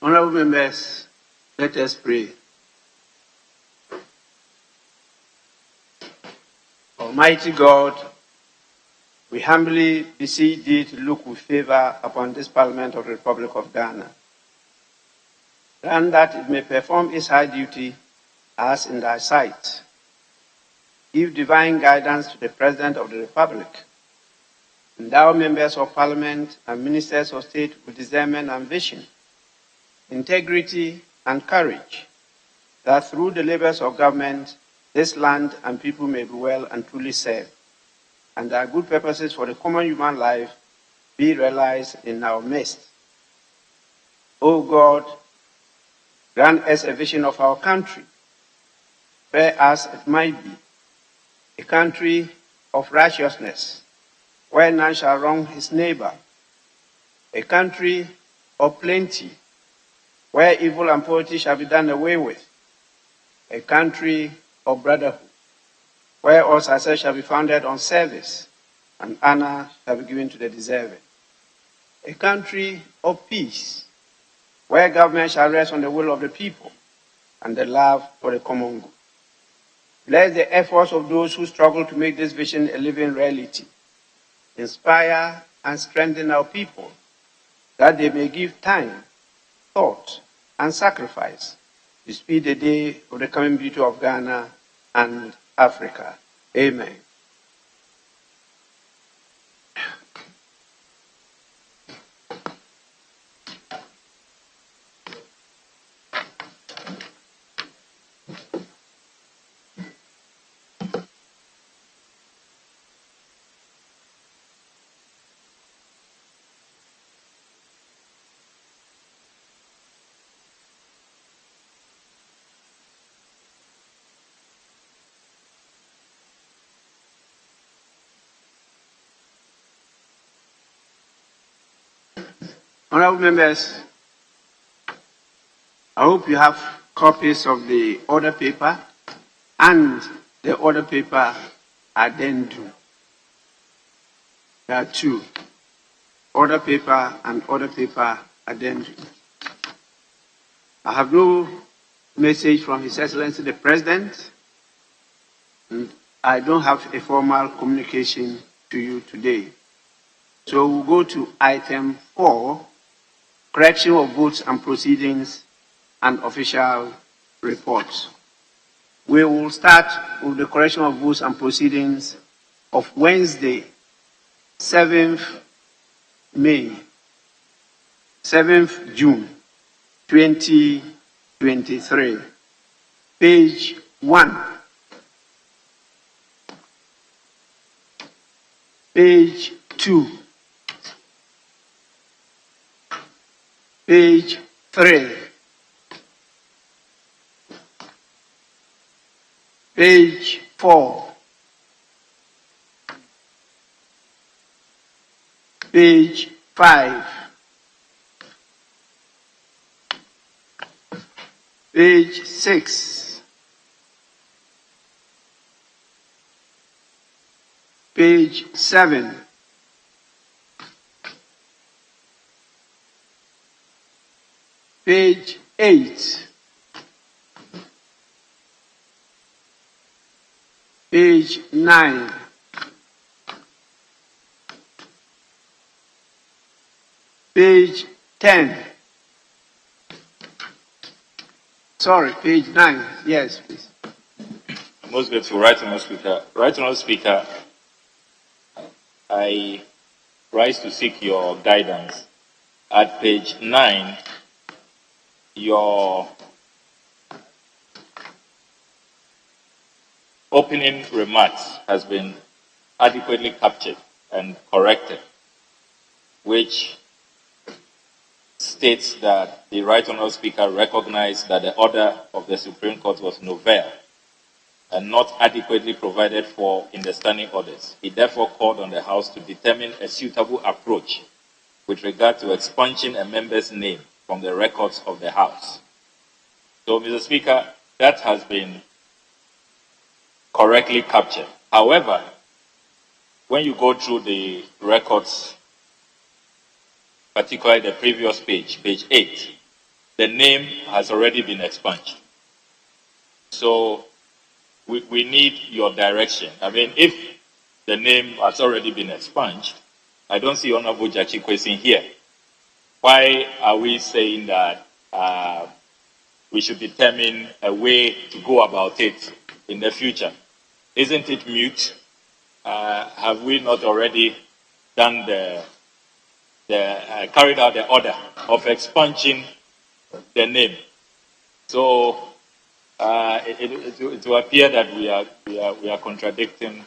Honorable members, let us pray. Almighty God, we humbly beseech thee to look with favor upon this Parliament of the Republic of Ghana, and that it may perform its high duty as in thy sight. Give divine guidance to the President of the Republic. Endow members of Parliament and ministers of state with discernment and vision, integrity and courage, that through the labors of government, this land and people may be well and truly served, and that good purposes for the common human life be realized in our midst. O God, grant us a vision of our country, fair as it might be, a country of righteousness, where none shall wrong his neighbor, a country of plenty, where evil and poverty shall be done away with, a country of brotherhood, where all success shall be founded on service and honor shall be given to the deserving, a country of peace, where government shall rest on the will of the people and the love for the common good. Bless the efforts of those who struggle to make this vision a living reality. Inspire and strengthen our people, that they may give time, thought, and sacrifice to speed the day of the coming beauty of Ghana and Africa. Amen. Honorable members, I hope you have copies of the order paper and the order paper addendum. There are two, order paper and order paper addendum. I have no message from His Excellency the President, and I don't have a formal communication to you today. So we'll go to item 4, correction of votes and proceedings and official reports. We will start with the correction of votes and proceedings of Wednesday, 7th June 2023. Page 1. Page 2. Page 3. Page 4. Page 5. Page 6. Page 7. Page 8. Page 9. Page 10. Sorry, page 9. Yes, please. Most grateful, Right Honourable Speaker. Right Honourable Speaker, I rise to seek your guidance. At page 9, your opening remarks has been adequately captured and corrected, which states that the Right Honourable Speaker recognized that the order of the Supreme Court was novel and not adequately provided for in the standing orders. He therefore called on the House to determine a suitable approach with regard to expunging a member's name from the records of the House. So, Mr. Speaker, that has been correctly captured. However, when you go through the records, particularly the previous page, page 8, the name has already been expunged. So we need your direction. I mean, if the name has already been expunged, I don't see Honorable Jachi Kwesi here. Why are we saying that we should determine a way to go about it in the future? Isn't it mute? Have we not already done carried out the order of expunging the name? So it will appear that we are contradicting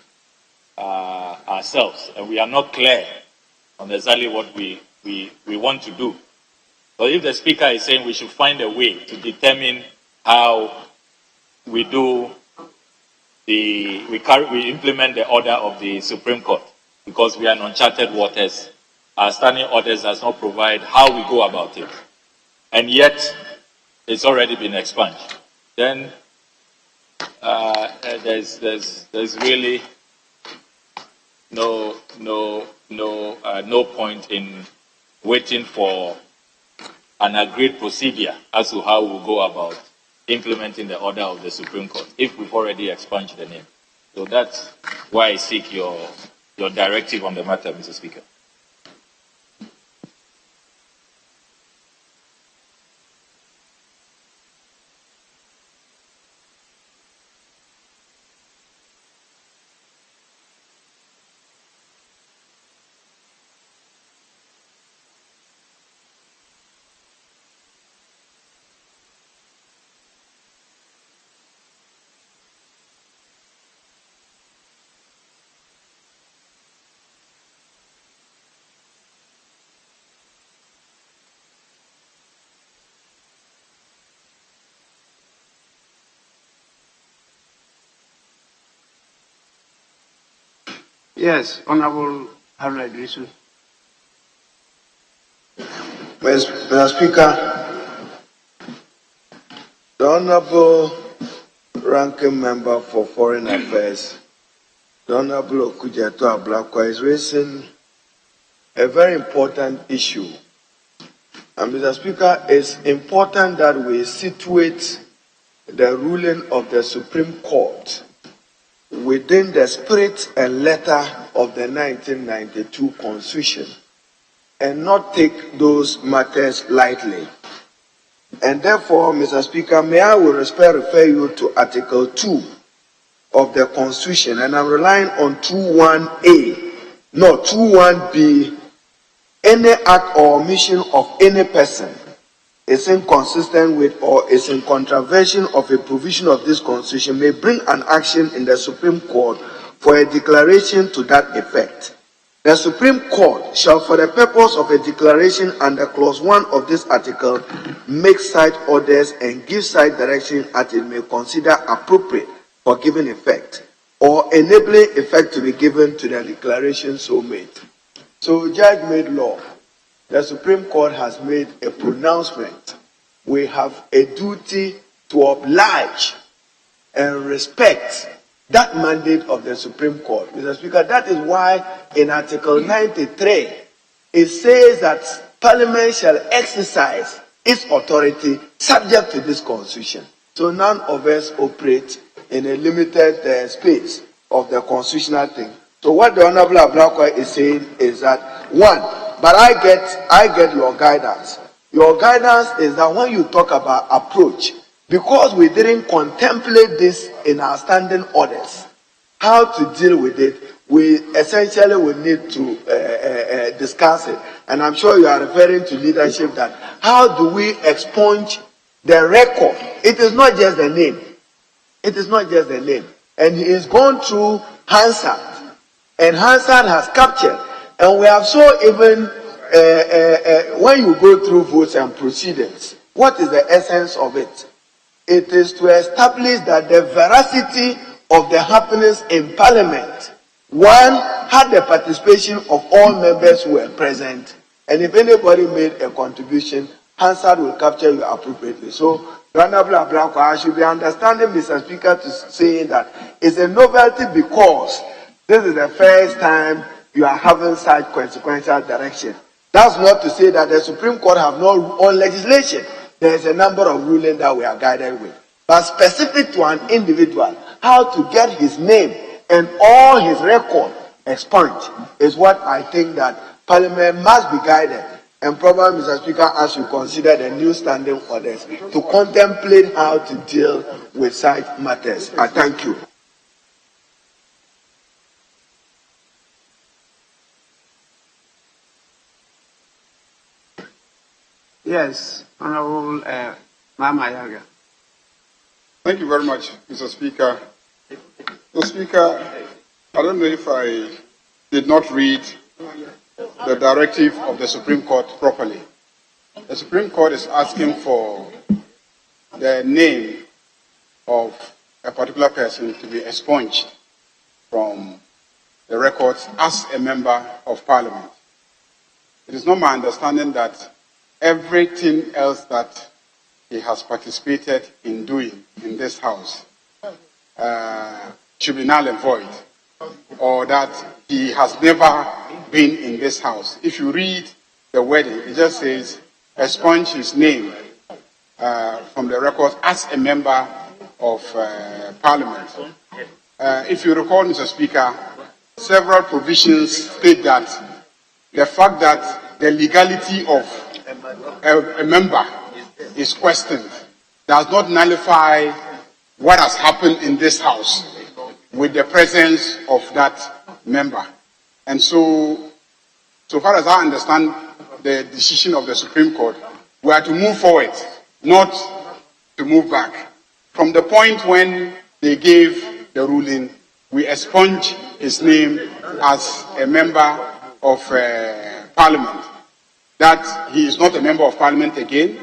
ourselves, and we are not clear on exactly what we want to do. So if the speaker is saying we should find a way to determine how we do we implement the order of the Supreme Court, because we are in uncharted waters, our standing orders does not provide how we go about it, and yet it's already been expunged, then there's really no point in waiting for an agreed procedure as to how we'll go about implementing the order of the Supreme Court if we've already expunged the name. So that's why I seek your directive on the matter, Mr. Speaker. Yes, Honorable Haruna Idrisu. Mr. Speaker, the Honorable Ranking Member for Foreign Affairs, the Honorable Okujeto Ablakwa, is raising a very important issue. And Mr. Speaker, it's important that we situate the ruling of the Supreme Court within the spirit and letter of the 1992 Constitution and not take those matters lightly. And therefore, Mr. Speaker, may I with respect refer you to Article 2 of the Constitution, and I'm relying on 21A, no, 21B. Any act or omission of any person is inconsistent with or is in contravention of a provision of this Constitution may bring an action in the Supreme Court for a declaration to that effect. The Supreme Court shall, for the purpose of a declaration under Clause 1 of this article, make such orders and give such direction as it may consider appropriate for giving effect, or enabling effect to be given to the declaration so made. So, Judge made law. The Supreme Court has made a pronouncement. We have a duty to oblige and respect that mandate of the Supreme Court. Mr. Speaker, that is why in Article 93, it says that Parliament shall exercise its authority subject to this Constitution. So none of us operate in a limited space of the constitutional thing. So what the Honorable Ablakwa is saying is that, one, but I get your guidance. Your guidance is that when you talk about approach, because we didn't contemplate this in our standing orders, how to deal with it, we essentially will need to discuss it. And I'm sure you are referring to leadership, that how do we expunge the record? It is not just the name. It is not just the name. And he is gone through Hansard. And Hansard has captured. And we have so even, when you go through votes and proceedings, what is the essence of it? It is to establish that the veracity of the happenings in Parliament, one, had the participation of all members who were present, and if anybody made a contribution, Hansard will capture you appropriately. So, Honorable Ablakwa, I should be understanding Mr. Speaker to saying that it's a novelty because this is the first time you are having such consequential direction. That's not to say that the Supreme Court have no own legislation. there's a number of rulings that we are guided with. But specific to an individual, how to get his name and all his record expunged is what I think that Parliament must be guided. And probably, Mr. Speaker, as you consider the new standing orders, to contemplate how to deal with such matters. I thank you. Yes, Honorable Mama Yaga. Thank you very much, Mr. Speaker. Mr. Speaker, I don't know if I did not read the directive of the Supreme Court properly. The Supreme Court is asking for the name of a particular person to be expunged from the records as a member of Parliament. It is not my understanding that everything else that he has participated in doing in this House should be null and void, or that he has never been in this House. If you read the wording, it just says, expunge his name from the records as a member of Parliament. If you recall, Mr. Speaker, several provisions state that the fact that the legality of a member is questioned does not nullify what has happened in this House with the presence of that member. And so far as I understand the decision of the Supreme Court, we are to move forward, not to move back. From the point when they gave the ruling, we expunge his name as a member of Parliament. That he is not a member of Parliament again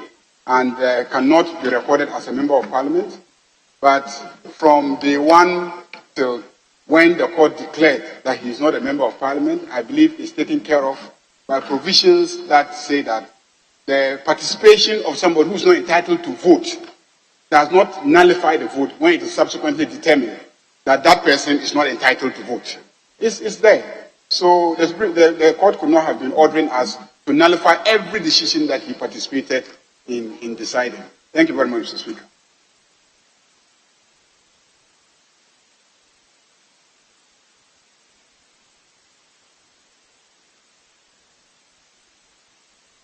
and cannot be recorded as a member of Parliament. But from day one till when the court declared that he is not a member of Parliament, I believe is taken care of by provisions that say that the participation of somebody who is not entitled to vote does not nullify the vote when it is subsequently determined that that person is not entitled to vote. It's there. So the court could not have been ordering us to nullify every decision that he participated in deciding. Thank you very much, Mr. Speaker.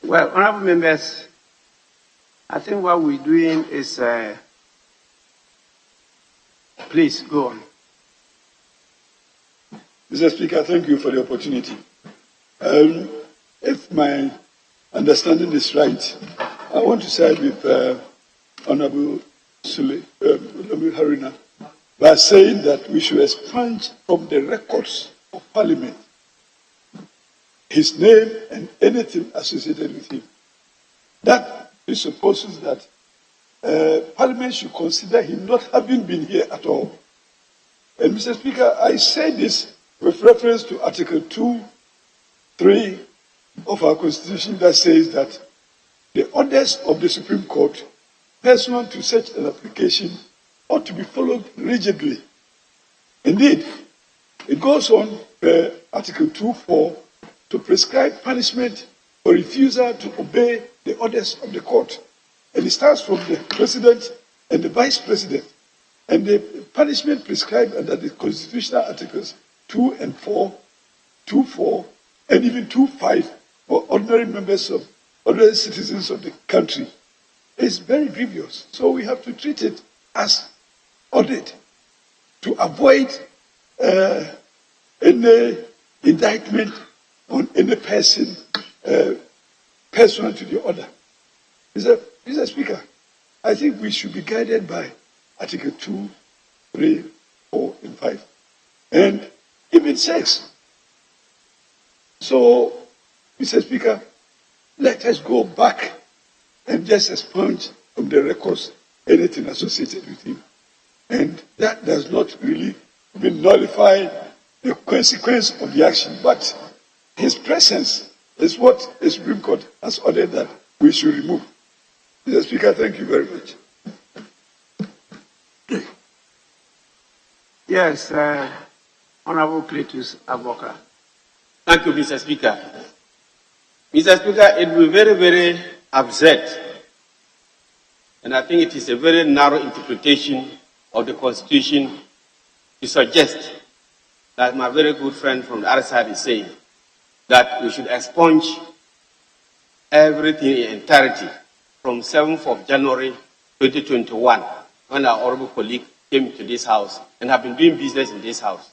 Well, honorable members, I think what we're doing is, please go on. Mr. Speaker, thank you for the opportunity. If my understanding is right, I want to side with Honorable Haruna by saying that we should expunge from the records of Parliament his name and anything associated with him. That presupposes that Parliament should consider him not having been here at all. And Mr. Speaker, I say this with reference to Article 2(3) of our Constitution that says that the orders of the Supreme Court pursuant to such an application ought to be followed rigidly. Indeed, it goes on, Article 2(4), to prescribe punishment for refusal to obey the orders of the court. And it starts from the President and the Vice President. And the punishment prescribed under the constitutional articles 2 and 4, 2(4), and even 2(5) for ordinary citizens of the country is very grievous. So we have to treat it as audit to avoid any indictment on any person pursuant to the order. Mr. Speaker, I think we should be guided by Article 2, 3, 4, and 5, and even 6. So, Mr. Speaker, let us go back and just expunge from the records anything associated with him. And that does not really nullify the consequence of the action, but his presence is what the Supreme Court has ordered that we should remove. Mr. Speaker, thank you very much. Yes, Honorable Cletus Aboka. Thank you, Mr. Speaker. Mr. Speaker, it will be very, very absurd And I think it is a very narrow interpretation of the Constitution to suggest that my very good friend from the other side is saying that we should expunge everything in entirety from 7th of January 2021, when our honorable colleague came to this house and have been doing business in this house.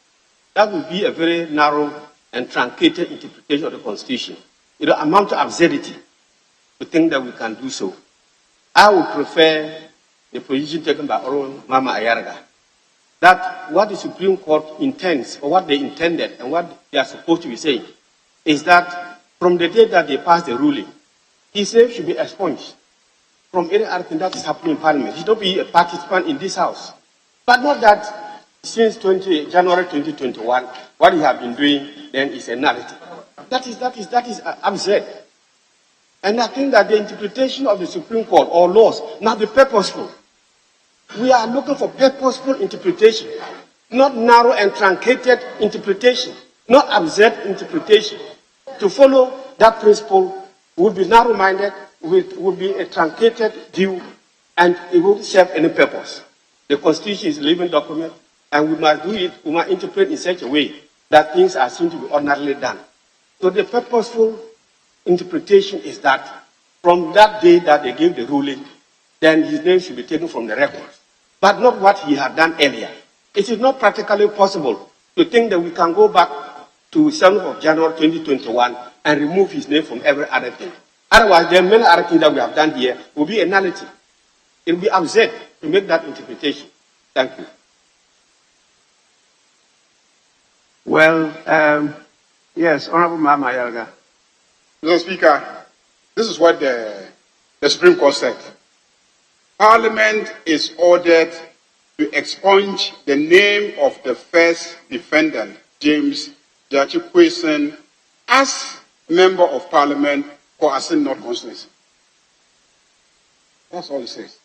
That would be a very narrow and truncated interpretation of the Constitution. It will amount to absurdity to think that we can do so. I would prefer the position taken by Honorable Mama Ayarga, that what the Supreme Court intends, or what they intended, and what they are supposed to be saying, is that from the day that they passed the ruling, his name should be expunged from any other thing that is happening in Parliament. He should not be a participant in this House. But not that since January 2021, what he has been doing then is a nullity. That is absurd. And I think that the interpretation of the Supreme Court or laws must be purposeful. We are looking for purposeful interpretation, not narrow and truncated interpretation, not absurd interpretation. To follow that principle would be narrow-minded, would be a truncated view, and it won't serve any purpose. The Constitution is a living document, and we must do it, we must interpret in such a way that things are seen to be ordinarily done. So the purposeful interpretation is that from that day that they gave the ruling, then his name should be taken from the records, but not what he had done earlier. It is not practically possible to think that we can go back to 7th of January 2021 and remove his name from every other thing. Otherwise, there are many other things that we have done here will be a nullity. It will be absurd to make that interpretation. Thank you. Well, yes, Honorable Mama Ayarga. Mr. Speaker, this is what the Supreme Court said. Parliament is ordered to expunge the name of the first defendant, James Jachi-Kwesen, as member of Parliament for Asin North constituency. That's all it says.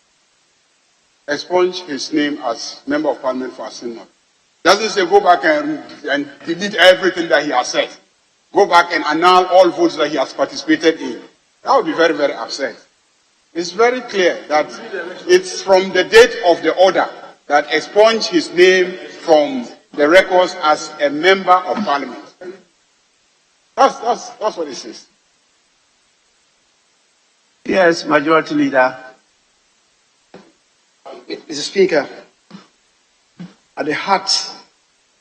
Expunge his name as member of Parliament for Asin North. Doesn't say go back and delete everything that he has said. Go back and annul all votes that he has participated in. That would be very, very absurd. It's very clear that it's from the date of the order that expunge his name from the records as a member of Parliament. That's what it says. Yes, Majority Leader. Mr. Speaker, at the heart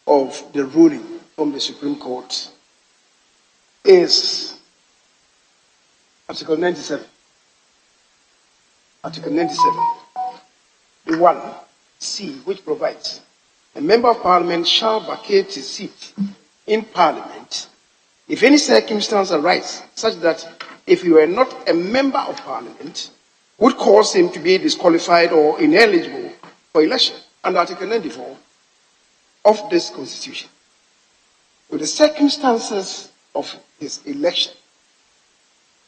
of the ruling from the Supreme Court is Article 97. Article 97, the 1C, which provides a member of Parliament shall vacate his seat in Parliament if any circumstance arises such that if he were not a member of Parliament would cause him to be disqualified or ineligible for election under Article 94 of this Constitution. With the circumstances of his election,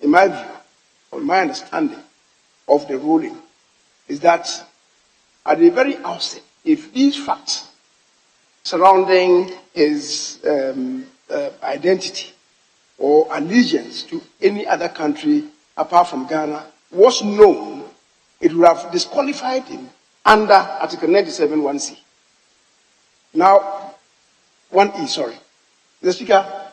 in my view, or my understanding of the ruling, is that at the very outset, if these facts surrounding his identity or allegiance to any other country apart from Ghana was known, it would have disqualified him under Article 97 1C. Now, 1E, sorry. The Speaker,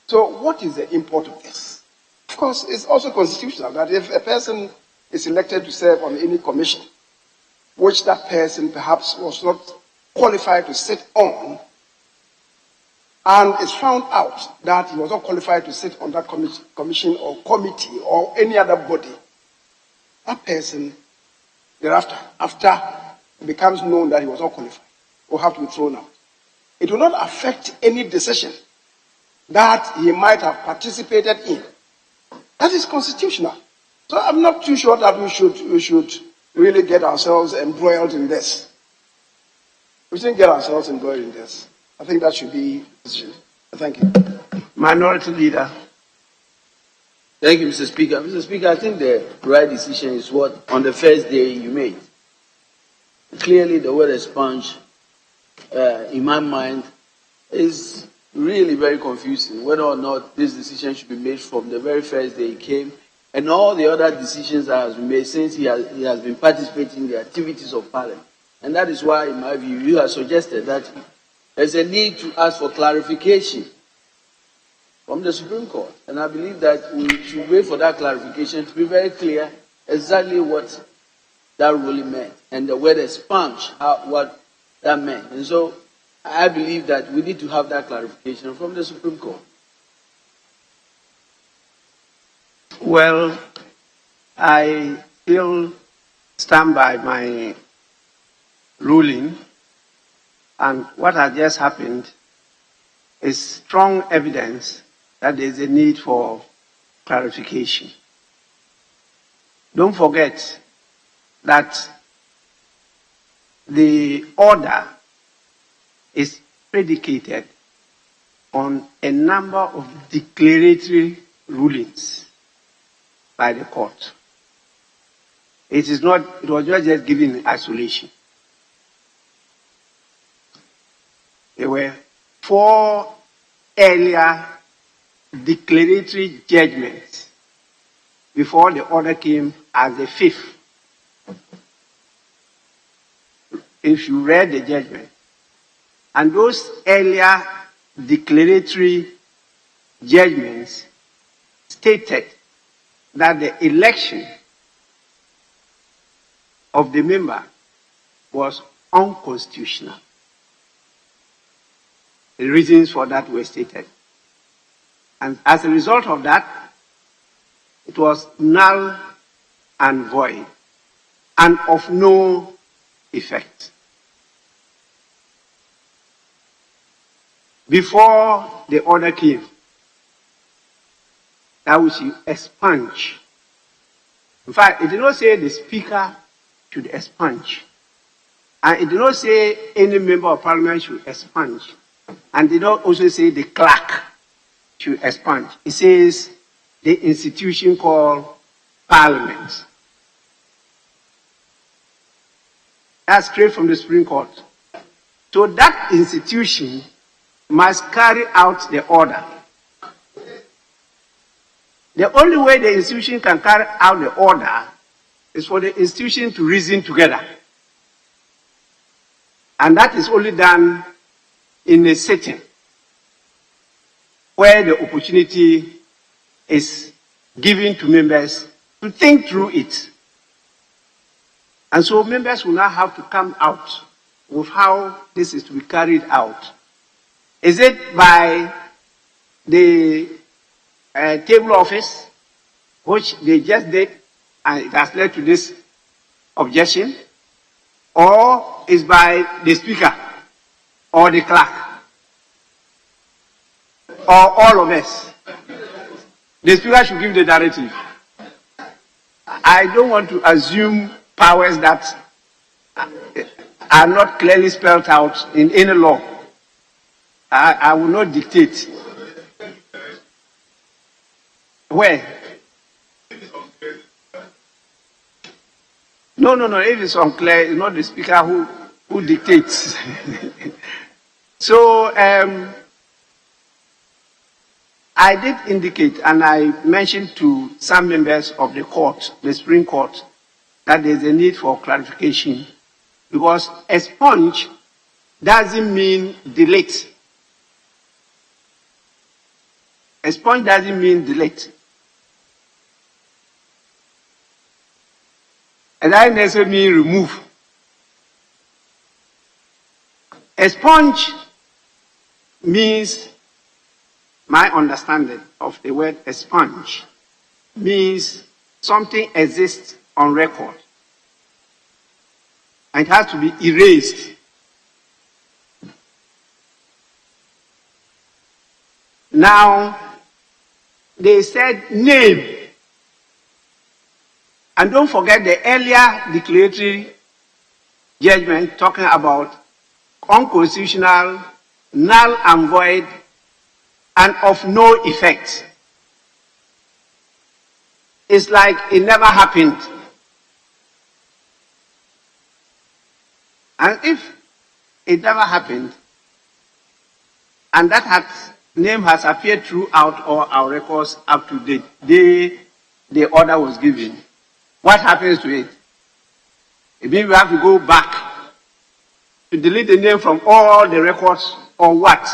so what is the import of this? Of course, it's also constitutional that if a person is elected to serve on any commission, which that person perhaps was not qualified to sit on, and it's found out that he was not qualified to sit on that commission or committee or any other body, that person, thereafter, after it becomes known that he was not qualified, will have to be thrown out. It will not affect any decision that he might have participated in. That is constitutional. So I'm not too sure that we should really get ourselves embroiled in this. We shouldn't get ourselves embroiled in this. I think that should be the decision. Thank you. Minority Leader. Thank you, Mr. Speaker. Mr. Speaker, I think the right decision is what on the first day you made. Clearly, the word expunge, in my mind, is really very confusing. Whether or not this decision should be made from the very first day it came, and all the other decisions that has been made since he has been participating in the activities of Parliament. And that is why, in my view, you have suggested that there's a need to ask for clarification from the Supreme Court. And I believe that we should wait for that clarification to be very clear exactly what that ruling meant, and the word expunge, what that meant. And so I believe that we need to have that clarification from the Supreme Court. Well, I still stand by my ruling, and what has just happened is strong evidence that there is a need for clarification. Don't forget that the order is predicated on a number of declaratory rulings by the court. It was not just given in isolation. There were 4 earlier declaratory judgments before the order came as the 5th. If you read the judgment, and those earlier declaratory judgments stated that the election of the member was unconstitutional. The reasons for that were stated. And as a result of that, it was null and void and of no effect. Before the order came, that we should expunge. In fact, it did not say the Speaker should expunge. And it did not say any member of Parliament should expunge. And it did not also say the clerk should expunge. It says the institution called Parliament. That's straight from the Supreme Court. So that institution must carry out the order. The only way the institution can carry out the order is for the institution to reason together. And that is only done in a setting where the opportunity is given to members to think through it. And so members will now have to come out with how this is to be carried out. Is it by the table office, which they just did, and it has led to this objection, or is by the Speaker or the clerk, or all of us? The Speaker should give the directive. I don't want to assume powers that are not clearly spelled out in any law. I will not dictate. Where? No. If it's unclear, it's not the Speaker who dictates. So, I did indicate, and I mentioned to some members of the court, the Supreme Court, that there's a need for clarification, because expunge doesn't mean delete. Expunge doesn't mean delete. And that doesn't mean remove. Expunge means, my understanding of the word expunge, means something exists on record and it has to be erased. Now, they said name. And don't forget the earlier declaratory judgment talking about unconstitutional, null and void, and of no effect. It's like it never happened. And if it never happened, and that name has appeared throughout all our records up to the day the order was given, what happens to it? It means we have to go back to delete the name from all the records or what?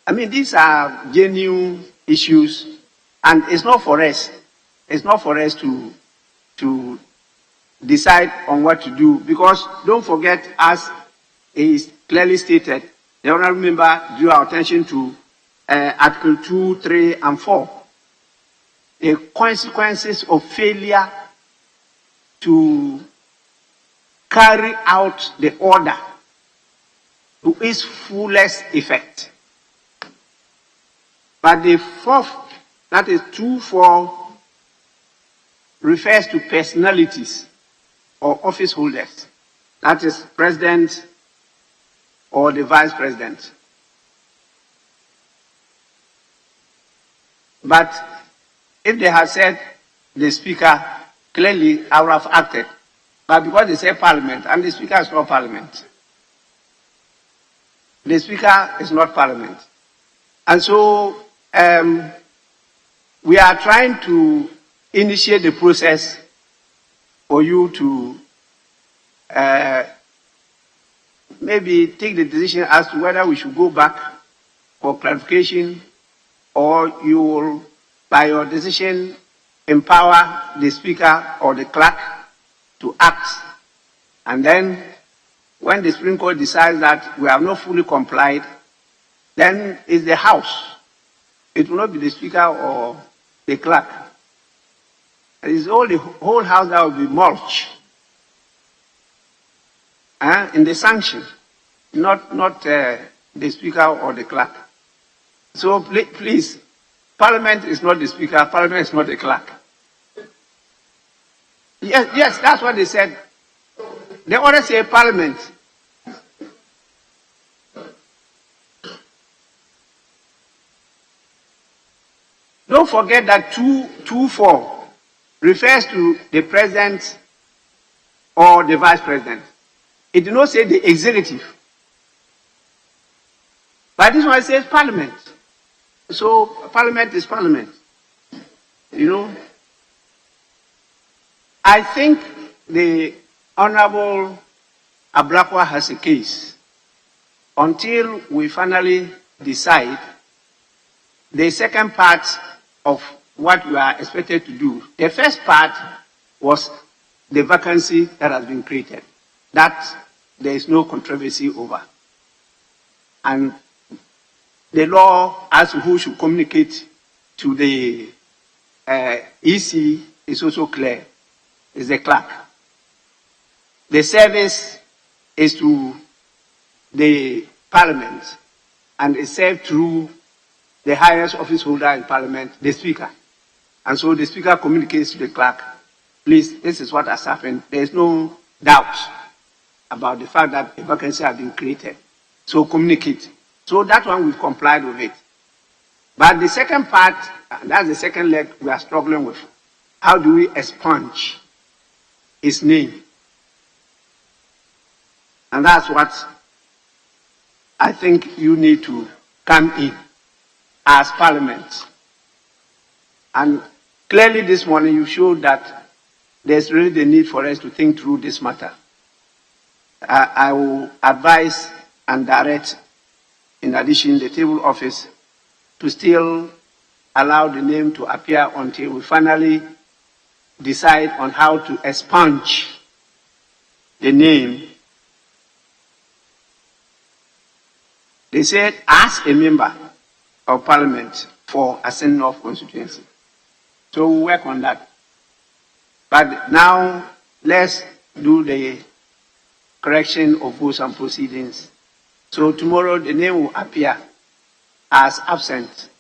I mean, these are genuine issues, and it's not for us. It's not for us to decide on what to do, because don't forget, as is clearly stated, the honourable member drew our attention to Article 2, 3, and 4. The consequences of failure to carry out the order to its fullest effect. But the fourth, that is 2.4, refers to personalities or office holders. That is president or the vice president. But if they had said the speaker, clearly I would have acted. But because they say parliament, and the speaker is not parliament. The speaker is not parliament. And so we are trying to initiate the process for you to maybe take the decision as to whether we should go back for clarification, or you will, by your decision, empower the speaker or the clerk to act. And then when the Supreme Court decides that we have not fully complied, then it's the House. It will not be the speaker or the clerk. It's all the whole House that will be mulched in the sanction, not the speaker or the clerk. So please, Parliament is not the speaker, Parliament is not the clerk. Yes, that's what they said. They order say Parliament. Don't forget that 2.4 refers to the president or the vice president. It did not say the executive. But this one says Parliament. So Parliament is Parliament. You know. I think the Honorable Ablakwa has a case. Until we finally decide, the second part of what we are expected to do, the first part was the vacancy that has been created. That there is no controversy over. And the law as to who should communicate to the EC is also clear. It's the clerk. The service is to the Parliament, and is served through the highest office holder in Parliament, the Speaker. And so the Speaker communicates to the clerk, please, this is what has happened. There is no doubt about the fact that a vacancy has been created. So communicate. So that one we've complied with it. But the second part, that's the second leg we are struggling with. How do we expunge his name? And that's what I think you need to come in as Parliament. And clearly this morning you showed that there's really the need for us to think through this matter. I will advise and direct, in addition, the table office to still allow the name to appear until we finally decide on how to expunge the name. They said, as a member of Parliament for Ascent North constituency. So we'll work on that. But now, let's do the correction of votes and proceedings. So tomorrow the name will appear as absent.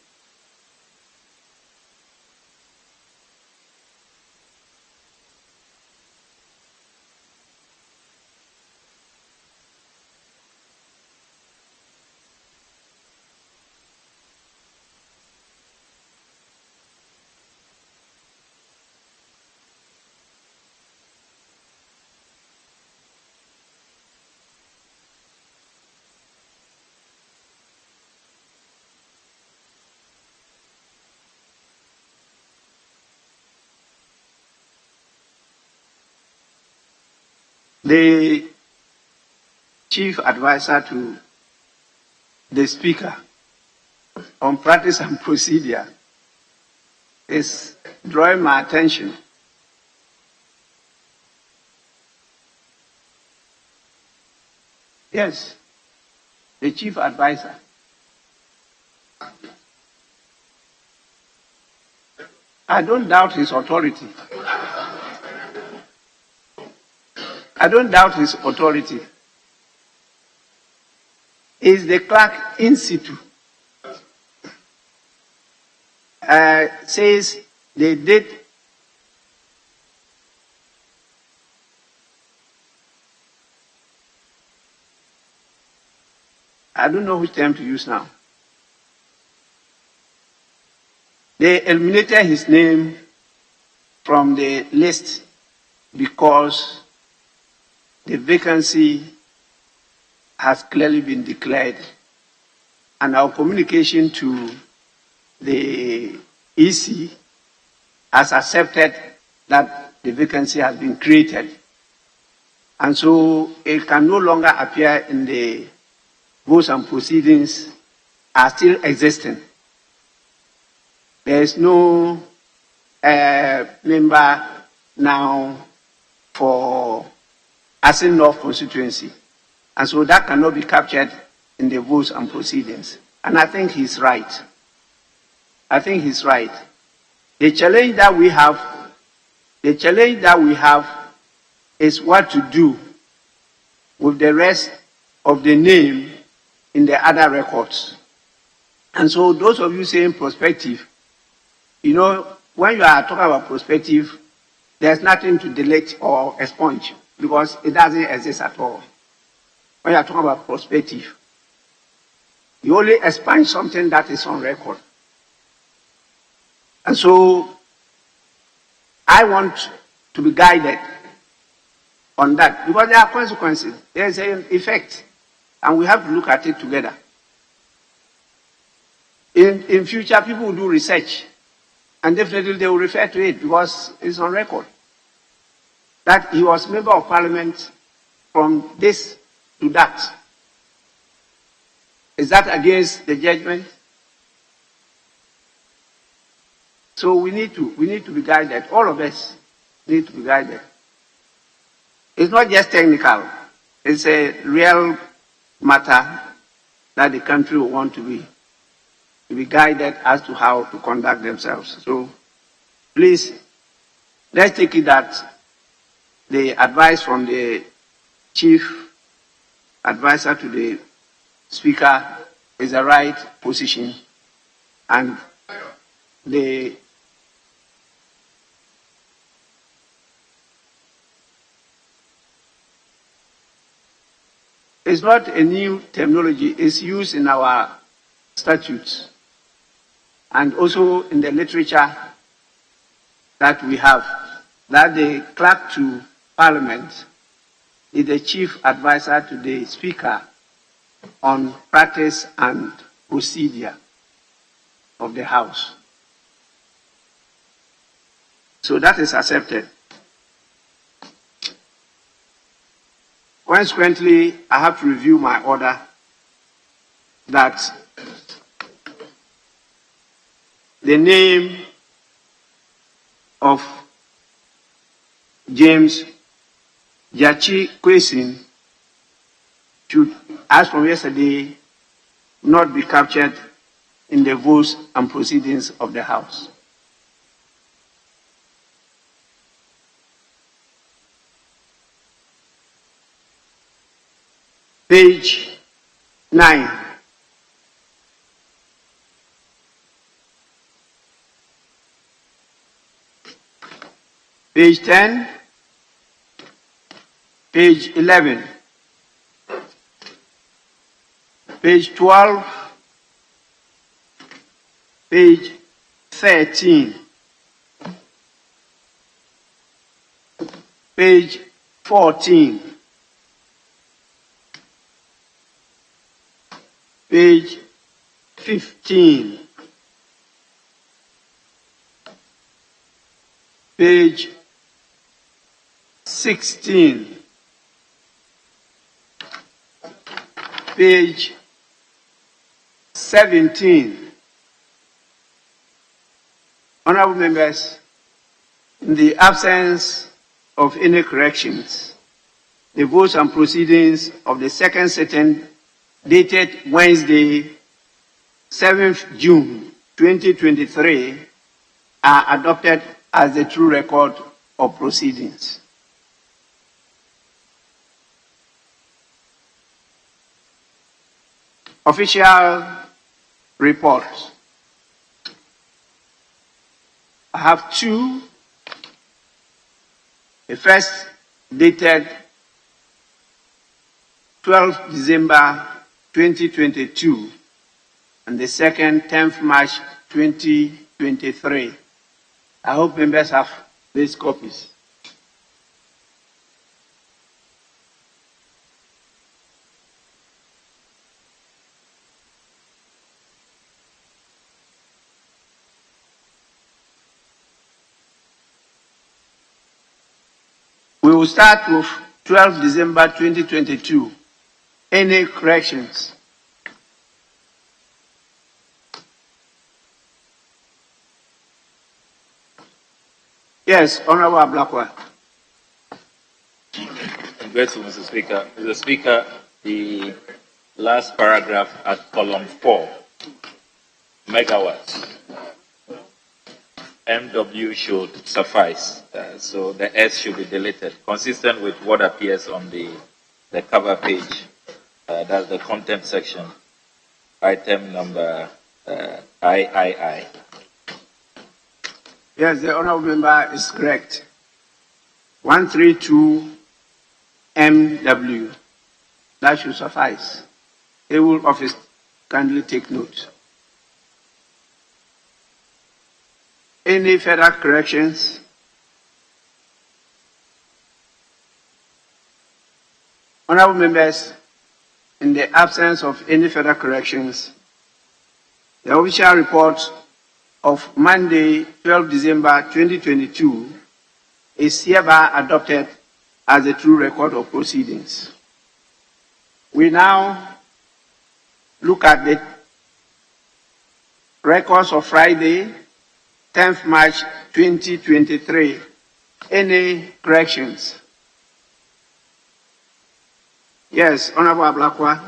the chief advisor to the Speaker on practice and procedure is drawing my attention. Yes, the chief advisor. I don't doubt his authority. I don't doubt his authority. Is the clerk in situ? Says they did. I don't know which term to use now. They eliminated his name from the list because the vacancy has clearly been declared, and our communication to the EC has accepted that the vacancy has been created, and so it can no longer appear in the votes and proceedings are still existing. There is no member now for Asin North constituency. And so that cannot be captured in the votes and proceedings. And I think he's right. I think he's right. The challenge that we have is what to do with the rest of the name in the other records. And so those of you saying prospective, you know, when you are talking about prospective, there's nothing to delete or expunge because it doesn't exist at all. When you are talking about prospective, you only expunge something that is on record. And so I want to be guided on that because there are consequences. There is an effect, and we have to look at it together. In future, people will do research, and definitely they will refer to it because it's on record that he was member of parliament from this to that. Is that against the judgment? So we need to be guided. All of us need to be guided. It's not just technical. It's a real matter that the country will want to be guided as to how to conduct themselves. So please, let's take it that the advice from the chief advisor to the Speaker is the right position, and it's not a new terminology. It's used in our statutes and also in the literature that we have, that the clerk to Parliament is the chief advisor to the Speaker on practice and procedure of the House. So that is accepted. Consequently, I have to review my order that the name of James Jachi Kwesin should, as from yesterday, not be captured in the votes and proceedings of the House. Page 9. Page 10. Page 11. Page 12. Page 13. Page 14. Page 15. Page 16. page 17. Honorable members, in the absence of any corrections, the votes and proceedings of the second sitting dated Wednesday, 7th June 2023 are adopted as the true record of proceedings. Official reports. I have two. The first dated 12th December 2022 and the second 10th March 2023. I hope members have these copies. We will start with 12 December 2022. Any corrections? Yes, Honorable Blackwell. I'm grateful, Mr. Speaker. Mr. Speaker, the last paragraph at column 4, megawatts. MW should suffice, so the S should be deleted, consistent with what appears on the cover page. That's the content section, item number III. Yes, the honorable member is correct. 132 MW. That should suffice. Able office kindly take note. Any further corrections? Honorable members, in the absence of any further corrections, the official report of Monday, 12 December 2022 is hereby adopted as a true record of proceedings. We now look at the records of Friday, 10th March 2023. Any corrections? Yes, Honorable Ablakwa.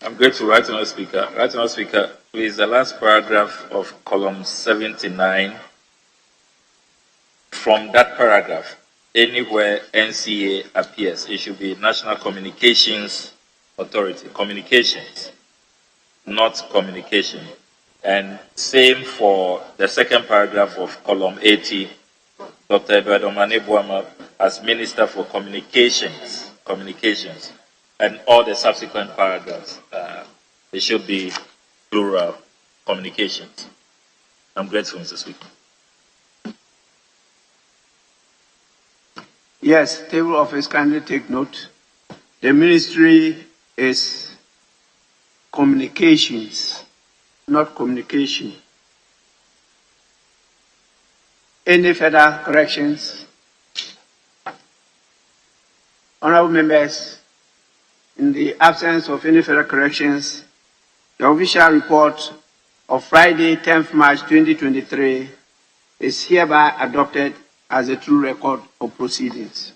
I'm grateful, Right Honourable Speaker. Right Honourable Speaker, please, the last paragraph of column 79. From that paragraph, anywhere NCA appears, it should be National Communications Authority. Communications, not communication. And same for the second paragraph of column 80, Dr. Ebedomane Buama as Minister for Communications, and all the subsequent paragraphs, they should be plural communications. I'm grateful, Mr. Speaker. Yes, table office kindly take note. The ministry is communications, not communication. Any further corrections? Honorable members, in the absence of any further corrections, the official report of Friday, 10th March 2023 is hereby adopted as a true record of proceedings.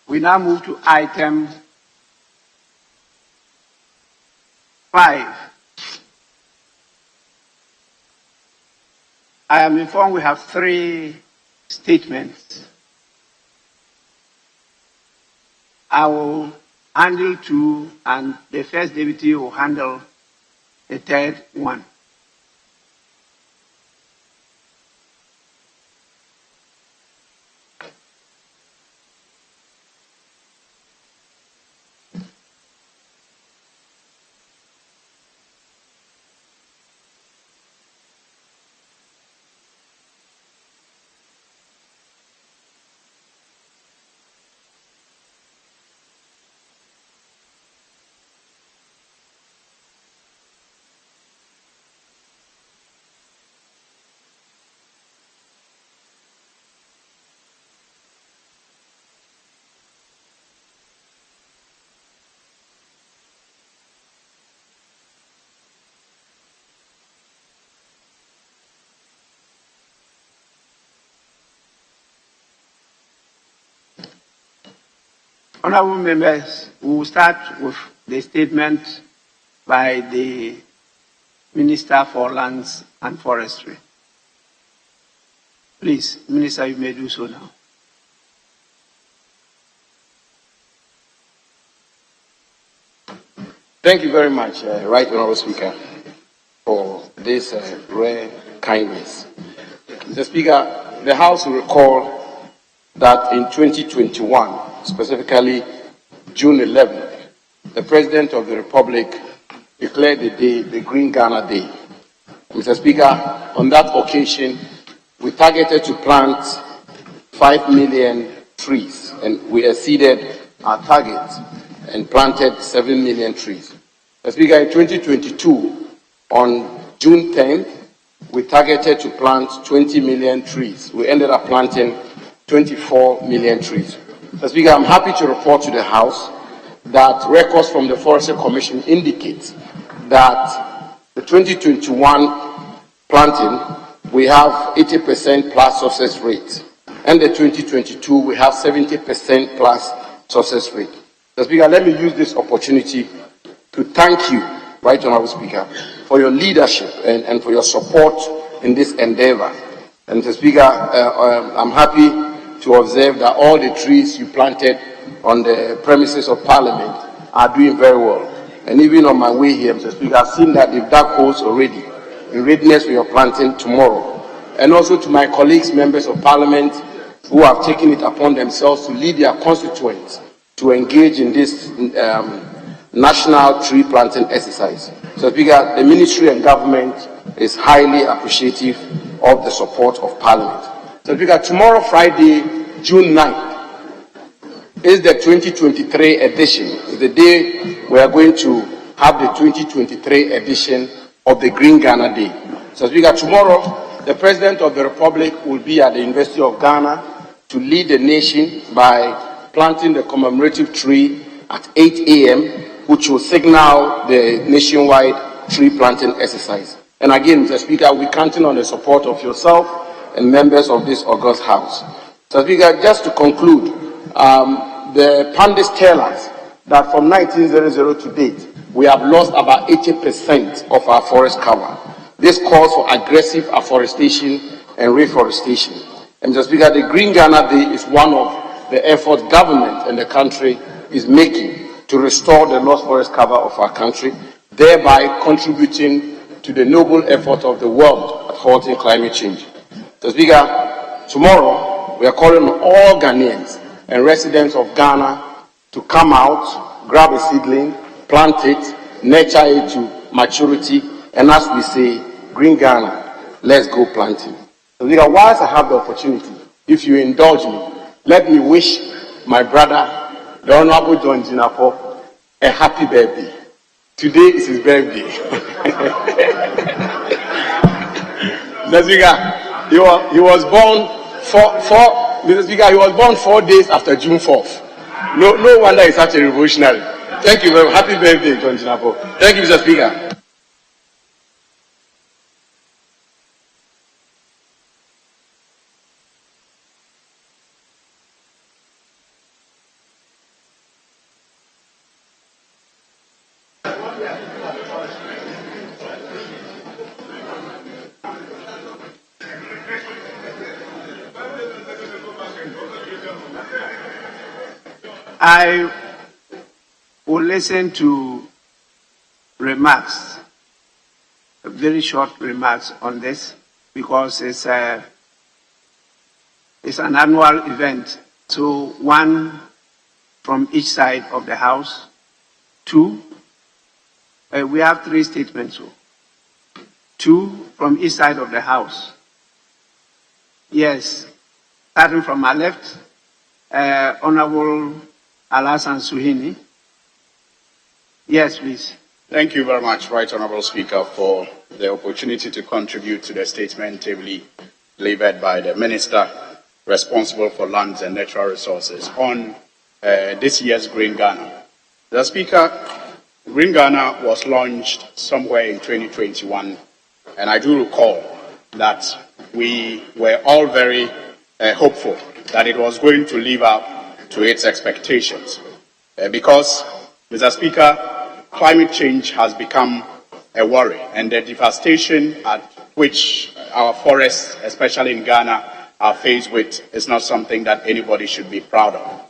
We now move to item 5. I am informed we have 3 statements. I will handle 2, and the first deputy will handle the third one. Honorable members, we will start with the statement by the Minister for Lands and Forestry. Please, Minister, you may do so now. Thank you very much, Right Honorable Speaker, for this rare kindness. Mr. Speaker, the House will recall that in 2021, specifically June 11th, the President of the Republic declared the day the Green Ghana Day. Mr. Speaker, on that occasion, we targeted to plant 5 million trees, and we exceeded our target and planted 7 million trees. Mr. Speaker, in 2022, on June 10th, we targeted to plant 20 million trees. We ended up planting 24 million trees. Mr. Speaker, I'm happy to report to the House that records from the Forestry Commission indicate that the 2021 planting, we have 80% plus success rate, and the 2022, we have 70% plus success rate. Mr. Speaker, let me use this opportunity to thank you, Right Honorable Speaker, for your leadership and for your support in this endeavor. And Mr. Speaker, I'm happy to observe that all the trees you planted on the premises of Parliament are doing very well. And even on my way here, Mr. Speaker, I've seen that they've dug holes already in readiness for your planting tomorrow. And also to my colleagues, members of Parliament, who have taken it upon themselves to lead their constituents to engage in this national tree planting exercise. So, Speaker, the Ministry and Government is highly appreciative of the support of Parliament. So, Speaker, tomorrow, Friday, June 9th, is the 2023 edition. It's the day we are going to have the 2023 edition of the Green Ghana Day. So, Speaker, tomorrow, the President of the Republic will be at the University of Ghana to lead the nation by planting the commemorative tree at 8 a.m., which will signal the nationwide tree planting exercise. And again, Mr. Speaker, we're counting on the support of yourself and members of this august House. Mr. Speaker, just to conclude, the pundits tell us that from 1900 to date, we have lost about 80% of our forest cover. This calls for aggressive afforestation and reforestation. And Mr. Speaker, the Green Ghana Day is one of the efforts government and the country is making to restore the lost forest cover of our country, thereby contributing to the noble effort of the world at halting climate change. Mr. Speaker, tomorrow we are calling on all Ghanaians and residents of Ghana to come out, grab a seedling, plant it, nurture it to maturity, and as we say, Green Ghana, let's go planting. So, Speaker, whilst I have the opportunity, if you indulge me, let me wish my brother, the Honorable John Jinapo, a happy birthday. Today is his birthday. Mr. Speaker, he was born Mr. Speaker, he was born 4 days after June 4th. No wonder he's such a revolutionary. Thank you very much. Happy birthday, John Jinapo. Thank you, Mr. Speaker. I will listen to remarks, very short remarks on this, because it's an annual event. So one from each side of the House. Two, we have three statements. So two from each side of the House. Yes, starting from my left, Honorable Alasan Suhini. Yes, please. Thank you very much, Right Honorable Speaker, for the opportunity to contribute to the statement ably delivered by the Minister responsible for lands and natural resources on this year's Green Ghana. The Speaker, Green Ghana was launched somewhere in 2021, and I do recall that we were all very hopeful that it was going to live up to its expectations. because, Mr. Speaker, climate change has become a worry, and the devastation at which our forests, especially in Ghana, are faced with is not something that anybody should be proud of.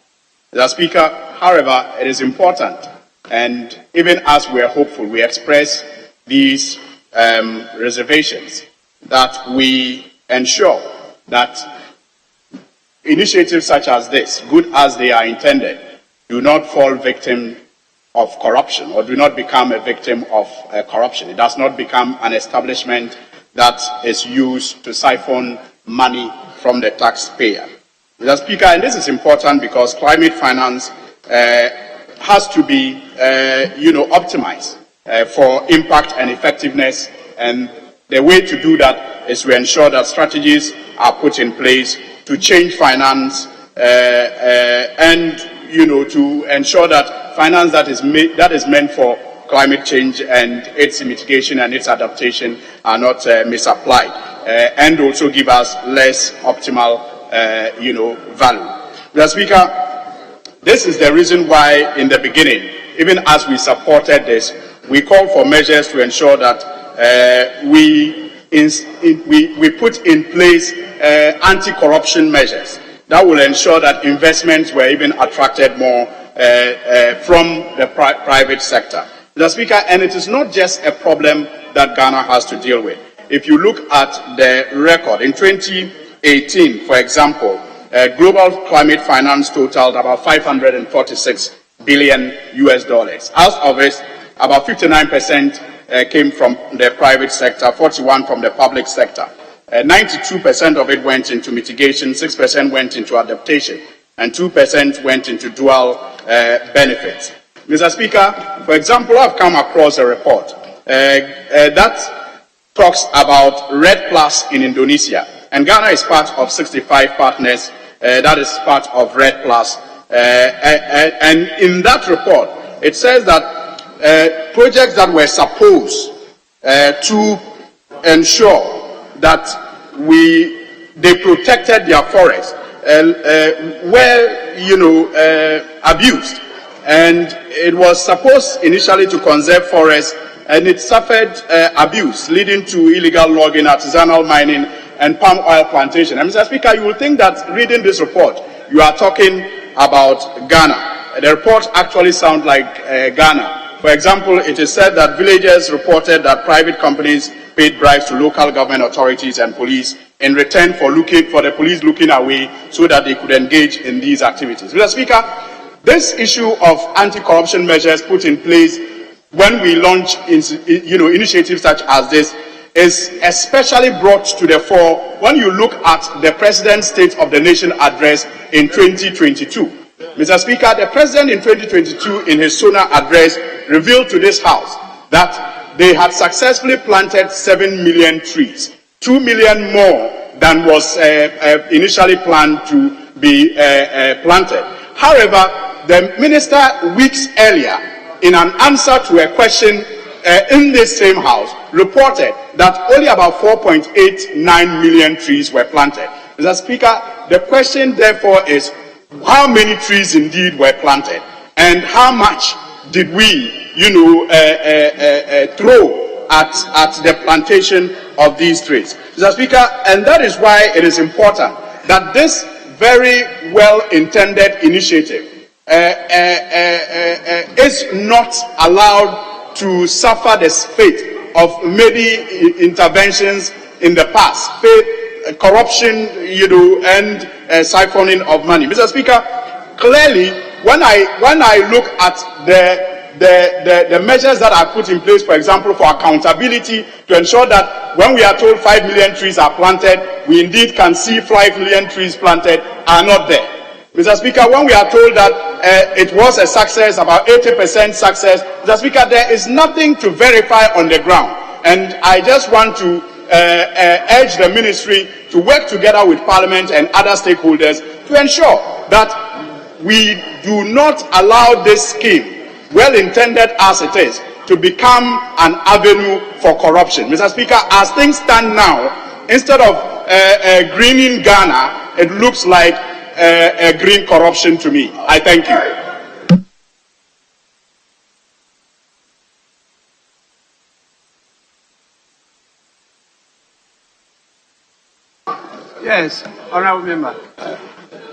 Mr. Speaker, however, it is important, and even as we are hopeful, we express these reservations that we ensure that initiatives such as this, good as they are intended, do not fall victim of corruption or do not become a victim of corruption. It does not become an establishment that is used to siphon money from the taxpayer. Mr. Speaker, and this is important because climate finance has to be, optimized for impact and effectiveness, and the way to do that is to ensure that strategies are put in place to change finance and to ensure that finance that is meant for climate change and its mitigation and its adaptation are not misapplied, and also give us less optimal, value. Mr. Speaker, this is the reason why, in the beginning, even as we supported this, we called for measures to ensure that we put in place anti-corruption measures that will ensure that investments were even attracted more from the private sector. Mr. Speaker, and it is not just a problem that Ghana has to deal with. If you look at the record, in 2018, for example, global climate finance totaled about $546 billion US. Out of it, about 59% came from the private sector, 41% from the public sector. 92% of it went into mitigation, 6% went into adaptation, and 2% went into dual benefits. Mr. Speaker, for example, I've come across a report that talks about REDD Plus in Indonesia, and Ghana is part of 65 partners that is part of REDD Plus. And in that report, it says that projects that were supposed to ensure that they protected their forests were, abused. And it was supposed initially to conserve forests, and it suffered abuse, leading to illegal logging, artisanal mining, and palm oil plantation. And Mr. Speaker, you will think that reading this report, you are talking about Ghana. The report actually sounds like Ghana. For example, it is said that villagers reported that private companies paid bribes to local government authorities and police in return for the police looking away so that they could engage in these activities. Mr. Speaker, this issue of anti-corruption measures put in place when we launch initiatives such as this is especially brought to the fore when you look at the President's State of the Nation address in 2022. Mr. Speaker, the President in 2022 in his SONA address revealed to this House that they had successfully planted 7 million trees, 2 million more than was initially planned to be planted. However, the minister weeks earlier, in an answer to a question in this same House, reported that only about 4.89 million trees were planted. Mr. Speaker, the question therefore is, how many trees indeed were planted, and how much did we, throw at the plantation of these trees? Mr. Speaker, and that is why it is important that this very well-intended initiative is not allowed to suffer the fate of maybe interventions in the past, corruption, and siphoning of money. Mr. Speaker, clearly, when I look at the measures that are put in place, for example, for accountability, to ensure that when we are told 5 million trees are planted, we indeed can see 5 million trees planted are not there. Mr. Speaker, when we are told that it was a success, about 80% success, Mr. Speaker, there is nothing to verify on the ground. And I just want to urge the ministry to work together with Parliament and other stakeholders to ensure that we do not allow this scheme, well intended as it is, to become an avenue for corruption. Mr. Speaker, as things stand now, instead of greening Ghana, it looks like green corruption to me. I thank you. Yes, honorable member.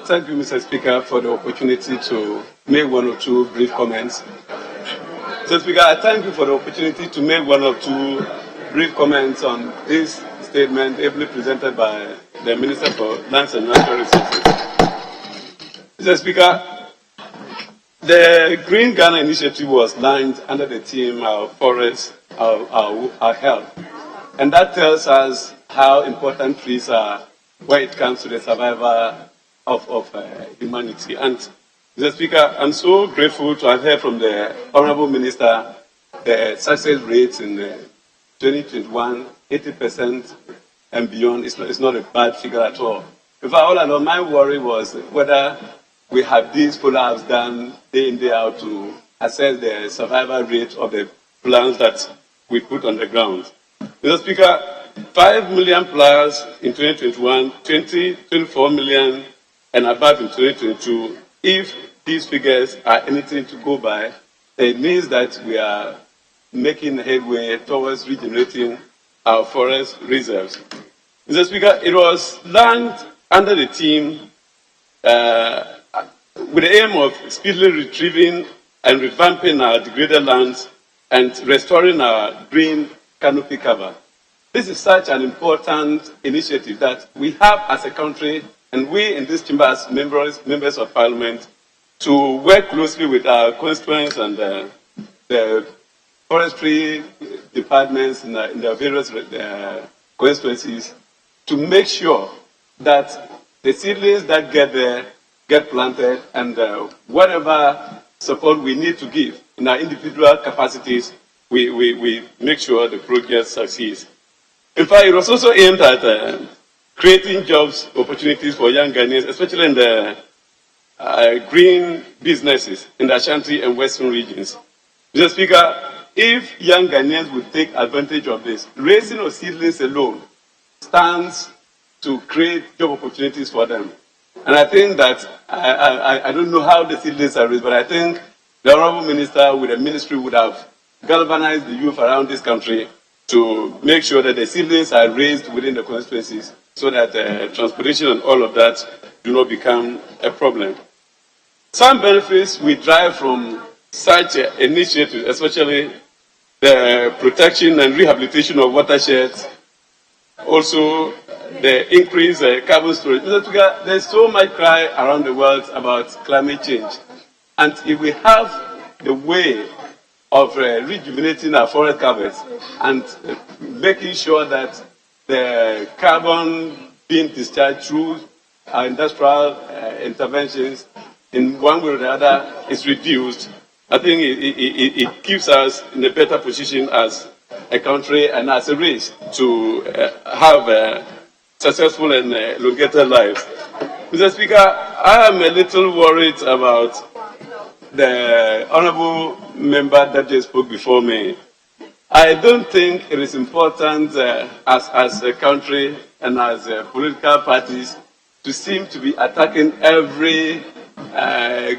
Thank you, Mr. Speaker, for the opportunity to make one or two brief comments. Mr. Speaker, I thank you for the opportunity to make one or two brief comments on this statement ably presented by the Minister for Lands and Natural Resources. Mr. Speaker, the Green Ghana Initiative was launched under the theme Our Forests, our Health. And that tells us how important trees are when it comes to the survival of humanity. And Mr. Speaker, I'm so grateful to have heard from the Honorable Minister the success rates in 2021, 80% and beyond. It's not a bad figure at all. In fact, all I know, my worry was whether we have these follow-ups done day in, day out to assess the survival rate of the plants that we put on the ground. Mr. Speaker, 5 million plants in 2021, 24 million and above in 2022. If these figures are anything to go by, it means that we are making headway towards regenerating our forest reserves. Mr. Speaker, it was launched under the theme with the aim of speedily retrieving and revamping our degraded lands and restoring our green canopy cover. This is such an important initiative that we have as a country, and we in this chamber as members of parliament, to work closely with our constituents and the forestry departments in their various constituencies to make sure that the seedlings that get there get planted, and whatever support we need to give in our individual capacities, we make sure the project succeeds. In fact, it was also aimed at creating jobs opportunities for young Ghanaians, especially in the green businesses in the Ashanti and Western regions. Mr. Speaker, if young Ghanaians would take advantage of this, raising of seedlings alone stands to create job opportunities for them. And I think that, I don't know how the seedlings are raised, but I think the Honorable Minister with the ministry would have galvanized the youth around this country to make sure that the seedlings are raised within the constituencies so that transportation and all of that do not become a problem. Some benefits we derive from such initiatives, especially the protection and rehabilitation of watersheds, also the increased carbon storage. There's so much cry around the world about climate change. And if we have the way of rejuvenating our forest covers and making sure that the carbon being discharged through our industrial interventions in one way or the other is reduced, I think it keeps us in a better position as a country and as a race to have successful and elongated lives. Mr. Speaker, I am a little worried about the honorable member that just spoke before me. I don't think it is important as a country and as political parties to seem to be attacking every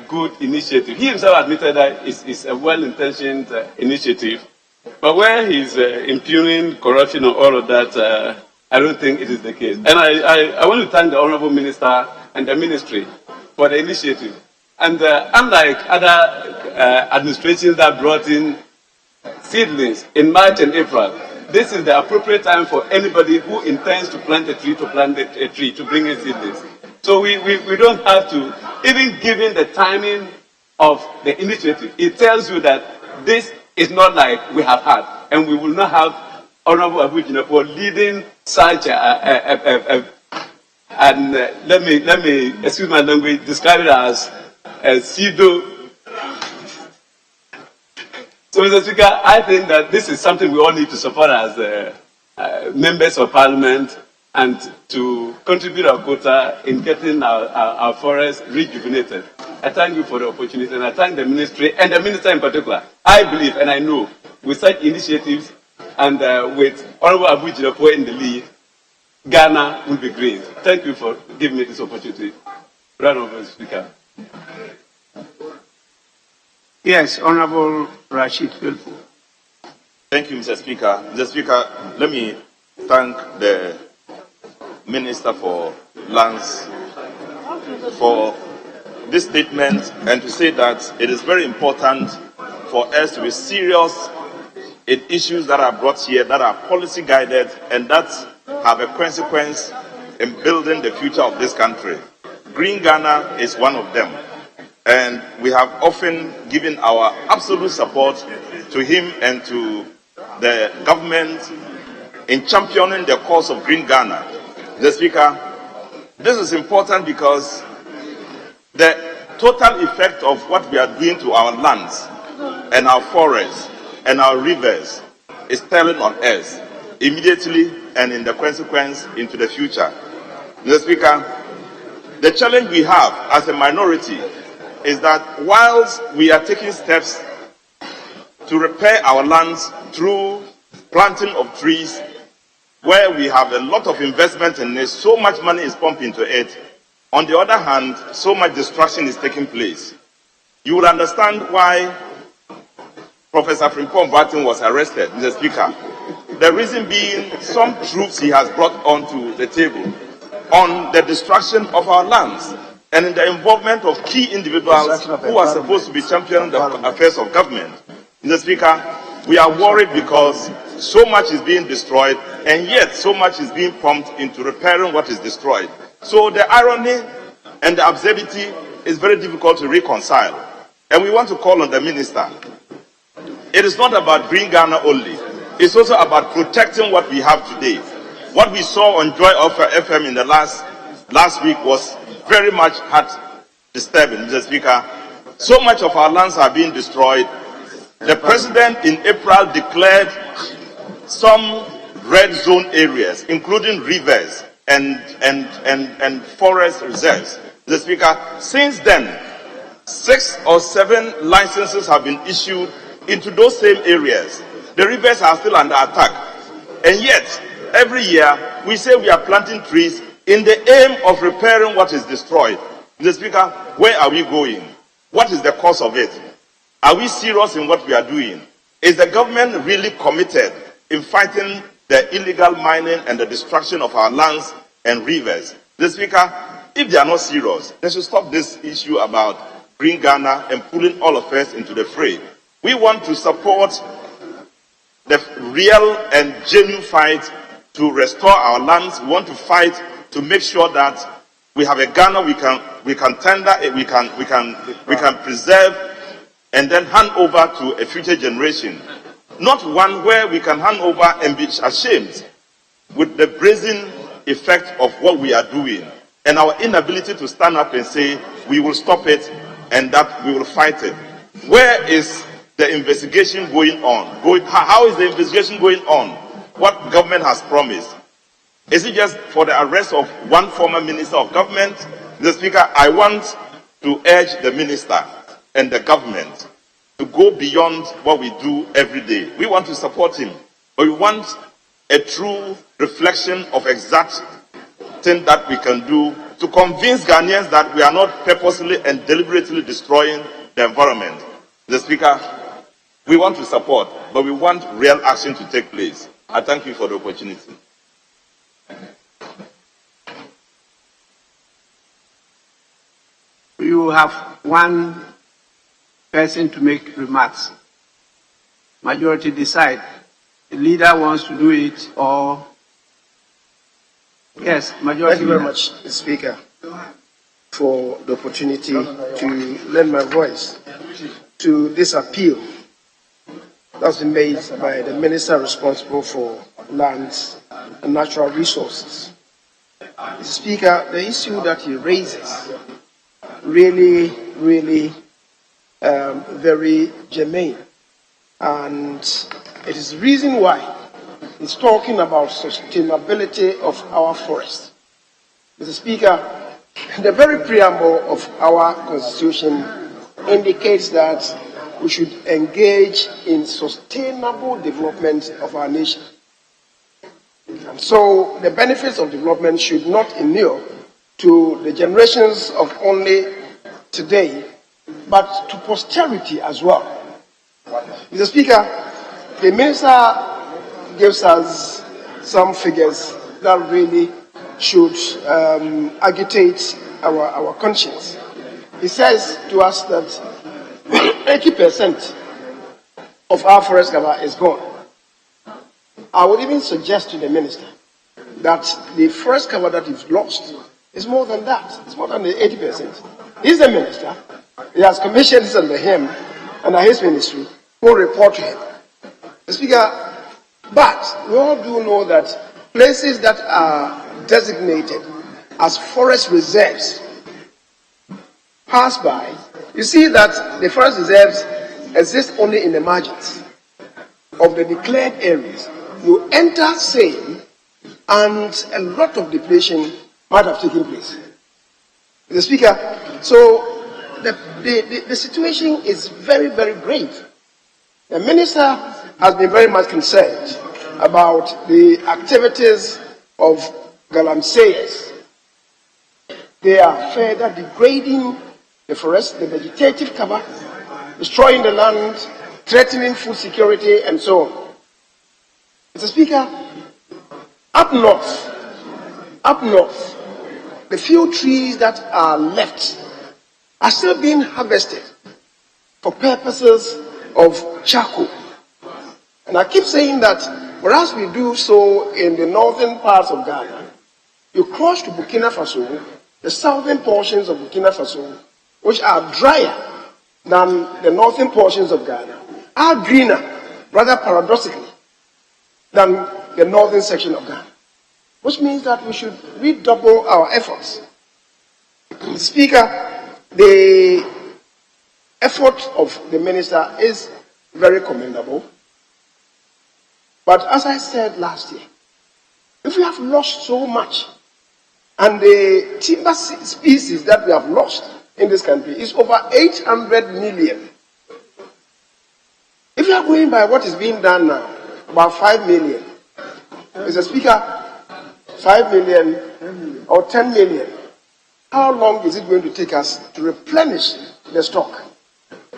good initiative. He himself admitted that it's a well-intentioned initiative, but where he's impugning corruption and all of that, I don't think it is the case. And I want to thank the Honorable Minister and the Ministry for the initiative. And unlike other administrations that brought in seedlings in March and April, this is the appropriate time for anybody who intends to plant a tree to bring in seedlings. So we don't have to, even given the timing of the initiative, it tells you that this is not like we have had, and we will not have Honorable Abu Jinapur leading such and let me excuse my language, describe it as a pseudo. So, Mr. Speaker, I think that this is something we all need to support as members of Parliament and to contribute our quota in getting our forests rejuvenated. I thank you for the opportunity, and I thank the ministry and the minister in particular. I believe and I know with such initiatives and with Honorable Abu Jinapur in the lead, Ghana will be green. Thank you for giving me this opportunity. Round of applause, Speaker. Yes, Honorable Rashid Philpo. Thank you, Mr. Speaker. Mr. Speaker, let me thank the Minister for Lands for this statement and to say that it is very important for us to be serious in issues that are brought here that are policy guided and that have a consequence in building the future of this country. Green Ghana is one of them. And we have often given our absolute support to him and to the government in championing the cause of Green Ghana. The Speaker, this is important because the total effect of what we are doing to our lands and our forests and our rivers is telling on us immediately and in the consequence into the future. Mr. Speaker, the challenge we have as a minority is that whilst we are taking steps to repair our lands through planting of trees, where we have a lot of investment in it, so much money is pumped into it. On the other hand, so much destruction is taking place. You will understand why Professor Frimpong Boateng was arrested, Mr. Speaker. The reason being some truths he has brought onto the table on the destruction of our lands and in the involvement of key individuals who are supposed to be championing the affairs of government. Mr. Speaker, we are worried because so much is being destroyed and yet so much is being pumped into repairing what is destroyed. So the irony and the absurdity is very difficult to reconcile. And we want to call on the minister. It is not about Green Ghana only. It's also about protecting what we have today. What we saw on Joy Offer FM in the last week was very much heart disturbing, Mr. Speaker. So much of our lands are being destroyed. The president in April declared some red zone areas, including rivers and forest reserves. Mr. Speaker, since then, 6 or 7 licenses have been issued into those same areas. The rivers are still under attack. And yet, every year, we say we are planting trees in the aim of repairing what is destroyed. Mr. Speaker, where are we going? What is the cause of it? Are we serious in what we are doing? Is the government really committed in fighting the illegal mining and the destruction of our lands and rivers? Mr. Speaker, if they are not serious, they should stop this issue about Green Ghana and pulling all of us into the fray. We want to support the real and genuine fight to restore our lands. We want to fight to make sure that we have a Ghana we can tender, we can preserve, and then hand over to a future generation. Not one where we can hand over and be ashamed with the brazen effect of what we are doing and our inability to stand up and say we will stop it and that we will fight it. Where is the investigation going on? How is the investigation going on? What government has promised? Is it just for the arrest of one former minister of government? Mr. Speaker, I want to urge the minister and the government to go beyond what we do every day. We want to support him, but we want a true reflection of exact thing that we can do to convince Ghanaians that we are not purposely and deliberately destroying the environment. Mr. Speaker, we want to support, but we want real action to take place. I thank you for the opportunity. You have one person to make remarks. Majority decide. The leader wants to do it or... Yes, majority. Thank you very much, Mr. Speaker, for the opportunity to lend my voice to this appeal that's been made by the minister responsible for lands and natural resources. Mr. Speaker, the issue that he raises really very germane, and it is the reason why he's talking about sustainability of our forests. Mr. Speaker, the very preamble of our constitution indicates that we should engage in sustainable development of our nation. And so the benefits of development should not inure to the generations of only today, but to posterity as well. Mr. Speaker, the minister gives us some figures that really should agitate our conscience. He says to us that 80% of our forest cover is gone. I would even suggest to the minister that the forest cover that is lost is more than that. It's more than the 80%. He's the minister. He has commissions under him, under his ministry, who report to him. The Speaker, but we all do know that places that are designated as forest reserves pass by. You see that the forest reserves exist only in the margins of the declared areas. You enter same, and a lot of depletion might have taken place. The Speaker, so the situation is very, very grave. The minister has been very much concerned about the activities of galamseyers. They are further degrading the forest, the vegetative cover, destroying the land, threatening food security, and so on. Mr. Speaker, up north, the few trees that are left are still being harvested for purposes of charcoal. And I keep saying that whereas we do so in the northern parts of Ghana, you cross to Burkina Faso, the southern portions of Burkina Faso, which are drier than the northern portions of Ghana, are greener, rather paradoxically, than the northern section of Ghana. Which means that we should redouble our efforts. Mr. Speaker, the effort of the minister is very commendable. But as I said last year, if we have lost so much, and the timber species that we have lost in this country is over 800 million. If you are going by what is being done now, about 5 million, Mr. Speaker, 5 million or 10 million, how long is it going to take us to replenish the stock?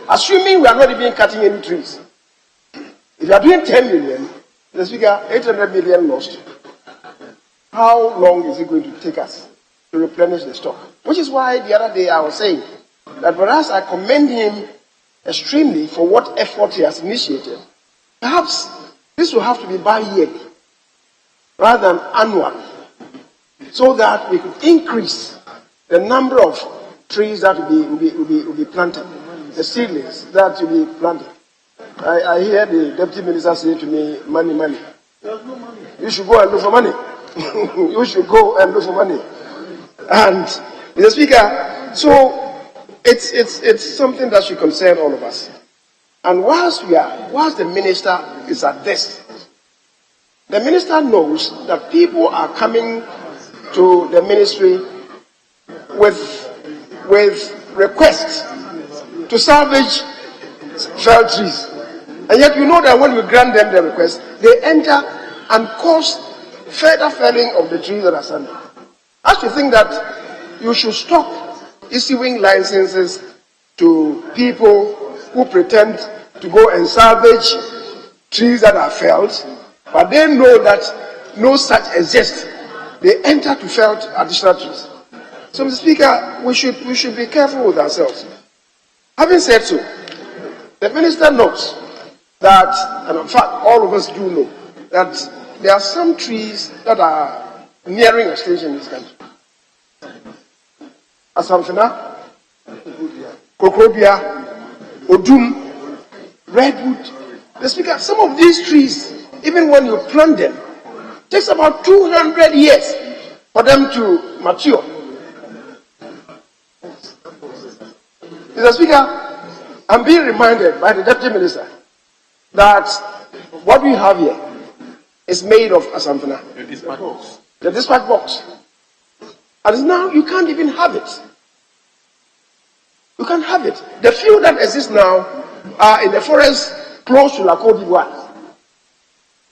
Assuming we are not even cutting any trees. If you are doing 10 million, Mr. Speaker, 800 million lost. How long is it going to take us to replenish the stock? Which is why the other day I was saying that whereas I commend him extremely for what effort he has initiated, perhaps this will have to be bi-yearly rather than annual, so that we could increase the number of trees that will be planted, the seedlings that will be planted. I hear the deputy minister say to me, money, money. You should go and look for money. You should go and look for money. And Mr. Speaker, so it's something that should concern all of us. And whilst the minister is at this, the minister knows that people are coming to the ministry with requests to salvage felled trees. And yet you know that when we grant them the request, they enter and cause further felling of the trees that are standing. I should think that you should stop issuing licenses to people who pretend to go and salvage trees that are felled, but they know that no such exists. They enter to fell additional trees. So, Mr. Speaker, we should be careful with ourselves. Having said so, the minister knows that, and in fact, all of us do know, that there are some trees that are nearing extinction in this country. Asamfina, Kokrobia, Odum, Redwood. The Speaker, some of these trees, even when you plant them, it takes about 200 years for them to mature. Mr. Speaker, I'm being reminded by the Deputy Minister that what we have here is made of asamfina. The dispatch box. And now you can't even have it. You can't have it. The few that exist now are in the forest close to La Côte d'Ivoire.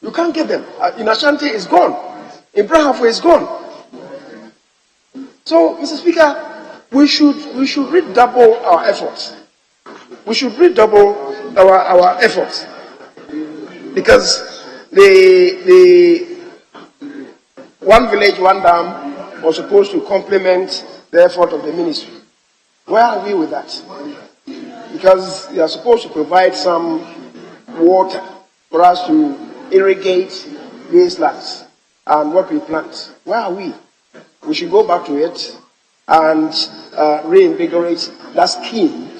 You can't get them. In Ashanti, it's gone. In Brahafo, it's gone. So, Mr. Speaker, we should redouble our efforts. We should redouble our efforts. Because the one village, one dam was supposed to complement the effort of the ministry. Where are we with that? Because they are supposed to provide some water for us to irrigate wastelands and what we plant. Where are we? We should go back to it and reinvigorate that scheme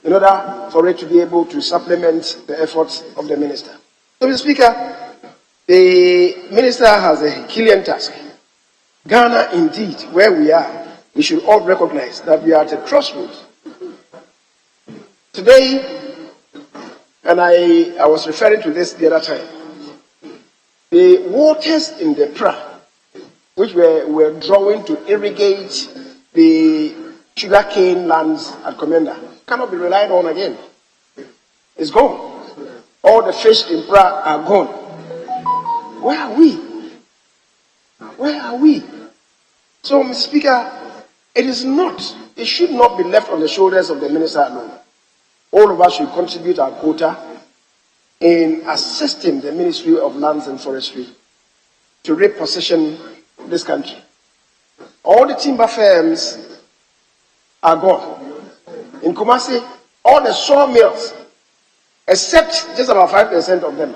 in order for it to be able to supplement the efforts of the minister. So, Mr. Speaker, the minister has a Herculean task. Ghana, indeed, where we are, we should all recognize that we are at a crossroads. Today, and I was referring to this the other time, the waters in the Pra, which were drawing to irrigate the sugarcane lands at Commander, cannot be relied on again. It's gone. All the fish in Pra are gone. Where are we? Where are we? So, Mr. Speaker, it should not be left on the shoulders of the minister alone. All of us should contribute our quota in assisting the Ministry of Lands and Forestry to reposition this country. All the timber firms are gone. In Kumasi, all the sawmills, except just about 5% of them,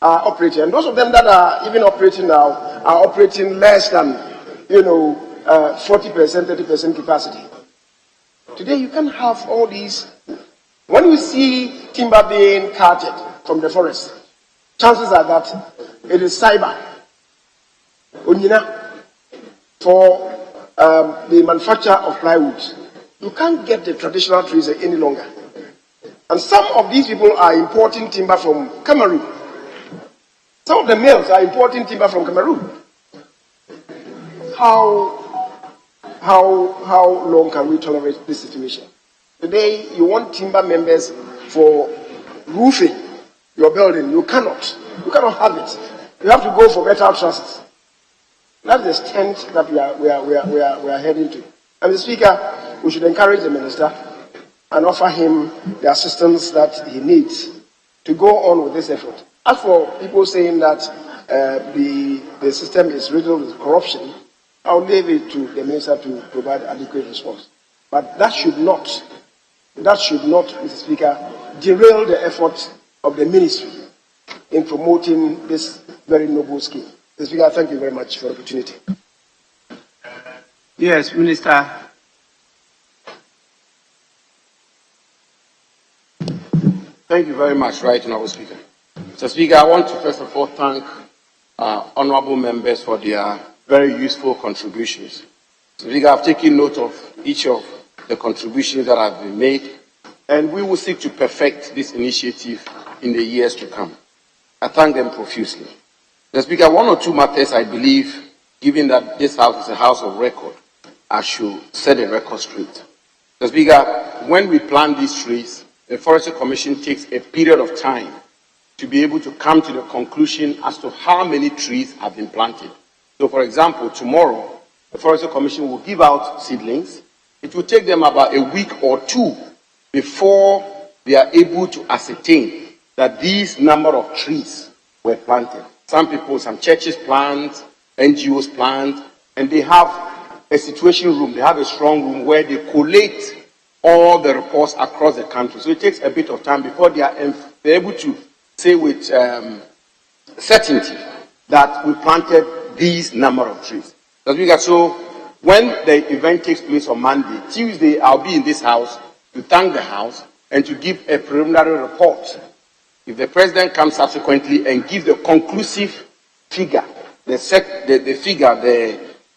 are operating. And those of them that are even operating now are operating less than, 40%, 30% capacity. Today, you can have all these. When you see timber being carted from the forest, chances are that it is cyber, Onyina, for the manufacture of plywood. You can't get the traditional trees any longer. And some of these people are importing timber from Cameroon. Some of the mills are importing timber from Cameroon. How long can we tolerate this situation? Today, you want timber members for roofing your building. You cannot. You cannot have it. You have to go for metal trusses. That's the extent that we are heading to. And Mr. Speaker, we should encourage the minister and offer him the assistance that he needs to go on with this effort. As for people saying that the system is riddled with corruption, I'll leave it to the minister to provide adequate response. But that should not, Mr. Speaker, derail the efforts of the ministry in promoting this very noble scheme. Mr. Speaker, thank you very much for the opportunity. Yes, Minister. Thank you very much, Right Honourable Speaker. Mr. Speaker, I want to first of all thank honourable members for their very useful contributions. Mr. Speaker, I've taken note of each of the contributions that have been made, and we will seek to perfect this initiative in the years to come. I thank them profusely. Mr. Speaker, one or two matters I believe, given that this house is a house of record, I should set the record straight. Mr. Speaker, when we plant these trees, the Forestry Commission takes a period of time to be able to come to the conclusion as to how many trees have been planted. So, for example, tomorrow, the Forestry Commission will give out seedlings. It will take them about a week or two before they are able to ascertain that these number of trees were planted. Some people, some churches plant, NGOs plant, and they have a situation room, they have a strong room where they collate all the reports across the country. So it takes a bit of time before they are able to say with certainty that we planted these number of trees. So when the event takes place on Monday, Tuesday, I'll be in this house to thank the house and to give a preliminary report. If the president comes subsequently and gives the conclusive figure, the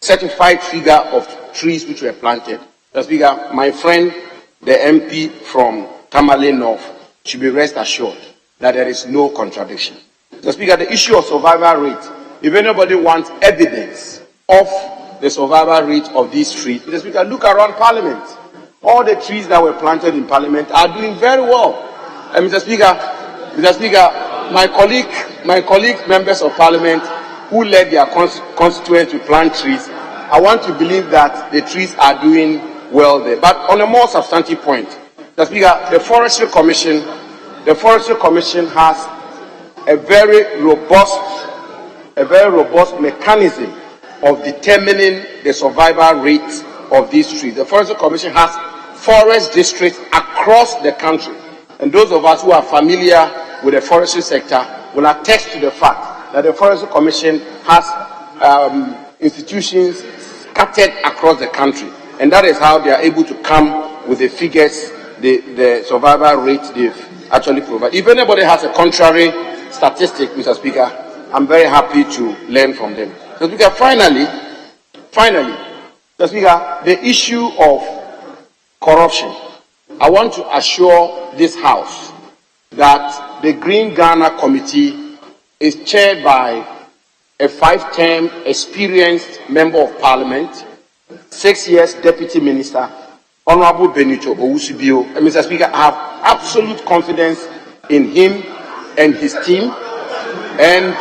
certified figure of trees which were planted, Speaker, my friend, the MP from Tamale North, should be rest assured that there is no contradiction. Speaker, the issue of survival rate, if anybody wants evidence of the survival rate of these trees, Speaker, look around Parliament. All the trees that were planted in Parliament are doing very well. And Mr. Speaker, my colleague members of Parliament who led their constituents to plant trees, I want to believe that the trees are doing well there. But on a more substantive point, Mr. Speaker, the Forestry Commission has a very robust mechanism of determining the survival rate of these trees. The Forestry Commission has forest districts across the country, and those of us who are familiar with the forestry sector will attest to the fact that the Forestry Commission has institutions scattered across the country, and that is how they are able to come with the figures, the survival rate they've actually provided. If anybody has a contrary statistic, Mr. Speaker, I'm very happy to learn from them. Mr. Speaker, finally, Mr. Speaker, the issue of corruption. I want to assure this House that the Green Ghana Committee is chaired by a 5-term experienced member of Parliament, 6 years deputy minister, Honorable Benito Owusibio. And Mr. Speaker, I have absolute confidence in him and his team. And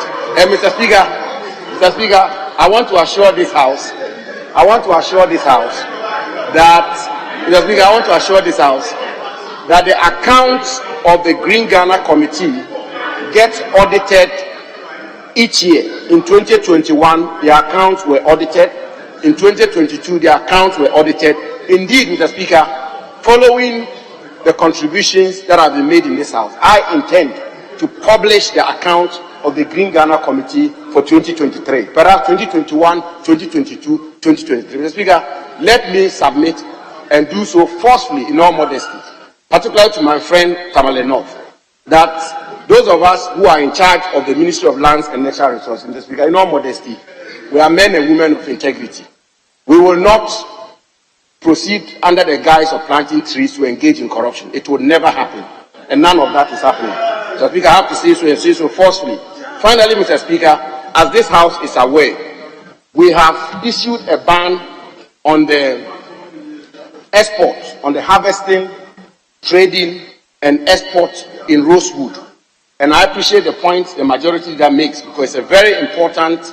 Mr. Speaker, I want to assure this House that the accounts of the Green Ghana Committee gets audited each year. In 2021, the accounts were audited. In 2022, the accounts were audited. Indeed, Mr. Speaker, following the contributions that have been made in this House, I intend to publish the accounts of the Green Ghana Committee for 2023, perhaps 2021, 2022, 2023. Mr. Speaker, let me submit and do so forcefully in all modesty, particularly to my friend Tamale North, that those of us who are in charge of the Ministry of Lands and Natural Resources, Mr. Speaker, in all modesty, we are men and women of integrity. We will not proceed under the guise of planting trees to engage in corruption. It will never happen, and none of that is happening. Mr. Speaker, I have to say so and say so forcefully. Finally, Mr. Speaker, as this House is aware, we have issued a ban on the export, on the harvesting, trading, and export in rosewood. And I appreciate the point the majority that makes, because it's a very important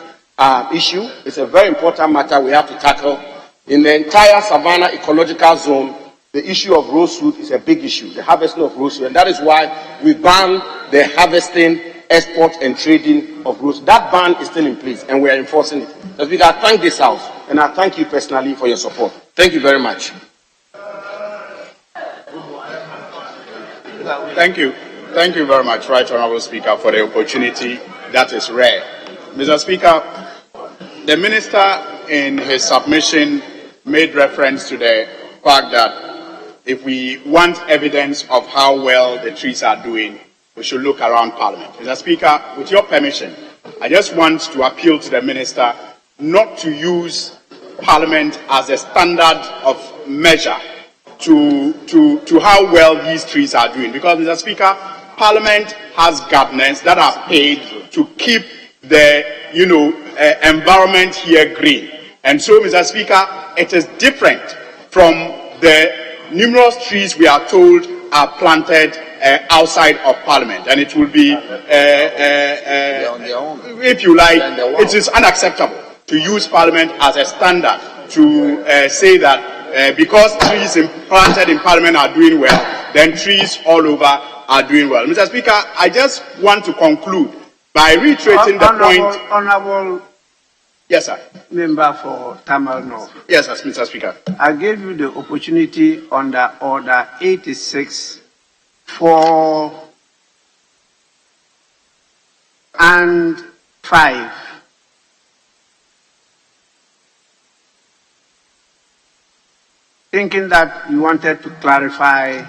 issue. It's a very important matter we have to tackle. In the entire Savannah ecological zone, the issue of rosewood is a big issue, the harvesting of rosewood. And that is why we ban the harvesting, export, and trading of rosewood. That ban is still in place, and we are enforcing it. As we I thank this House, and I thank you personally for your support. Thank you very much. Thank you. Thank you very much, Right Honourable Speaker, for the opportunity. That is rare. Mr. Speaker, the Minister in his submission made reference to the fact that if we want evidence of how well the trees are doing, we should look around Parliament. Mr. Speaker, with your permission, I just want to appeal to the Minister not to use Parliament as a standard of measure to how well these trees are doing. Because, Mr. Speaker, Parliament has governors that are paid to keep the environment here green. And so, Mr. Speaker, it is different from the numerous trees we are told are planted outside of Parliament. And it will be, if you like, it is unacceptable to use Parliament as a standard to say that because trees planted in Parliament are doing well, then trees all over are doing well. Mr. Speaker, I just want to conclude by reiterating the point. Honourable Yes, sir. Member for Tamal North. Yes, sir, Mr. Speaker. I gave you the opportunity under Order 86, 4 and 5. Thinking that you wanted to clarify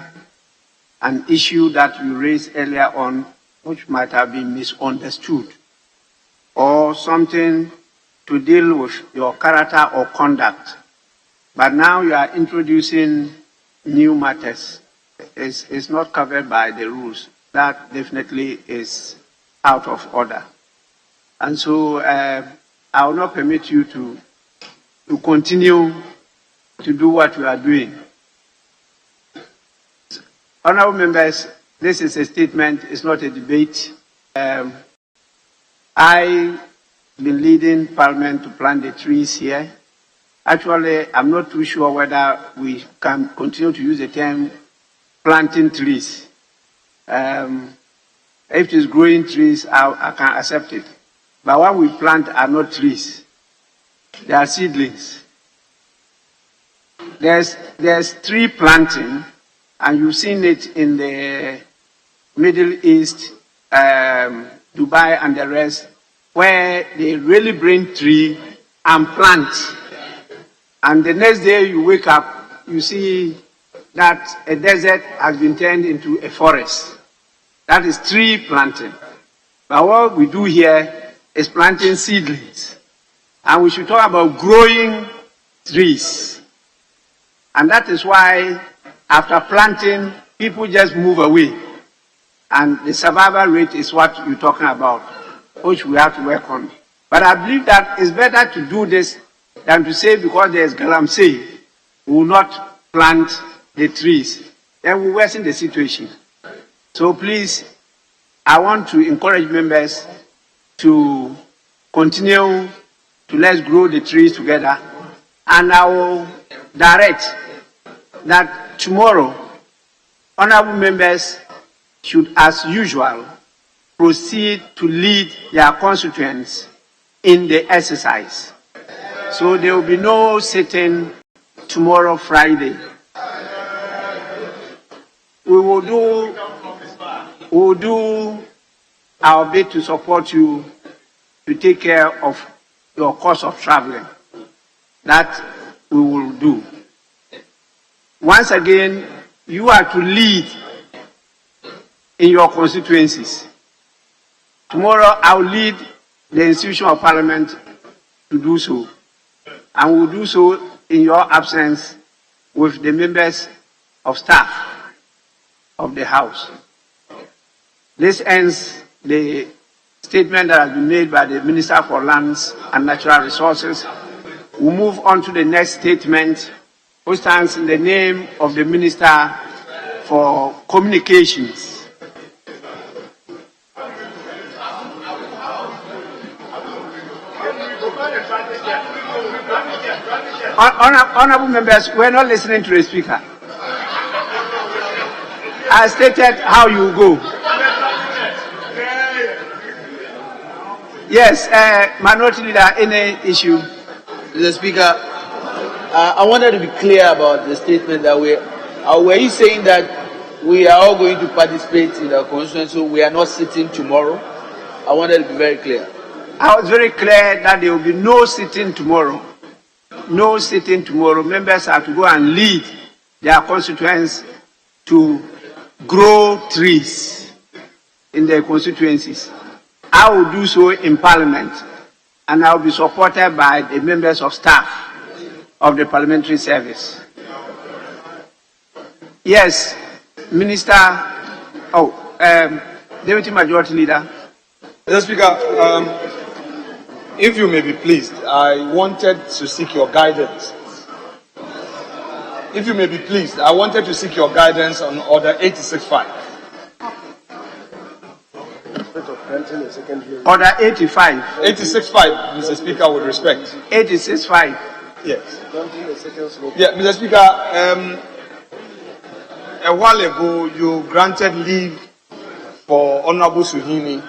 an issue that you raised earlier on, which might have been misunderstood, or something to deal with your character or conduct. But now you are introducing new matters. It's not covered by the rules. That definitely is out of order. And so I will not permit you to continue to do what you are doing. Honourable members, this is a statement, it's not a debate. I've been leading Parliament to plant the trees here. Actually, I'm not too sure whether we can continue to use the term planting trees. If it is growing trees, I can accept it. But what we plant are not trees. They are seedlings. There's tree planting, and you've seen it in the Middle East, Dubai and the rest, where they really bring tree and plant. And the next day you wake up, you see that a desert has been turned into a forest. That is tree planting. But what we do here is planting seedlings. And we should talk about growing trees. And that is why after planting, people just move away. And the survival rate is what you're talking about, which we have to work on. But I believe that it's better to do this than to say because there's galamsey, we will not plant the trees. Then we worsen the situation. So please, I want to encourage members to continue to let's grow the trees together. And I will direct that tomorrow, honorable members should, as usual, proceed to lead their constituents in the exercise. So there will be no sitting tomorrow, Friday. We will do our bit to support you to take care of your cost of traveling. That we will do. Once again, you are to lead in your constituencies. Tomorrow, I will lead the institution of parliament to do so. And we will do so in your absence with the members of staff of the House. This ends the statement that has been made by the Minister for Lands and Natural Resources. We'll move on to the next statement, which stands in the name of the Minister for Communications. Honorable members, we're not listening to the speaker. I stated how you go. Yes, Minority Leader, any issue? Mr. Speaker, I wanted to be clear about the statement that were you saying that we are all going to participate in the constituency, so we are not sitting tomorrow? I wanted to be very clear. I was very clear that there will be no sitting tomorrow. No sitting tomorrow. Members have to go and lead their constituents to grow trees in their constituencies. I will do so in Parliament, and I will be supported by the members of staff of the Parliamentary Service. Yes, Minister, Deputy Majority Leader. Mr. Speaker, if you may be pleased, I wanted to seek your guidance. If you may be pleased, I wanted to seek your guidance on Order 865. Order 85. 865, Mr. Speaker, with respect. 865. Yes. Yeah, Mr. Speaker, a while ago you granted leave for Honorable Suhimi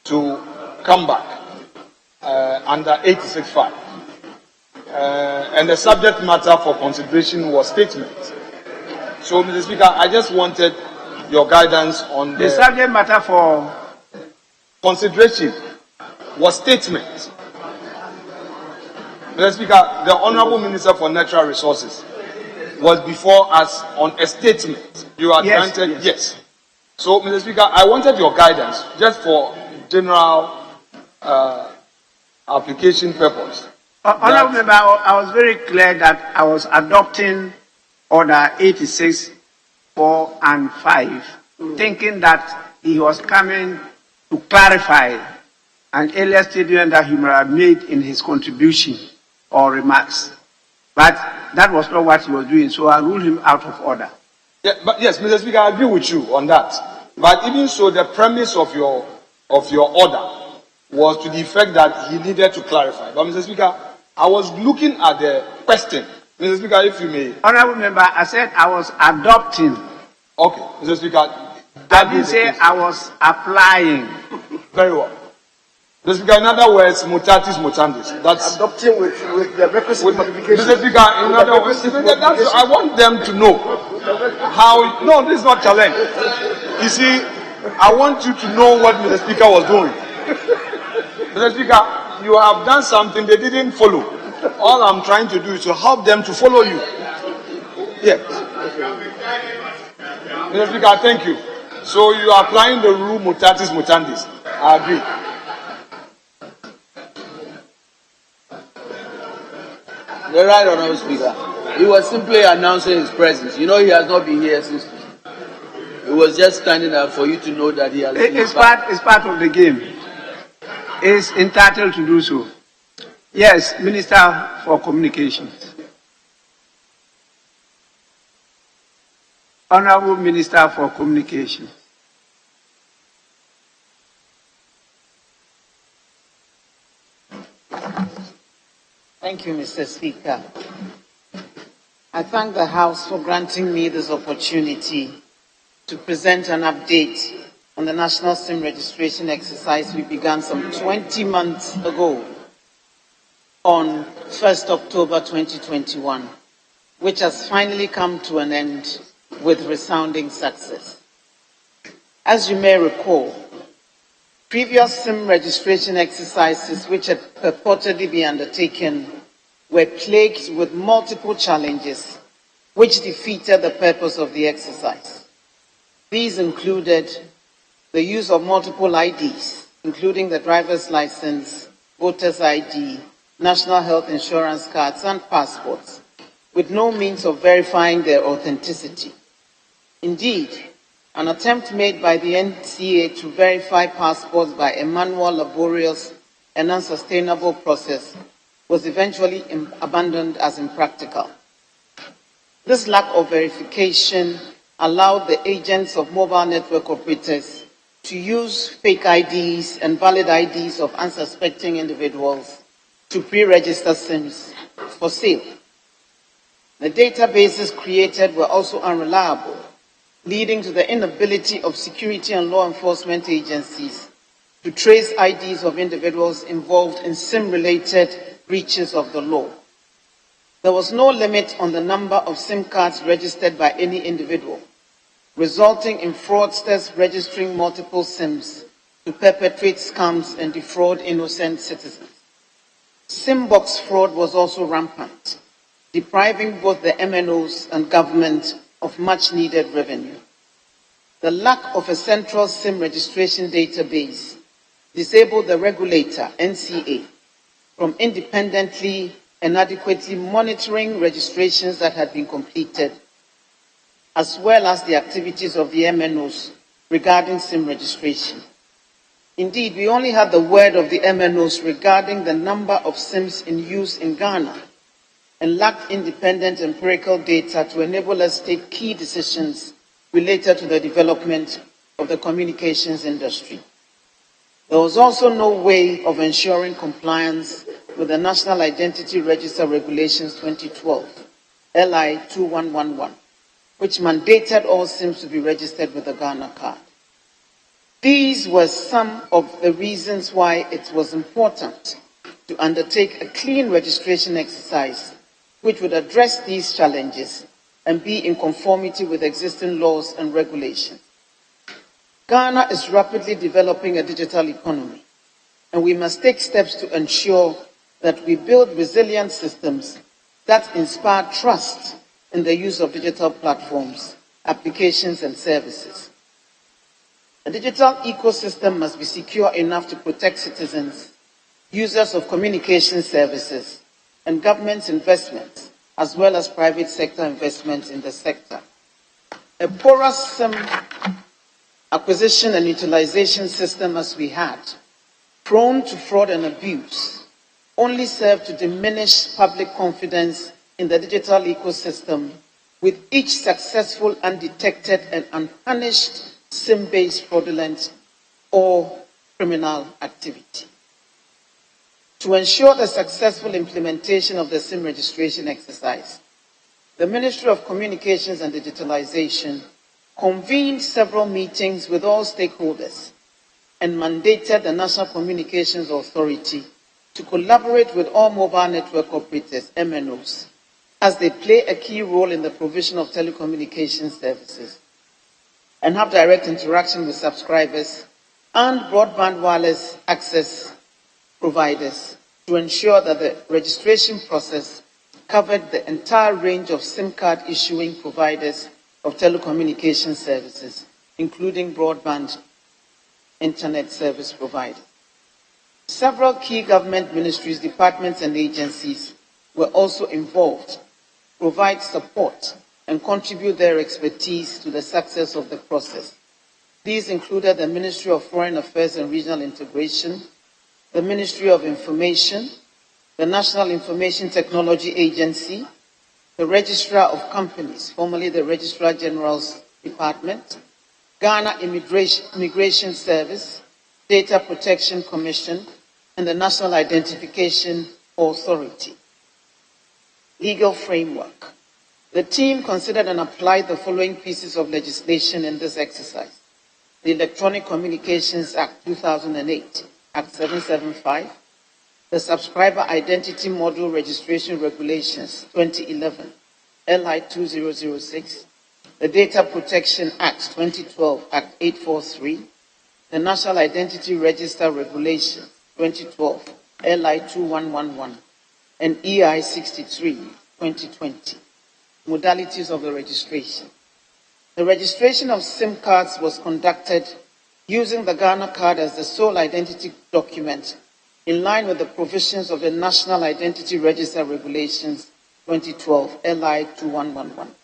to come back under 865. And the subject matter for consideration was statement. So, Mr. Speaker, I just wanted your guidance on the subject matter for consideration was statement. Mr. Speaker, the Honorable Minister for Natural Resources was before us on a statement. You are granted, yes. So, Mr. Speaker, I wanted your guidance just for general application purpose. Honorable Member, I was very clear that I was adopting Order 86, 4 and 5, thinking that he was coming to clarify an earlier statement that he might have made in his contribution or remarks. But that was not what he was doing, so I ruled him out of order. Yeah, but yes, Mr. Speaker, I agree with you on that. But even so, the premise of your order was to the effect that he needed to clarify. But Mr. Speaker, I was looking at the question. Mr. Speaker, if you may. Honorable Member, I said I was adopting. Okay, Mr. Speaker. I didn't say I was applying. Very well. Mr. Speaker, in other words, mutatis mutandis. That's Adopting with the requisite modification. Mr. Speaker, in other words, I want them to know how. No, this is not challenge. You see, I want you to know what Mr. Speaker was doing. Mr. Speaker, you have done something they didn't follow. All I'm trying to do is to help them to follow you. Yes. Mr. Speaker, thank you. So you are applying the rule mutatis mutandis. I agree. You're right, Honorable Speaker. He was simply announcing his presence. You know, he has not been here since. He was just standing there for you to know that he has been It's part of the game. Is entitled to do so. Yes, Minister for Communications. Honorable Minister for Communications. Thank you, Mr. Speaker. I thank the House for granting me this opportunity to present an update on the National SIM registration exercise we began some 20 months ago on 1st October 2021, which has finally come to an end with resounding success. As you may recall, previous SIM registration exercises which had purportedly been undertaken were plagued with multiple challenges which defeated the purpose of the exercise. These included the use of multiple IDs, including the driver's license, voter's ID, national health insurance cards, and passports, with no means of verifying their authenticity. Indeed, an attempt made by the NCA to verify passports by a manual, laborious, and unsustainable process was eventually abandoned as impractical. This lack of verification allowed the agents of mobile network operators to use fake IDs and valid IDs of unsuspecting individuals to pre-register SIMs for sale. The databases created were also unreliable, leading to the inability of security and law enforcement agencies to trace IDs of individuals involved in SIM-related breaches of the law. There was no limit on the number of SIM cards registered by any individual, resulting in fraudsters registering multiple SIMs to perpetrate scams and defraud innocent citizens. SIM box fraud was also rampant, depriving both the MNOs and government of much-needed revenue. The lack of a central SIM registration database disabled the regulator, NCA, from independently and adequately monitoring registrations that had been completed, as well as the activities of the MNOs regarding SIM registration. Indeed, we only had the word of the MNOs regarding the number of SIMs in use in Ghana and lacked independent empirical data to enable us to take key decisions related to the development of the communications industry. There was also no way of ensuring compliance with the National Identity Register Regulations 2012, LI 2111, which mandated all SIMs to be registered with the Ghana card. These were some of the reasons why it was important to undertake a clean registration exercise which would address these challenges and be in conformity with existing laws and regulations. Ghana is rapidly developing a digital economy, and we must take steps to ensure that we build resilient systems that inspire trust in the use of digital platforms, applications, and services. The digital ecosystem must be secure enough to protect citizens, users of communication services, and government investments, as well as private sector investments in the sector. A porous SIM acquisition and utilization system as we had, prone to fraud and abuse, only served to diminish public confidence in the digital ecosystem, with each successful, undetected, and unpunished SIM-based fraudulent or criminal activity. To ensure the successful implementation of the SIM registration exercise, the Ministry of Communications and Digitalization convened several meetings with all stakeholders and mandated the National Communications Authority to collaborate with all mobile network operators, MNOs, as they play a key role in the provision of telecommunications services and have direct interaction with subscribers and broadband wireless access providers to ensure that the registration process covered the entire range of SIM card issuing providers of telecommunication services, including broadband internet service providers. Several key government ministries, departments, and agencies were also involved to provide support and contribute their expertise to the success of the process. These included the Ministry of Foreign Affairs and Regional Integration, the Ministry of Information, the National Information Technology Agency, the Registrar of Companies, formerly the Registrar General's Department, Ghana Immigration Service, Data Protection Commission, and the National Identification Authority. Legal framework. The team considered and applied the following pieces of legislation in this exercise: the Electronic Communications Act 2008, Act 775, the Subscriber Identity Model Registration Regulations 2011, LI 2006, the Data Protection Act 2012, Act 843, the National Identity Register Regulations 2012, LI 2111, and EI 63, 2020. Modalities of the registration. The registration of SIM cards was conducted using the Ghana card as the sole identity document in line with the provisions of the National Identity Register Regulations 2012, LI 2111,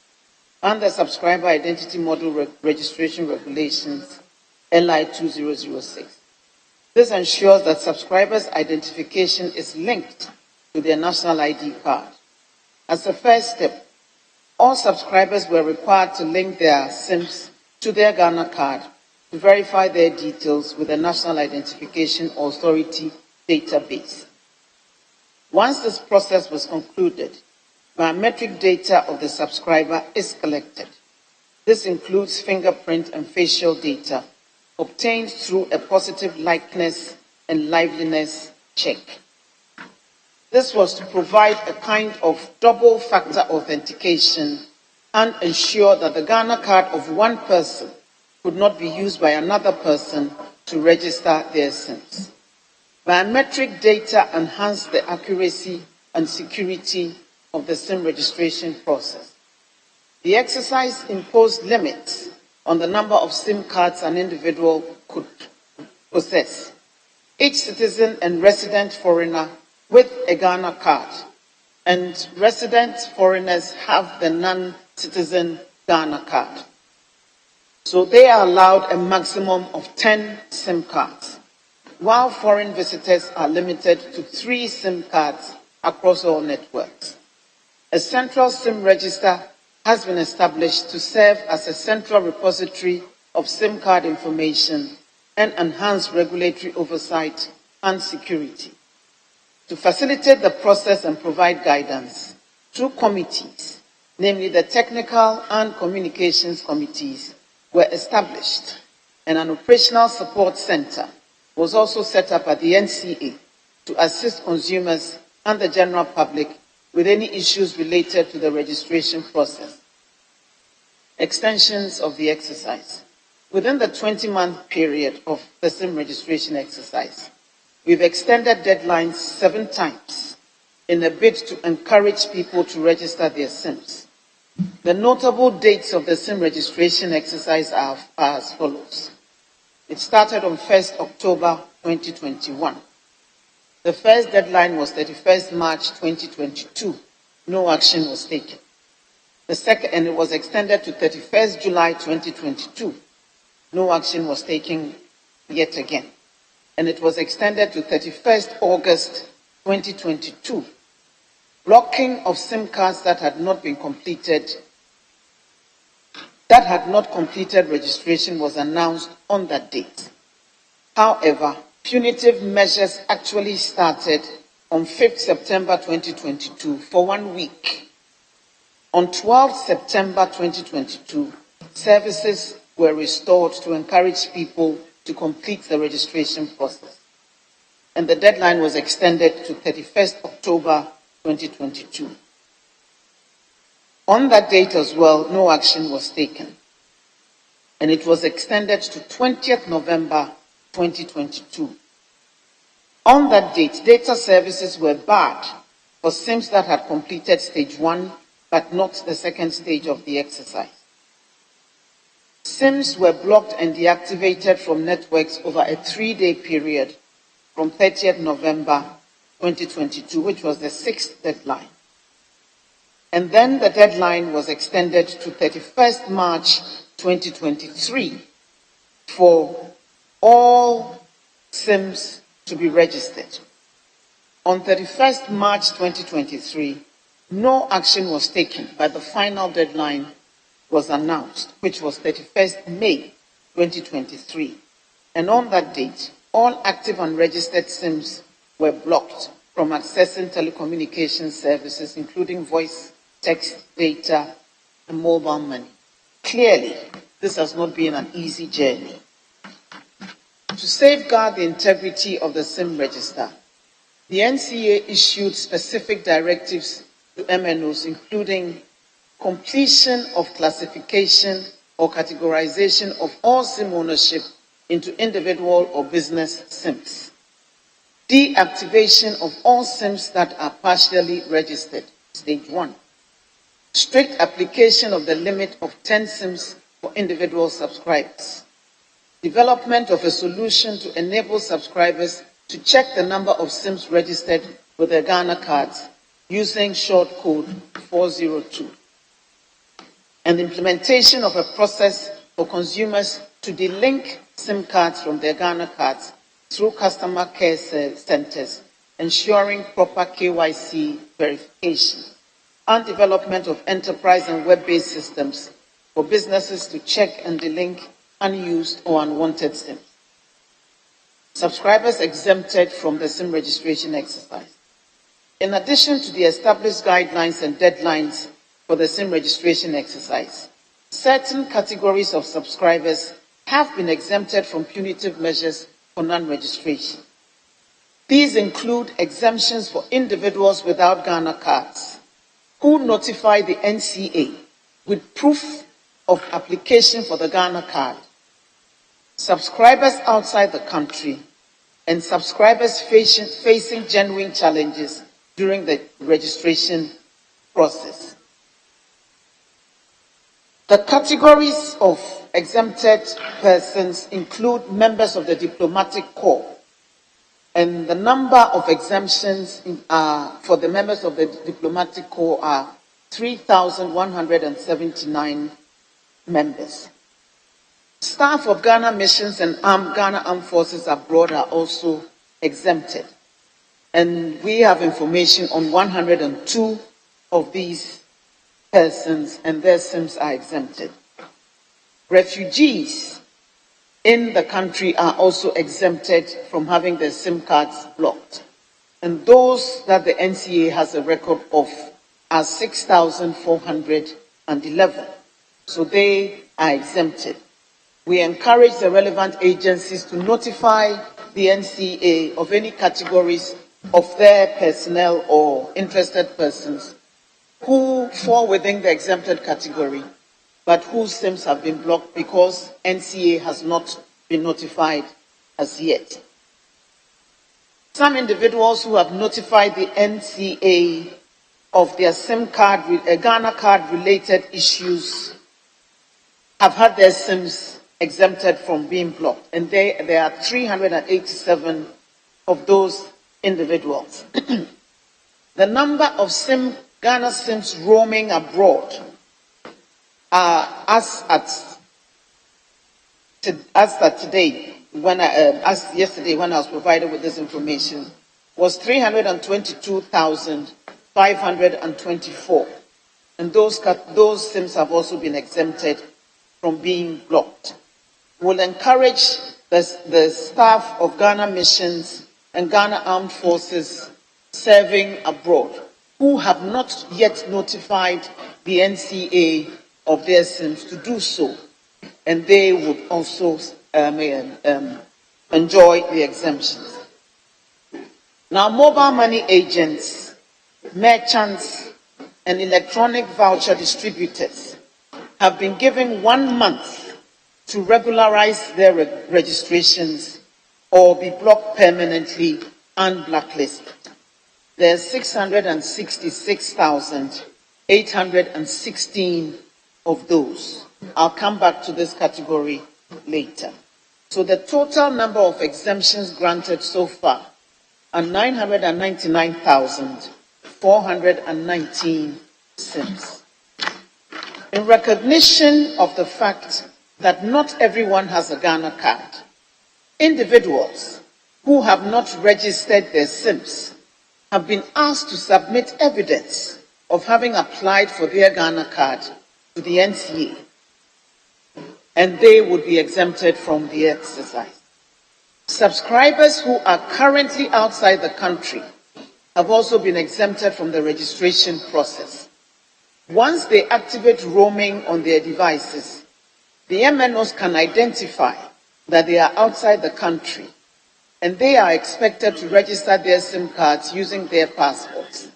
and the Subscriber Identity Model Registration Regulations, LI 2006. This ensures that subscribers' identification is linked to their national ID card. As a first step, all subscribers were required to link their SIMs to their Ghana card to verify their details with the National Identification Authority database. Once this process was concluded, biometric data of the subscriber is collected. This includes fingerprint and facial data obtained through a positive likeness and liveliness check. This was to provide a kind of double factor authentication and ensure that the Ghana card of one person could not be used by another person to register their SIMs. Biometric data enhanced the accuracy and security of the SIM registration process. The exercise imposed limits on the number of SIM cards an individual could possess. Each citizen and resident foreigner with a Ghana card, and resident foreigners have the non-citizen Ghana card. So they are allowed a maximum of 10 SIM cards, while foreign visitors are limited to 3 SIM cards across all networks. A central SIM register has been established to serve as a central repository of SIM card information and enhance regulatory oversight and security. To facilitate the process and provide guidance, 2 committees, namely the Technical and Communications Committees, were established, and an operational support center was also set up at the NCA to assist consumers and the general public with any issues related to the registration process. Extensions of the exercise. Within the 20-month period of the SIM registration exercise, we've extended deadlines 7 times in a bid to encourage people to register their SIMs. The notable dates of the SIM registration exercise are as follows. It started on 1st October 2021. The first deadline was 31st March 2022. No action was taken. The second, and it was extended to 31st July 2022. No action was taken yet again. And it was extended to 31st August 2022. Blocking of SIM cards that had not completed registration was announced on that date. However, punitive measures actually started on 5th September 2022 for 1 week. On 12th September 2022, services were restored to encourage people to complete the registration process. And the deadline was extended to 31st October 2022. On that date as well, no action was taken. And it was extended to 20th November 2022. On that date, data services were barred for SIMs that had completed stage 1, but not the second stage of the exercise. SIMs were blocked and deactivated from networks over a 3-day period from 30th November 2022, which was the 6th deadline. And then the deadline was extended to 31st March 2023 for all SIMs to be registered. On 31st March 2023, no action was taken, but the final deadline was announced, which was 31st May 2023. And on that date, all active and registered SIMs were blocked from accessing telecommunications services, including voice, text, data, and mobile money. Clearly, this has not been an easy journey. To safeguard the integrity of the SIM register, the NCA issued specific directives to MNOs, including completion of classification or categorization of all SIM ownership into individual or business SIMs, deactivation of all SIMs that are partially registered, stage 1, strict application of the limit of 10 SIMs for individual subscribers, development of a solution to enable subscribers to check the number of SIMs registered with their Ghana cards using short code 402, and implementation of a process for consumers to delink SIM cards from their Ghana cards through customer care centers, ensuring proper KYC verification, and development of enterprise and web-based systems for businesses to check and delink unused or unwanted SIMs. Subscribers exempted from the SIM registration exercise. In addition to the established guidelines and deadlines for the SIM registration exercise, certain categories of subscribers have been exempted from punitive measures for non-registration. These include exemptions for individuals without Ghana cards who notify the NCA with proof of application for the Ghana card, subscribers outside the country, and subscribers facing genuine challenges during the registration process. The categories of exempted persons include members of the diplomatic corps, and the number of exemptions for the members of the diplomatic corps are 3,179 members. Staff of Ghana missions and Ghana Armed Forces abroad are also exempted, and we have information on 102 of these persons, and their SIMs are exempted. Refugees in the country are also exempted from having their SIM cards blocked, and those that the NCA has a record of are 6,411, so they are exempted. We encourage the relevant agencies to notify the NCA of any categories of their personnel or interested persons who fall within the exempted category, but whose SIMs have been blocked because NCA has not been notified as yet. Some individuals who have notified the NCA of their SIM card, Ghana card related issues, have had their SIMs exempted from being blocked, and there are 387 of those individuals. The number of Ghana SIMs roaming abroad as at today, as yesterday when I was provided with this information, was 322,524, and those SIMs have also been exempted from being blocked. We'll encourage the staff of Ghana missions and Ghana Armed Forces serving abroad who have not yet notified the NCA of their SIMs to do so, and they would also enjoy the exemptions. Now, mobile money agents, merchants, and electronic voucher distributors have been given 1 month to regularize their registrations or be blocked permanently and blacklisted. There are 666,816 of those. I'll come back to this category later. So the total number of exemptions granted so far are 999,419 SIMs. In recognition of the fact that not everyone has a Ghana card, individuals who have not registered their SIMs have been asked to submit evidence of having applied for their Ghana card to the NCA, and they would be exempted from the exercise. Subscribers who are currently outside the country have also been exempted from the registration process. Once they activate roaming on their devices, the MNOs can identify that they are outside the country, and they are expected to register their SIM cards using their passports.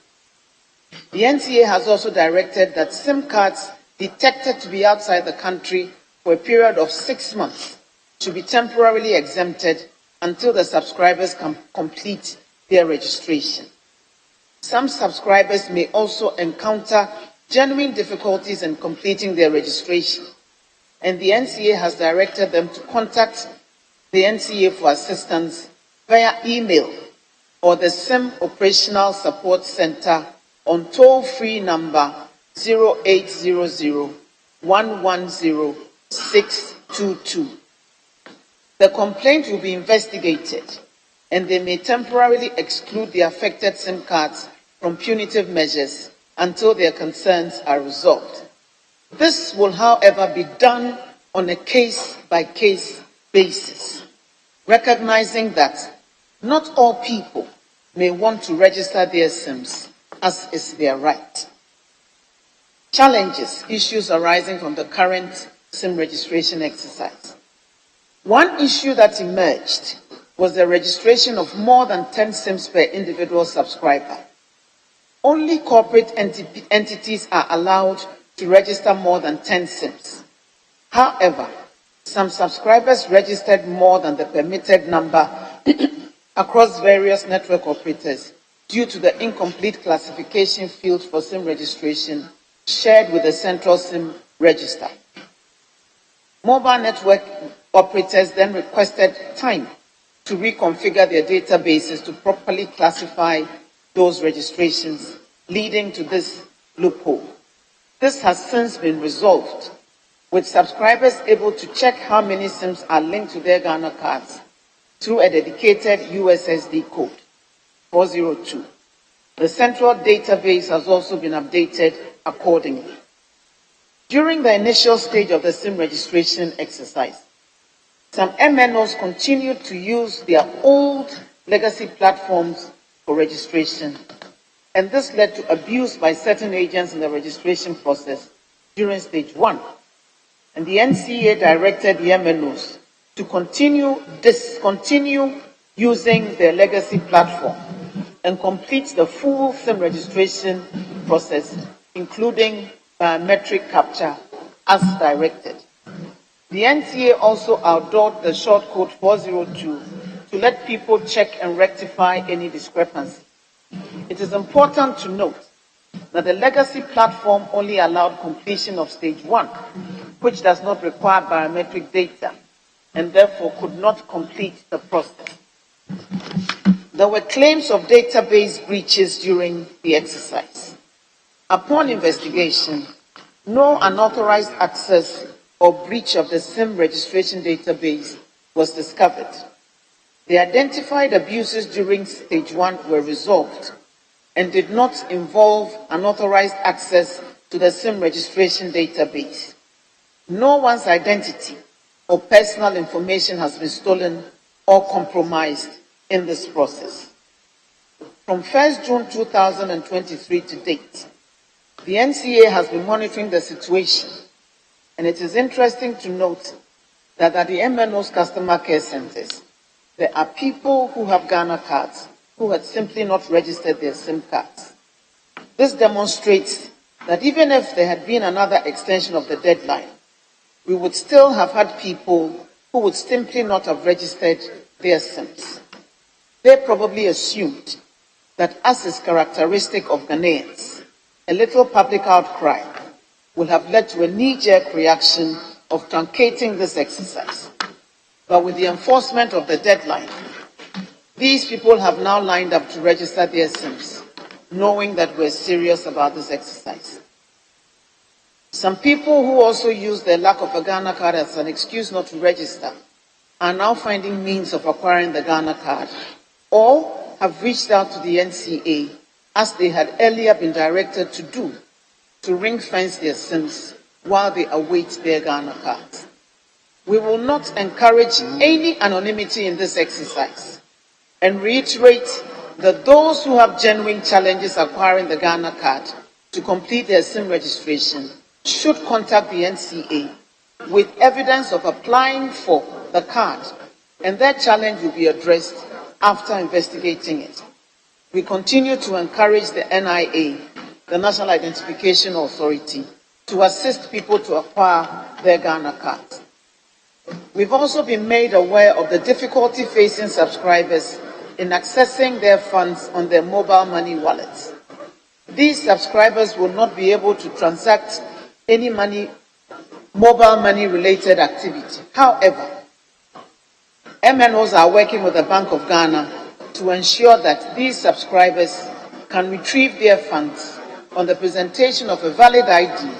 The NCA has also directed that SIM cards detected to be outside the country for a period of 6 months should be temporarily exempted until the subscribers can complete their registration. Some subscribers may also encounter genuine difficulties in completing their registration, and the NCA has directed them to contact the NCA for assistance via email or the SIM Operational Support Center on toll-free number 0800-110-622. The complaint will be investigated, and they may temporarily exclude the affected SIM cards from punitive measures until their concerns are resolved. This will, however, be done on a case-by-case basis, recognizing that not all people may want to register their SIMs, as is their right. Challenges, issues arising from the current SIM registration exercise. One issue that emerged was the registration of more than 10 SIMs per individual subscriber. Only corporate entities are allowed to register more than 10 SIMs. However, some subscribers registered more than the permitted number across various network operators due to the incomplete classification field for SIM registration shared with the Central SIM Register. Mobile network operators then requested time to reconfigure their databases to properly classify those registrations, leading to this loophole. This has since been resolved, with subscribers able to check how many SIMs are linked to their Ghana cards through a dedicated USSD code, 402. The central database has also been updated accordingly. During the initial stage of the SIM registration exercise, some MNOs continued to use their old legacy platforms for registration, and this led to abuse by certain agents in the registration process during stage 1. And the NCA directed the MNOs to continue using their legacy platform and complete the full SIM registration process, including biometric capture, as directed. The NCA also outlawed the short code 402 to let people check and rectify any discrepancy. It is important to note that the legacy platform only allowed completion of stage 1, which does not require biometric data, and therefore could not complete the process. There were claims of database breaches during the exercise. Upon investigation, no unauthorized access or breach of the SIM registration database was discovered. The identified abuses during stage 1 were resolved and did not involve unauthorized access to the SIM registration database. No one's identity or personal information has been stolen or compromised in this process. From 1st June 2023 to date, the NCA has been monitoring the situation, and it is interesting to note that at the MNO's customer care centers, there are people who have Ghana cards who had simply not registered their SIM cards. This demonstrates that even if there had been another extension of the deadline, we would still have had people who would simply not have registered their SIMs. They probably assumed that, as is characteristic of Ghanaians, a little public outcry would have led to a knee-jerk reaction of truncating this exercise. But with the enforcement of the deadline, these people have now lined up to register their SIMs, knowing that we're serious about this exercise. Some people who also use their lack of a Ghana card as an excuse not to register are now finding means of acquiring the Ghana card, or have reached out to the NCA, as they had earlier been directed to do, to ring-fence their SIMs while they await their Ghana cards. We will not encourage any anonymity in this exercise and reiterate that those who have genuine challenges acquiring the Ghana card to complete their SIM registration should contact the NCA with evidence of applying for the card, and their challenge will be addressed after investigating it. We continue to encourage the NIA, the National Identification Authority, to assist people to acquire their Ghana cards. We've also been made aware of the difficulty facing subscribers in accessing their funds on their mobile money wallets. These subscribers will not be able to transact any mobile money related activity. However, MNOs are working with the Bank of Ghana to ensure that these subscribers can retrieve their funds on the presentation of a valid ID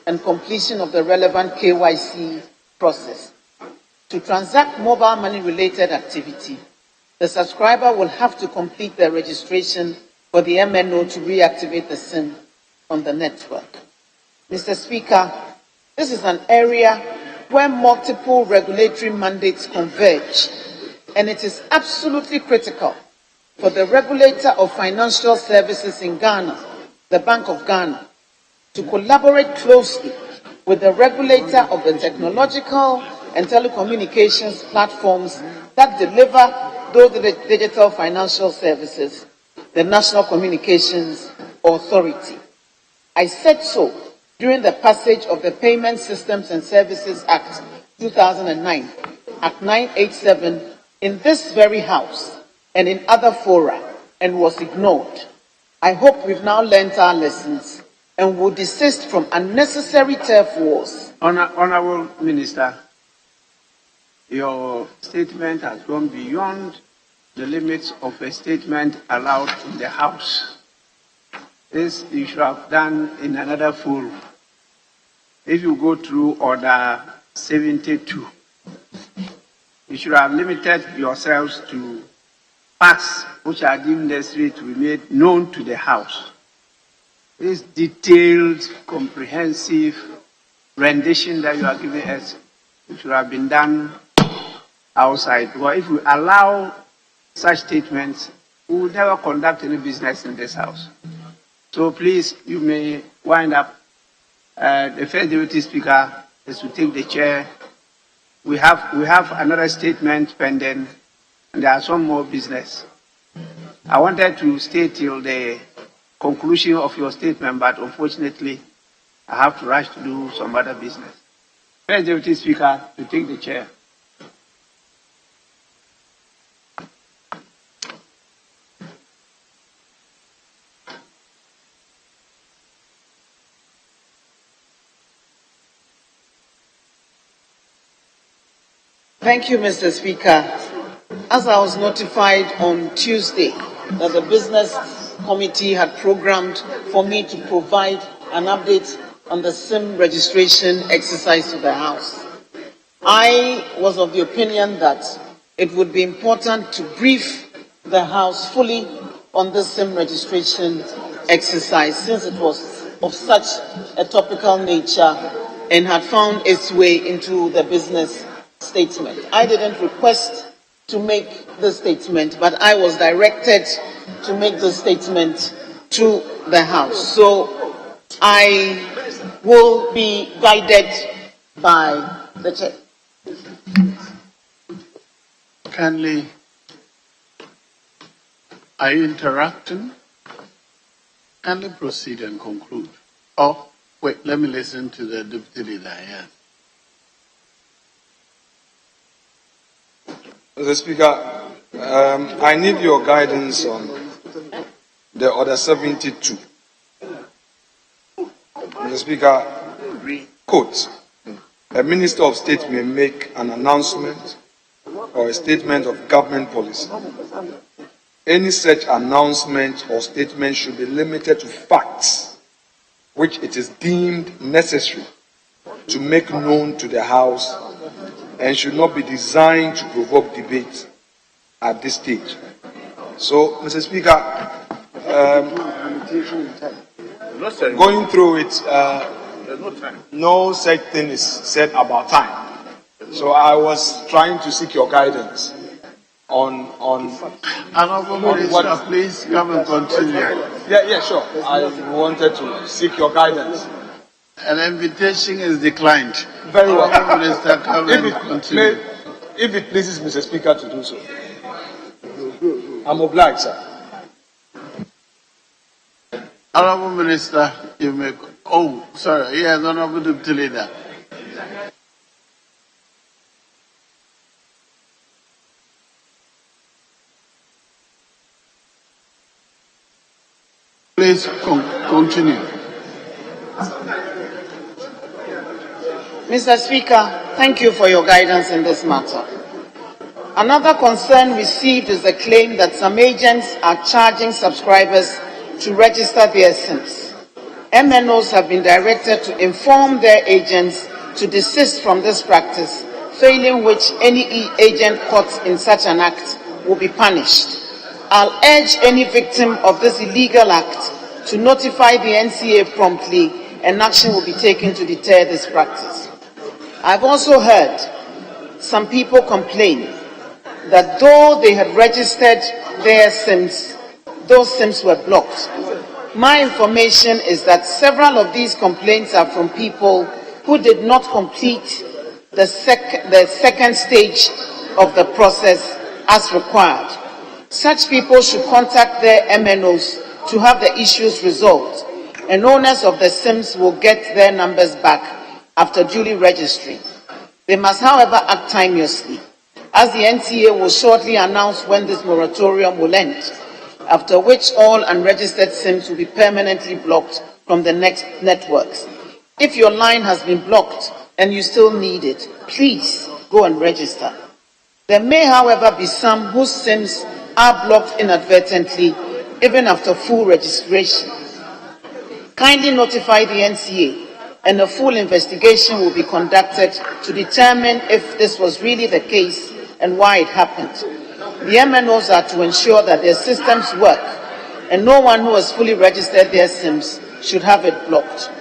and completion of the relevant KYC process. To transact mobile money related activity, the subscriber will have to complete their registration for the MNO to reactivate the SIM on the network. Mr. Speaker, this is an area where multiple regulatory mandates converge, and it is absolutely critical for the regulator of financial services in Ghana, the Bank of Ghana, to collaborate closely with the regulator of the technological and telecommunications platforms that deliver those digital financial services, the National Communications Authority. I said so during the passage of the Payment Systems and Services Act 2009, Act 987, in this very House and in other fora, and was ignored. I hope we've now learnt our lessons and will desist from unnecessary turf wars. Honorable Minister, your statement has gone beyond the limits of a statement allowed in the House. This you should have done in another forum. If you go through Order 72, you should have limited yourselves to facts which are deemed necessary to be made known to the House. This detailed, comprehensive rendition that you are giving us, it should have been done outside. But if we allow such statements, we will never conduct any business in this House. So please, you may wind up. The First Deputy Speaker is to take the chair. We have another statement pending, and there are some more business. I wanted to stay till the conclusion of your statement, but unfortunately, I have to rush to do some other business. First Deputy Speaker, to take the chair. Thank you, Mr. Speaker. As I was notified on Tuesday that the Business Committee had programmed for me to provide an update on the SIM registration exercise to the House, I was of the opinion that it would be important to brief the House fully on the SIM registration exercise, since it was of such a topical nature and had found its way into the business statement. I didn't request to make the statement, but I was directed to make the statement to the House. So I will be guided by the chair. Kindly, are you interrupting? Kindly proceed and conclude. Oh, wait, let me listen to the deputy leader. Yes. Mr. Speaker, I need your guidance on the Order 72. Mr. Speaker, quote, a Minister of State may make an announcement or a statement of government policy. Any such announcement or statement should be limited to facts which it is deemed necessary to make known to the House and should not be designed to provoke debate at this stage. So, Mr. Speaker, going through it, no such thing is said about time. So I was trying to seek your guidance on what. Please come and continue. Yeah, sure. I wanted to seek your guidance. An invitation is declined. Very well. Minister, come and continue. If it pleases Mr. Speaker to do so. I'm obliged, sir. Honorable Minister, you may. Oh, sorry. Yes, Honorable Deputy Leader. Please continue. Mr. Speaker, thank you for your guidance in this matter. Another concern received is the claim that some agents are charging subscribers to register their SIMs. MNOs have been directed to inform their agents to desist from this practice, failing which any agent caught in such an act will be punished. I'll urge any victim of this illegal act to notify the NCA promptly, and action will be taken to deter this practice. I've also heard some people complain that though they had registered their SIMs, those SIMs were blocked. My information is that several of these complaints are from people who did not complete the second stage of the process as required. Such people should contact their MNOs to have the issues resolved, and owners of the SIMs will get their numbers back after duly registering. They must, however, act timeously, as the NCA will shortly announce when this moratorium will end, after which all unregistered SIMs will be permanently blocked from the next networks. If your line has been blocked and you still need it, please go and register. There may, however, be some whose SIMs are blocked inadvertently, even after full registration. Kindly notify the NCA, and a full investigation will be conducted to determine if this was really the case and why it happened. The MNOs are to ensure that their systems work, and no one who has fully registered their SIMs should have it blocked.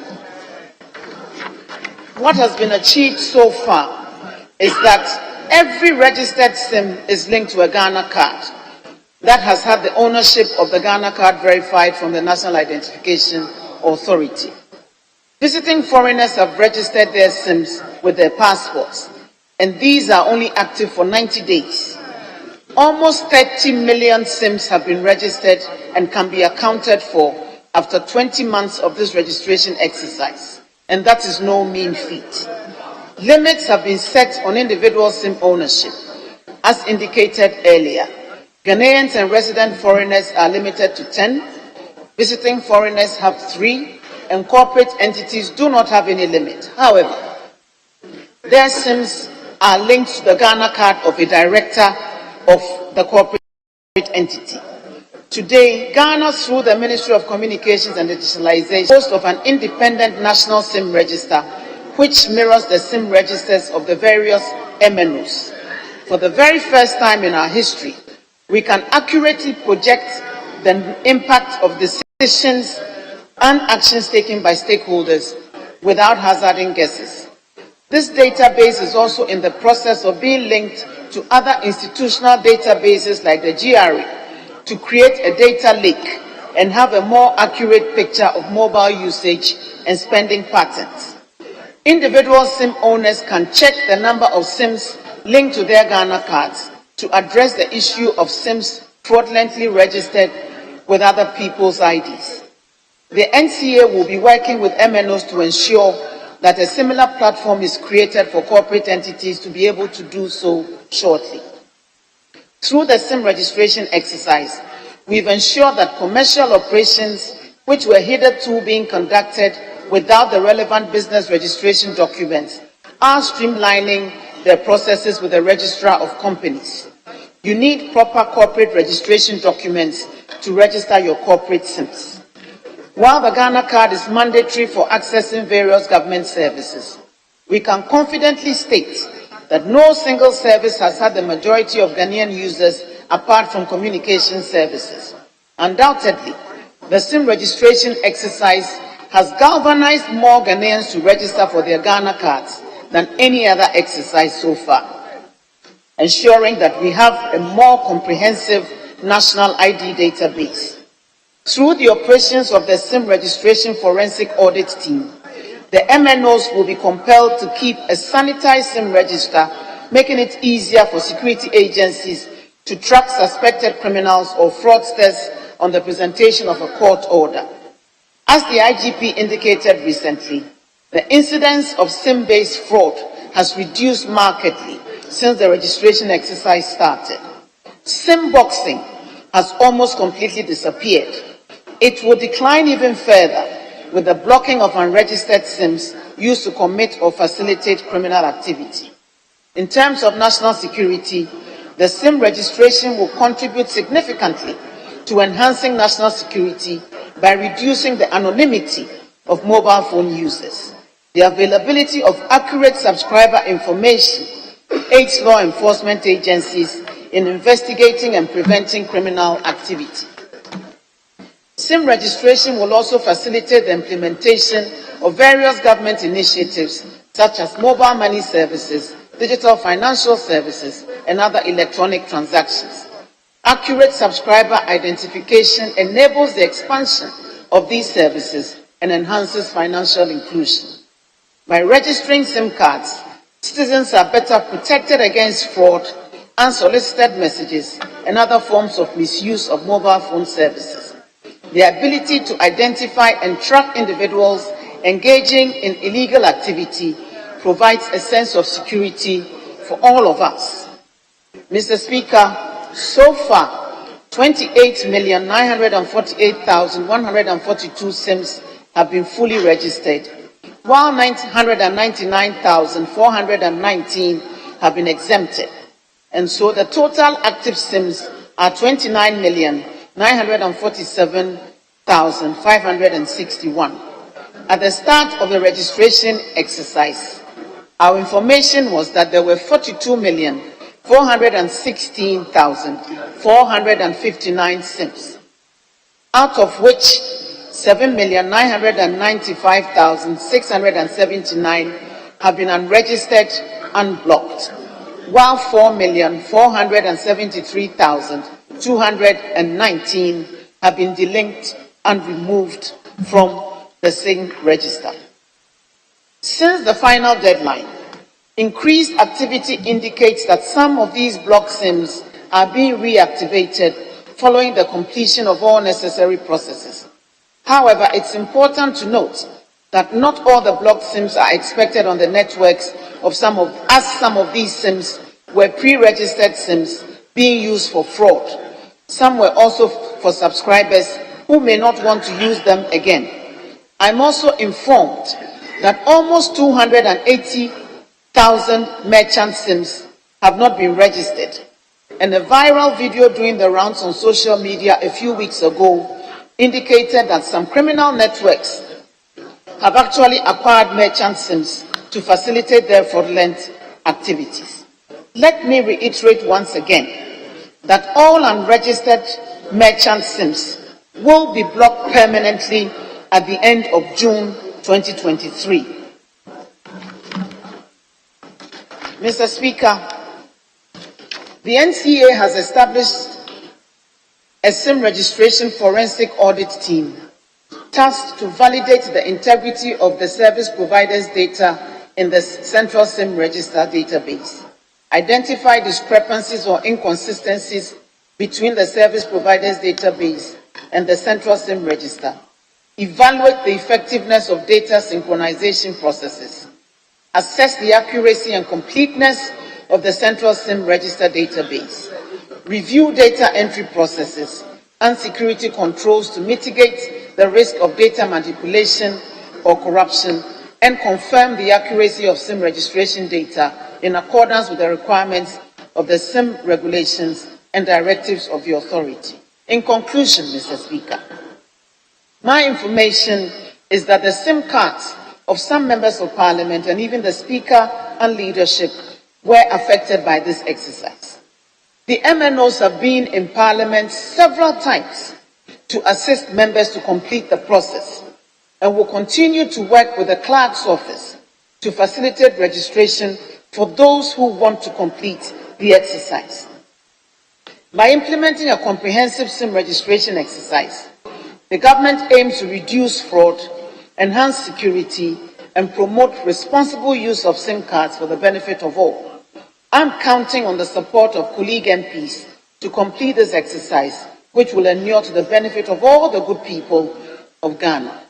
What has been achieved so far is that every registered SIM is linked to a Ghana card that has had the ownership of the Ghana card verified from the National Identification Authority. Visiting foreigners have registered their SIMs with their passports, and these are only active for 90 days. Almost 30 million SIMs have been registered and can be accounted for after 20 months of this registration exercise, and that is no mean feat. Limits have been set on individual SIM ownership. As indicated earlier, Ghanaians and resident foreigners are limited to 10, visiting foreigners have 3, and corporate entities do not have any limit. However, their SIMs are linked to the Ghana card of a director of the corporate entity. Today, Ghana, through the Ministry of Communications and Digitalization, boasts of an independent national SIM register, which mirrors the SIM registers of the various MNOs. For the very first time in our history, we can accurately project the impact of decisions and actions taken by stakeholders without hazarding guesses. This database is also in the process of being linked to other institutional databases like the GRA to create a data lake and have a more accurate picture of mobile usage and spending patterns. Individual SIM owners can check the number of SIMs linked to their Ghana cards to address the issue of SIMs fraudulently registered with other people's IDs. The NCA will be working with MNOs to ensure that a similar platform is created for corporate entities to be able to do so shortly. Through the SIM registration exercise, we've ensured that commercial operations which were hitherto being conducted without the relevant business registration documents are streamlining their processes with the Registrar of Companies. You need proper corporate registration documents to register your corporate SIMs. While the Ghana card is mandatory for accessing various government services, we can confidently state that no single service has had the majority of Ghanaian users apart from communication services. Undoubtedly, the SIM registration exercise has galvanized more Ghanaians to register for their Ghana cards than any other exercise so far, ensuring that we have a more comprehensive national ID database. Through the operations of the SIM registration forensic audit team, the MNOs will be compelled to keep a sanitized SIM register, making it easier for security agencies to track suspected criminals or fraudsters on the presentation of a court order. As the IGP indicated recently, the incidence of SIM-based fraud has reduced markedly since the registration exercise started. SIM boxing has almost completely disappeared. It will decline even further with the blocking of unregistered SIMs used to commit or facilitate criminal activity. In terms of national security, the SIM registration will contribute significantly to enhancing national security by reducing the anonymity of mobile phone users. The availability of accurate subscriber information aids law enforcement agencies in investigating and preventing criminal activity. SIM registration will also facilitate the implementation of various government initiatives such as mobile money services, digital financial services, and other electronic transactions. Accurate subscriber identification enables the expansion of these services and enhances financial inclusion. By registering SIM cards, citizens are better protected against fraud, unsolicited messages, and other forms of misuse of mobile phone services. The ability to identify and track individuals engaging in illegal activity provides a sense of security for all of us. Mr. Speaker, so far, 28,948,142 SIMs have been fully registered, while 999,419 have been exempted. And so the total active SIMs are 29,947,561. At the start of the registration exercise, our information was that there were 42,416,459 SIMs, out of which 7,995,679 have been unregistered, unblocked, while 4,473,219 have been delinked and removed from the SIM register. Since the final deadline, increased activity indicates that some of these blocked SIMs are being reactivated following the completion of all necessary processes. However, it's important to note that not all the blocked SIMs are expected on the networks of some of these SIMs were pre-registered SIMs being used for fraud. Some were also for subscribers who may not want to use them again. I'm also informed that almost 280,000 merchant SIMs have not been registered. And a viral video doing the rounds on social media a few weeks ago indicated that some criminal networks have actually acquired merchant SIMs to facilitate their fraudulent activities. Let me reiterate once again that all unregistered merchant SIMs will be blocked permanently at the end of June 2023. Mr. Speaker, the NCA has established a SIM registration forensic audit team tasked to validate the integrity of the service provider's data in the Central SIM Register database, identify discrepancies or inconsistencies between the service providers database and the Central SIM Register, evaluate the effectiveness of data synchronization processes, assess the accuracy and completeness of the Central SIM Register database, review data entry processes and security controls to mitigate the risk of data manipulation or corruption, and confirm the accuracy of SIM registration data in accordance with the requirements of the SIM regulations and directives of the authority. In conclusion, Mr. Speaker, my information is that the SIM cards of some members of Parliament and even the Speaker and leadership were affected by this exercise. The MNOs have been in Parliament several times to assist members to complete the process and will continue to work with the clerk's office to facilitate registration for those who want to complete the exercise. By implementing a comprehensive SIM registration exercise, the government aims to reduce fraud, enhance security, and promote responsible use of SIM cards for the benefit of all. I'm counting on the support of colleague MPs to complete this exercise, which will inure to the benefit of all the good people of Ghana.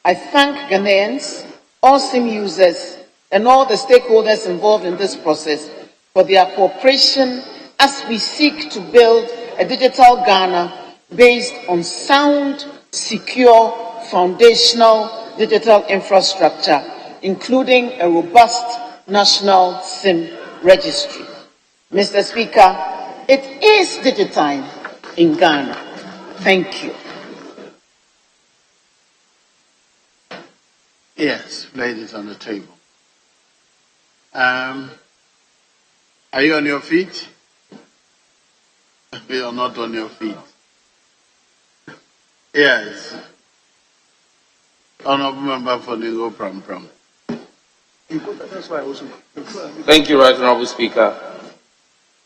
I thank Ghanaians, all SIM users, and all the stakeholders involved in this process for their cooperation as we seek to build a digital Ghana based on sound, secure, foundational digital infrastructure, including a robust national SIM registry. Mr. Speaker, it is digitime in Ghana. Thank you. Yes, ladies on the table. Are you on your feet? You are not on your feet. Yes. Honorable Member for Nigo Pram Pram. Thank you, Right Honorable Speaker.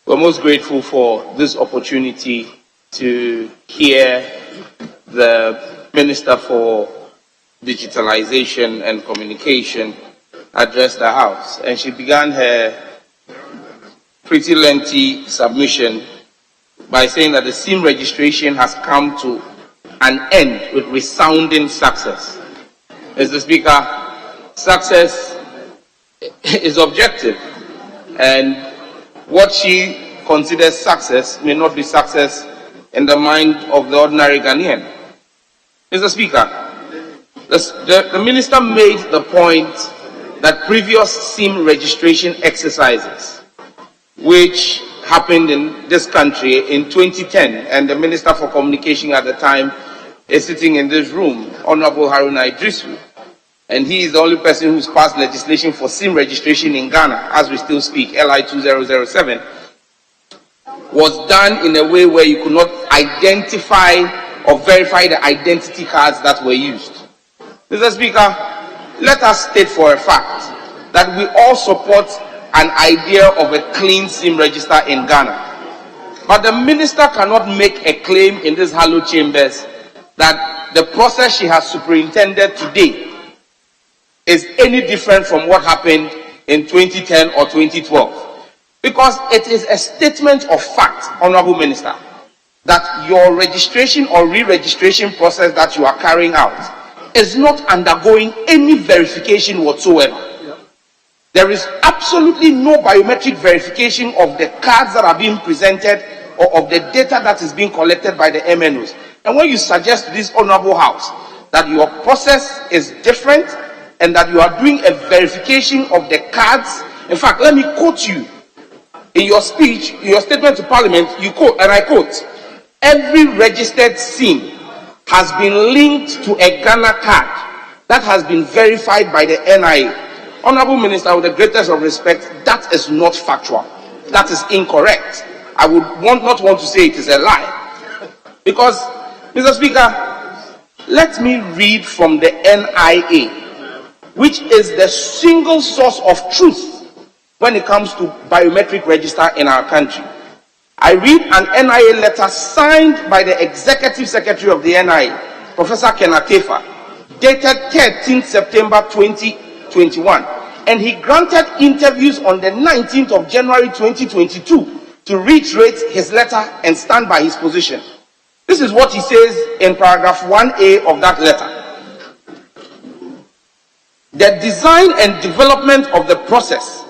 We're most grateful for this opportunity to hear the Minister for Digitalization and Communication address the House. And she began her pretty lengthy submission by saying that the SIM registration has come to an end with resounding success. Mr. Speaker, success is objective, and what she considers success may not be success in the mind of the ordinary Ghanaian. Mr. Speaker, the Minister made the point that previous SIM registration exercises, which happened in this country in 2010, and the Minister for Communication at the time is sitting in this room, Honorable Haruna Idrisu, and he is the only person who's passed legislation for SIM registration in Ghana, as we still speak, LI 2007, was done in a way where you could not identify or verify the identity cards that were used. Mr. Speaker, let us state for a fact that we all support an idea of a clean SIM register in Ghana. But the Minister cannot make a claim in these hallowed chambers that the process she has superintended today is any different from what happened in 2010 or 2012. Because it is a statement of fact, Honorable Minister, that your registration or re-registration process that you are carrying out is not undergoing any verification whatsoever. There is absolutely no biometric verification of the cards that are being presented or of the data that is being collected by the MNOs. And when you suggest to this Honorable House that your process is different and that you are doing a verification of the cards, in fact, let me quote you. In your speech, in your statement to Parliament, you quote, and I quote, "Every registered SIM has been linked to a Ghana card that has been verified by the NIA." Honorable Minister, with the greatest of respect, that is not factual. That is incorrect. I would not want to say it is a lie. Because, Mr. Speaker, let me read from the NIA, which is the single source of truth when it comes to biometric register in our country. I read an NIA letter signed by the Executive Secretary of the NIA, Professor Kenatefa, dated 13th September 2021, and he granted interviews on the 19th of January 2022 to reiterate his letter and stand by his position. This is what he says in paragraph 1A of that letter. The design and development of the process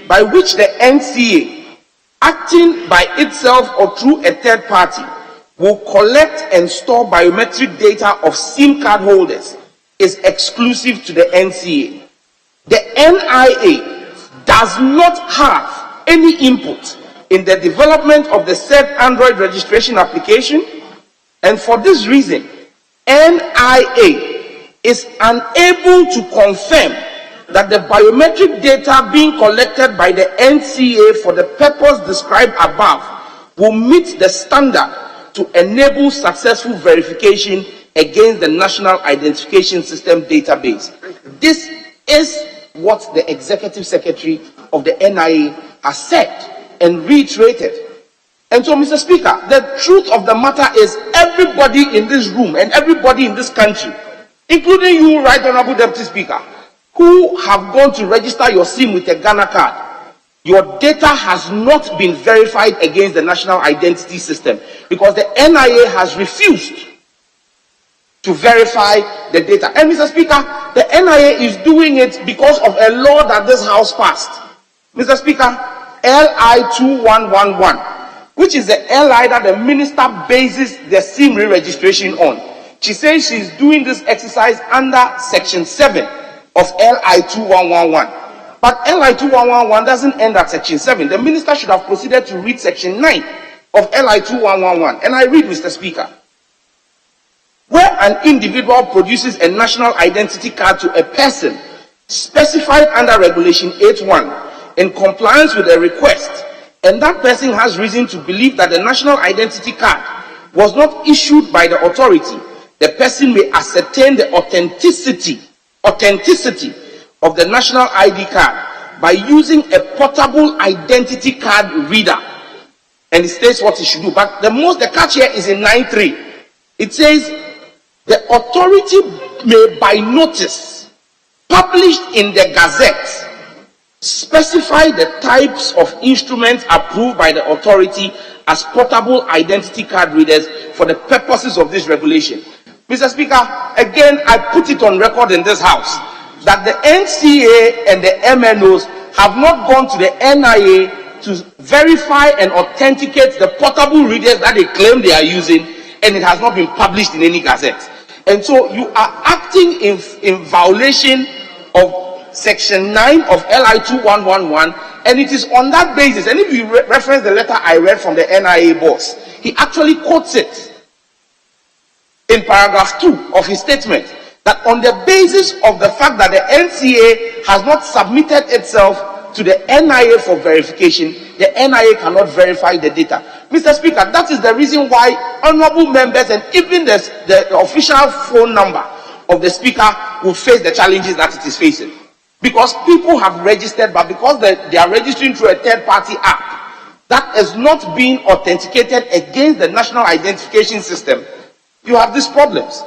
by which the NCA, acting by itself or through a third party, will collect and store biometric data of SIM card holders is exclusive to the NCA. The NIA does not have any input in the development of the said Android registration application, and for this reason, NIA is unable to confirm that the biometric data being collected by the NCA for the purpose described above will meet the standard to enable successful verification against the National Identification System database. This is what the Executive Secretary of the NIA has said and reiterated. And so, Mr. Speaker, the truth of the matter is everybody in this room and everybody in this country, including you, Right Honorable Deputy Speaker, who have gone to register your SIM with a Ghana card, your data has not been verified against the National Identity System because the NIA has refused to verify the data. And Mr. Speaker, the NIA is doing it because of a law that this House passed. Mr. Speaker, LI 2111, which is the LI that the minister bases the SIM re-registration on. She says she's doing this exercise under Section 7 of LI 2111. But LI 2111 doesn't end at Section 7. The minister should have proceeded to read Section 9 of LI 2111. And I read, Mr. Speaker, where an individual produces a national identity card to a person specified under Regulation 8.1 in compliance with a request, and that person has reason to believe that the national identity card was not issued by the authority, the person may ascertain the authenticity of the national ID card by using a portable identity card reader. And it states what he should do. But the catch here is in 9.3. It says, the authority may by notice published in the Gazette specify the types of instruments approved by the authority as portable identity card readers for the purposes of this regulation. Mr. Speaker, again, I put it on record in this House that the NCA and the MNOs have not gone to the NIA to verify and authenticate the portable readers that they claim they are using, and it has not been published in any gazette. And so you are acting in violation of Section 9 of LI 2111, and it is on that basis. And if you reference the letter I read from the NIA boss, he actually quotes it in paragraph 2 of his statement, that on the basis of the fact that the NCA has not submitted itself to the NIA for verification, the NIA cannot verify the data. Mr. Speaker, that is the reason why honorable members and even the official phone number of the Speaker will face the challenges that it is facing. Because people have registered, but because they are registering through a third-party app that is not being authenticated against the National Identification System, you have these problems.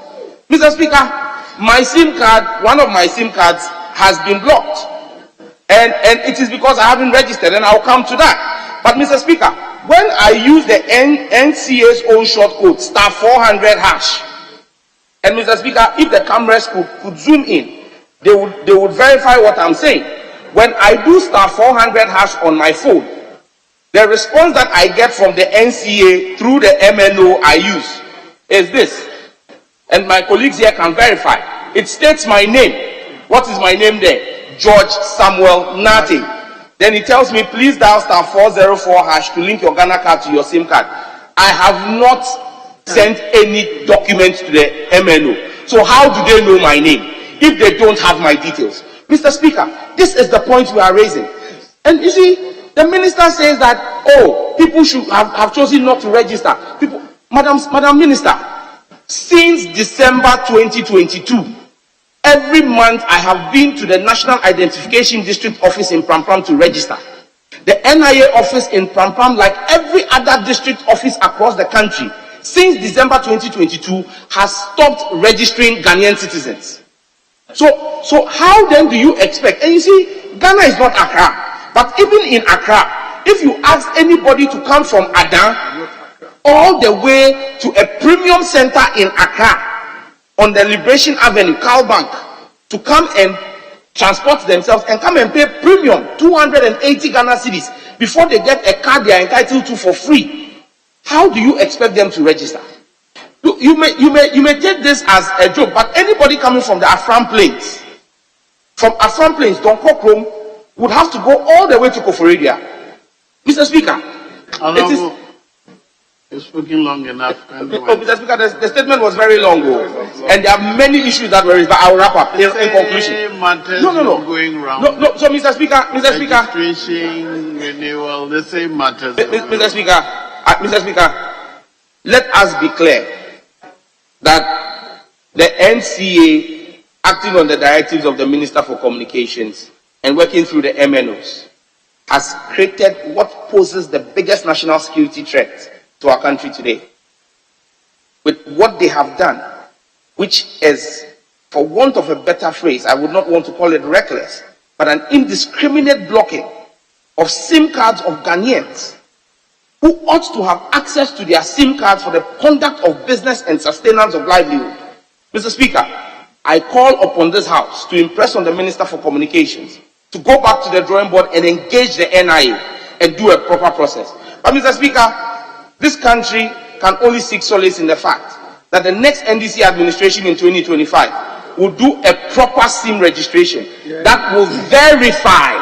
Mr. Speaker, my SIM card, one of my SIM cards has been blocked. And it is because I haven't registered, and I'll come to that. But Mr. Speaker, when I use the NCA's own short code, *400#, and Mr. Speaker, if the cameras could zoom in, they would verify what I'm saying. When I do *400# on my phone, the response that I get from the NCA through the MNO I use is this. And my colleagues here can verify. It states my name. What is my name there? George Samuel Nate. Then it tells me, please dial *404# to link your Ghana card to your SIM card. I have not sent any document to the MNO. So how do they know my name if they don't have my details? Mr. Speaker, this is the point we are raising. And you see, the minister says that, oh, people should have chosen not to register. Madam Minister, since December 2022, every month I have been to the National Identification District Office in Prampram to register. The NIA office in Prampram, like every other district office across the country, since December 2022, has stopped registering Ghanaian citizens. So how then do you expect? And you see, Ghana is not Accra, but even in Accra, if you ask anybody to come from Adan all the way to a premium center in Accra on the Liberation Avenue, Bank, to come and transport themselves and come and pay premium 280 Ghana cedis before they get a card they are entitled to for free, how do you expect them to register? You may take this as a joke, but anybody coming from the Afram Plains, Don Kokrom, would have to go all the way to Koforidua. Mr. Speaker, you're speaking long enough. Mr. Speaker, the statement was very long, and there are many issues that were raised, but I will wrap up in conclusion. No. Going round. No. So, Mr. Speaker, registration, renewal, the same matters. Mr. Speaker, let us be clear that the NCA, acting on the directives of the Minister for Communications and working through the MNOs, has created what poses the biggest national security threat to our country today. With what they have done, which is, for want of a better phrase, I would not want to call it reckless, but an indiscriminate blocking of SIM cards of Ghanaians who ought to have access to their SIM cards for the conduct of business and sustenance of livelihood. Mr. Speaker, I call upon this House to impress on the Minister for Communications to go back to the drawing board and engage the NIA and do a proper process. But Mr. Speaker, this country can only seek solace in the fact that the next NDC administration in 2025 will do a proper SIM registration that will verify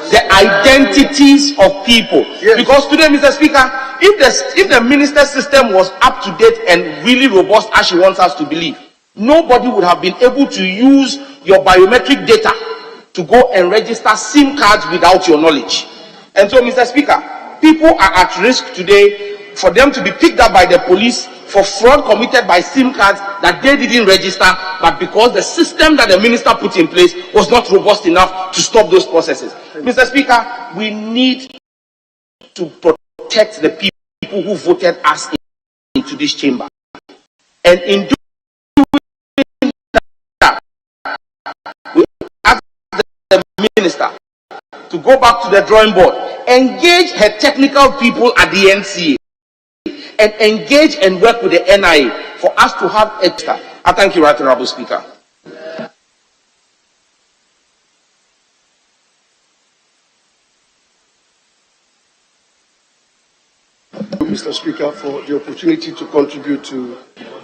the identities of people. Because today, Mr. Speaker, if the minister's system was up to date and really robust as she wants us to believe, nobody would have been able to use your biometric data to go and register SIM cards without your knowledge. And so, Mr. Speaker, people are at risk today for them to be picked up by the police for fraud committed by SIM cards that they didn't register, but because the system that the minister put in place was not robust enough to stop those processes. Mr. Speaker, we need to protect the people who voted us into this chamber. And in doing that, we ask the minister to go back to the drawing board, engage her technical people at the NCA, and engage and work with the NIA for us to have extra. I thank you, Right Honorable Speaker. Mr. Speaker, for the opportunity to contribute to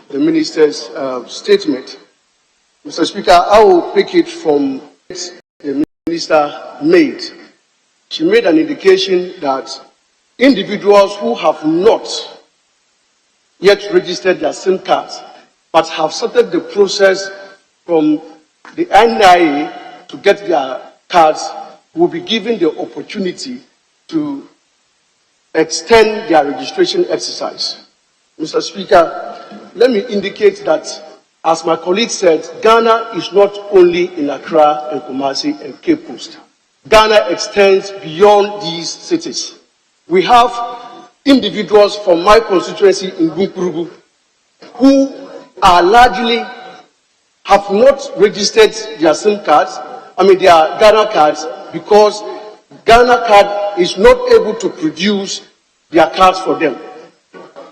the Minister's statement. Mr. Speaker, I will pick it from the Minister made. She made an indication that individuals who have not yet registered their SIM cards, but have started the process from the NIA to get their cards, will be given the opportunity to extend their registration exercise. Mr. Speaker, let me indicate that, as my colleague said, Ghana is not only in Accra and Kumasi and Cape Coast. Ghana extends beyond these cities. We have individuals from my constituency in Gumpurugu who are largely have not registered their SIM cards, their Ghana cards, because Ghana card is not able to produce their cards for them.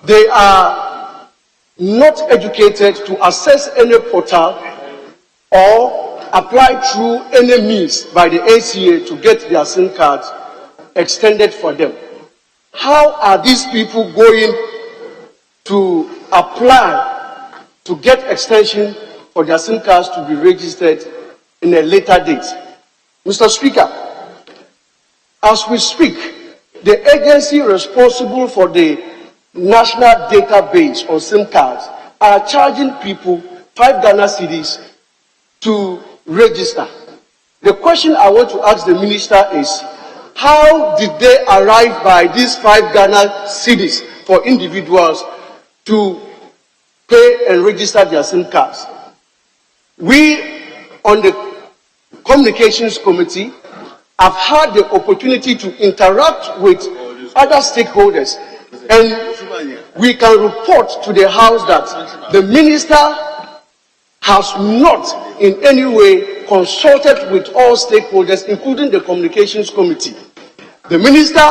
They are not educated to access any portal or apply through any means by the ACA to get their SIM cards extended for them. How are these people going to apply to get extension for their SIM cards to be registered in a later date? Mr. Speaker, as we speak, the agency responsible for the national database on SIM cards are charging people 5 Ghana cedis to register. The question I want to ask the minister is, how did they arrive by these 5 Ghana cedis for individuals to pay and register their SIM cards? We, on the Communications Committee, have had the opportunity to interact with other stakeholders, and we can report to the House that the minister has not in any way consulted with all stakeholders, including the Communications Committee. The minister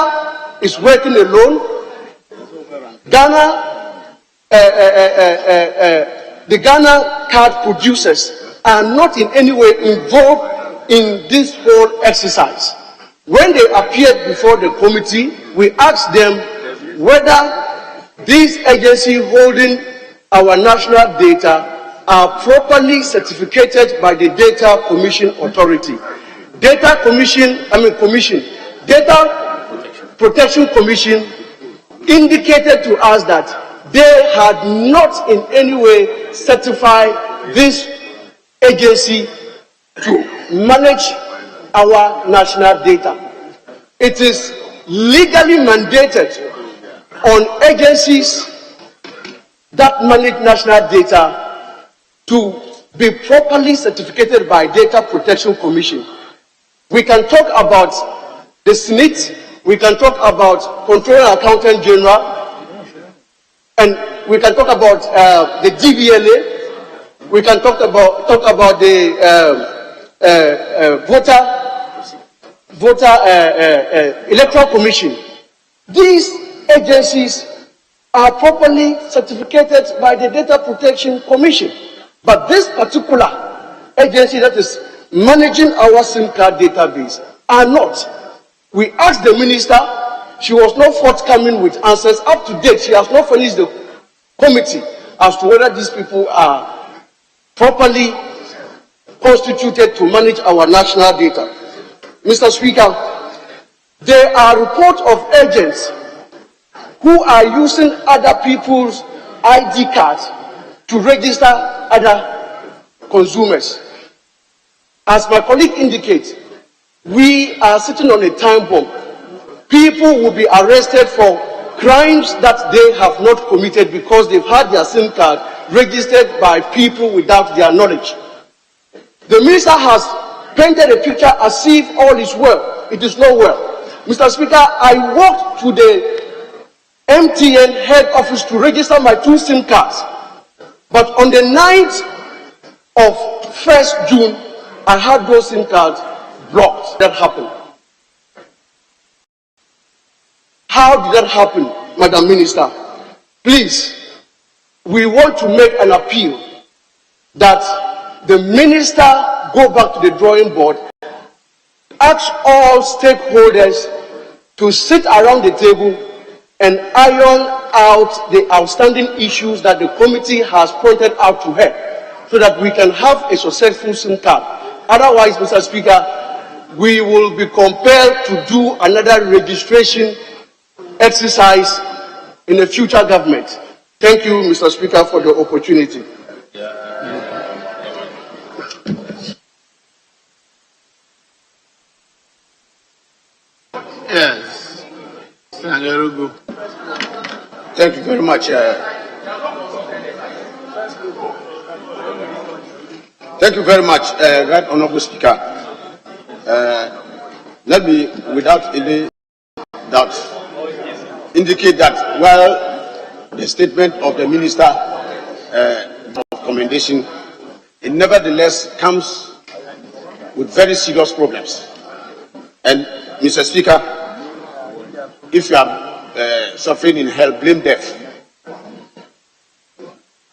is working alone. The Ghana card producers are not in any way involved in this whole exercise. When they appeared before the committee, we asked them whether these agencies holding our national data are properly certificated by the Data Commission Authority. Data Protection Commission indicated to us that they had not in any way certified this agency to manage our national data. It is legally mandated on agencies that manage national data to be properly certificated by Data Protection Commission. We can talk about the SNIT, we can talk about Controller Accountant General, and we can talk about the DVLA, we can talk about the Electoral Commission. These agencies are properly certificated by the Data Protection Commission. But this particular agency that is managing our SIM card database are not. We asked the minister, she was not forthcoming with answers. Up to date, she has not finished the committee as to whether these people are properly constituted to manage our national data. Mr. Speaker, there are reports of agents who are using other people's ID cards to register other consumers. As my colleague indicates, we are sitting on a time bomb. People will be arrested for crimes that they have not committed because they've had their SIM card registered by people without their knowledge. The minister has painted a picture as if all is well. It is not well. Mr. Speaker, I walked to the MTN head office to register my 2 SIM cards. But on the 9th of 1st June, I had those SIM cards blocked. That happened. How did that happen, Madam Minister? Please, we want to make an appeal that the minister go back to the drawing board, ask all stakeholders to sit around the table and iron out the outstanding issues that the committee has pointed out to her so that we can have a successful SIM card. Otherwise, Mr. Speaker, we will be compelled to do another registration exercise in a future government. Thank you, Mr. Speaker, for the opportunity. Yes. Senator, thank you very much. Thank you very much, Right Honorable Speaker. Let me, without any doubt, indicate that while the statement of the Minister of Commendation, it nevertheless comes with very serious problems. And, Mr. Speaker, if you are suffering in hell, blame death.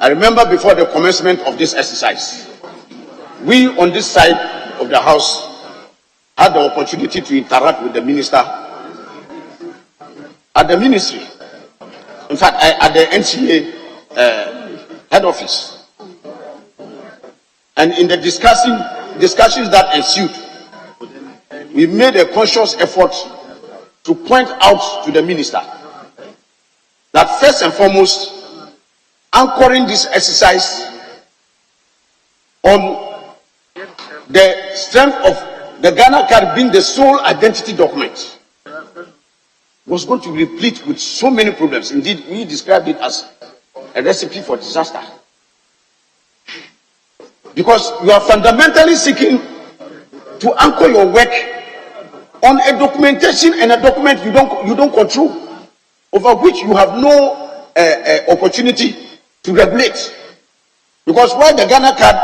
I remember before the commencement of this exercise, we on this side of the House had the opportunity to interact with the Minister at the Ministry. In fact, at the NCA head office. And in the discussions that ensued, we made a conscious effort to point out to the Minister that first and foremost, anchoring this exercise on the strength of the Ghana card being the sole identity document was going to be replete with so many problems. Indeed, we described it as a recipe for disaster. Because you are fundamentally seeking to anchor your work on a documentation and a document you don't control, over which you have no opportunity to regulate. Because while the Ghana card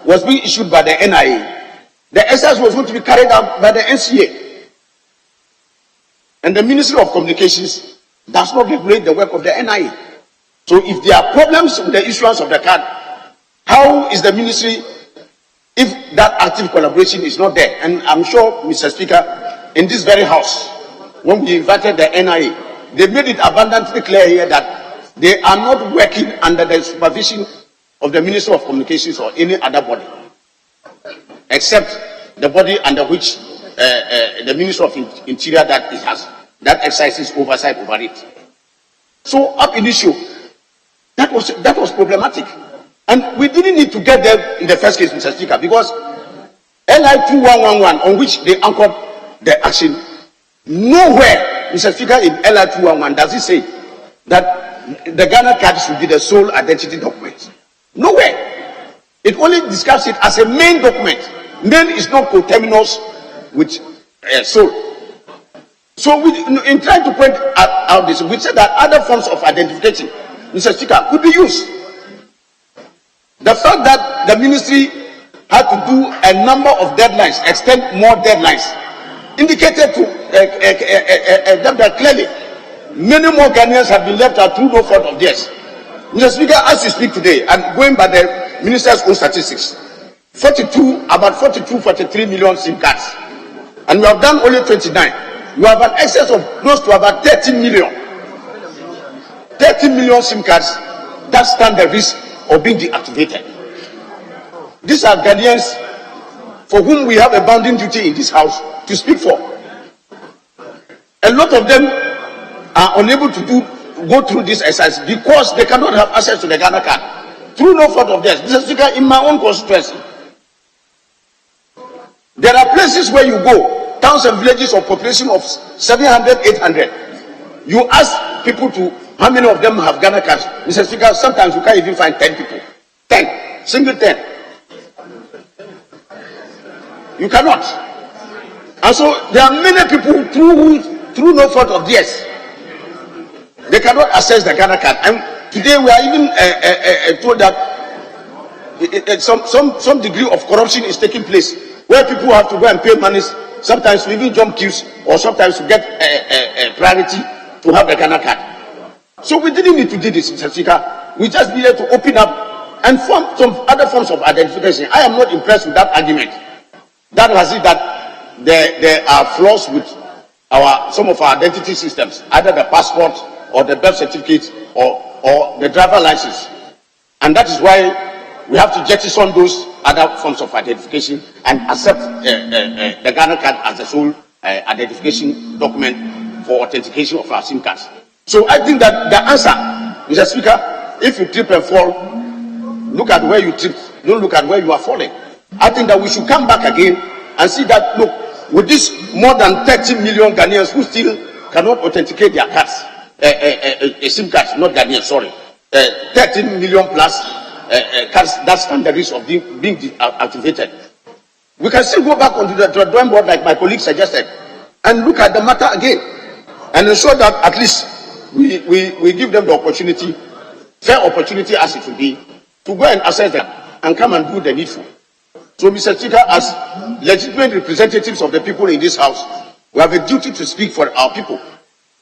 was being issued by the NIA, the exercise was going to be carried out by the NCA. And the Ministry of Communications does not regulate the work of the NIA. So if there are problems with the issuance of the card, how is the ministry, if that active collaboration is not there? And I'm sure, Mr. Speaker, in this very house, when we invited the NIA, they made it abundantly clear here that they are not working under the supervision of the Ministry of Communications or any other body, except the body under which the Ministry of Interior that exercises oversight over it. So up initio, that was problematic. And we didn't need to get there in the first case, Mr. Speaker, because LI 2111, on which they anchored the action, nowhere, Mr. Speaker, in LI 211 does it say that the Ghana card should be the sole identity document. Nowhere. It only describes it as a main document. Main is not coterminous with sole. So in trying to point out this, we said that other forms of identification, Mr. Speaker, could be used. The fact that the ministry had to do a number of deadlines, extend more deadlines, indicated to them that clearly many more Ghanaians have been left out through no fault of theirs. Mr. Speaker, as you speak today, and going by the minister's own statistics, about 43 million SIM cards, and we have done only 29. We have an excess of close to about 30 million SIM cards that stand the risk of being deactivated. These are Ghanaians for whom we have a bounding duty in this house to speak for. A lot of them are unable to go through this exercise because they cannot have access to the Ghana card through no fault of theirs. Mr. Speaker, in my own constituency, there are places where you go, towns and villages of population of 700, 800. You ask people how many of them have Ghana cards. Mr. Speaker, sometimes you can't even find 10 people. 10, single 10. You cannot. And so there are many people through no fault of theirs, they cannot access the Ghana card. And today we are even told that some degree of corruption is taking place, where people have to go and pay money, sometimes to even jump queues, or sometimes to get priority to have the Ghana card. So we didn't need to do this, Mr. Speaker. We just needed to open up and form some other forms of identification. I am not impressed with that argument. That has it that there are flaws with some of our identity systems, either the passport or the birth certificate or the driver license. And that is why we have to jettison those other forms of identification and accept the Ghana card as the sole identification document for authentication of our SIM cards. So I think that the answer, Mr. Speaker, if you trip and fall, look at where you tripped, don't look at where you are falling. I think that we should come back again and see that, look, with this more than 30 million Ghanaians who still cannot authenticate their cards, SIM cards, not Ghanaians, sorry, 13 million plus cards that stand the risk of being deactivated. We can still go back onto the drawing board, like my colleague suggested, and look at the matter again, and ensure that at least we give them the opportunity, fair opportunity as it will be, to go and assess them and come and do the needful. So, Mr. Speaker, as legitimate representatives of the people in this house, we have a duty to speak for our people.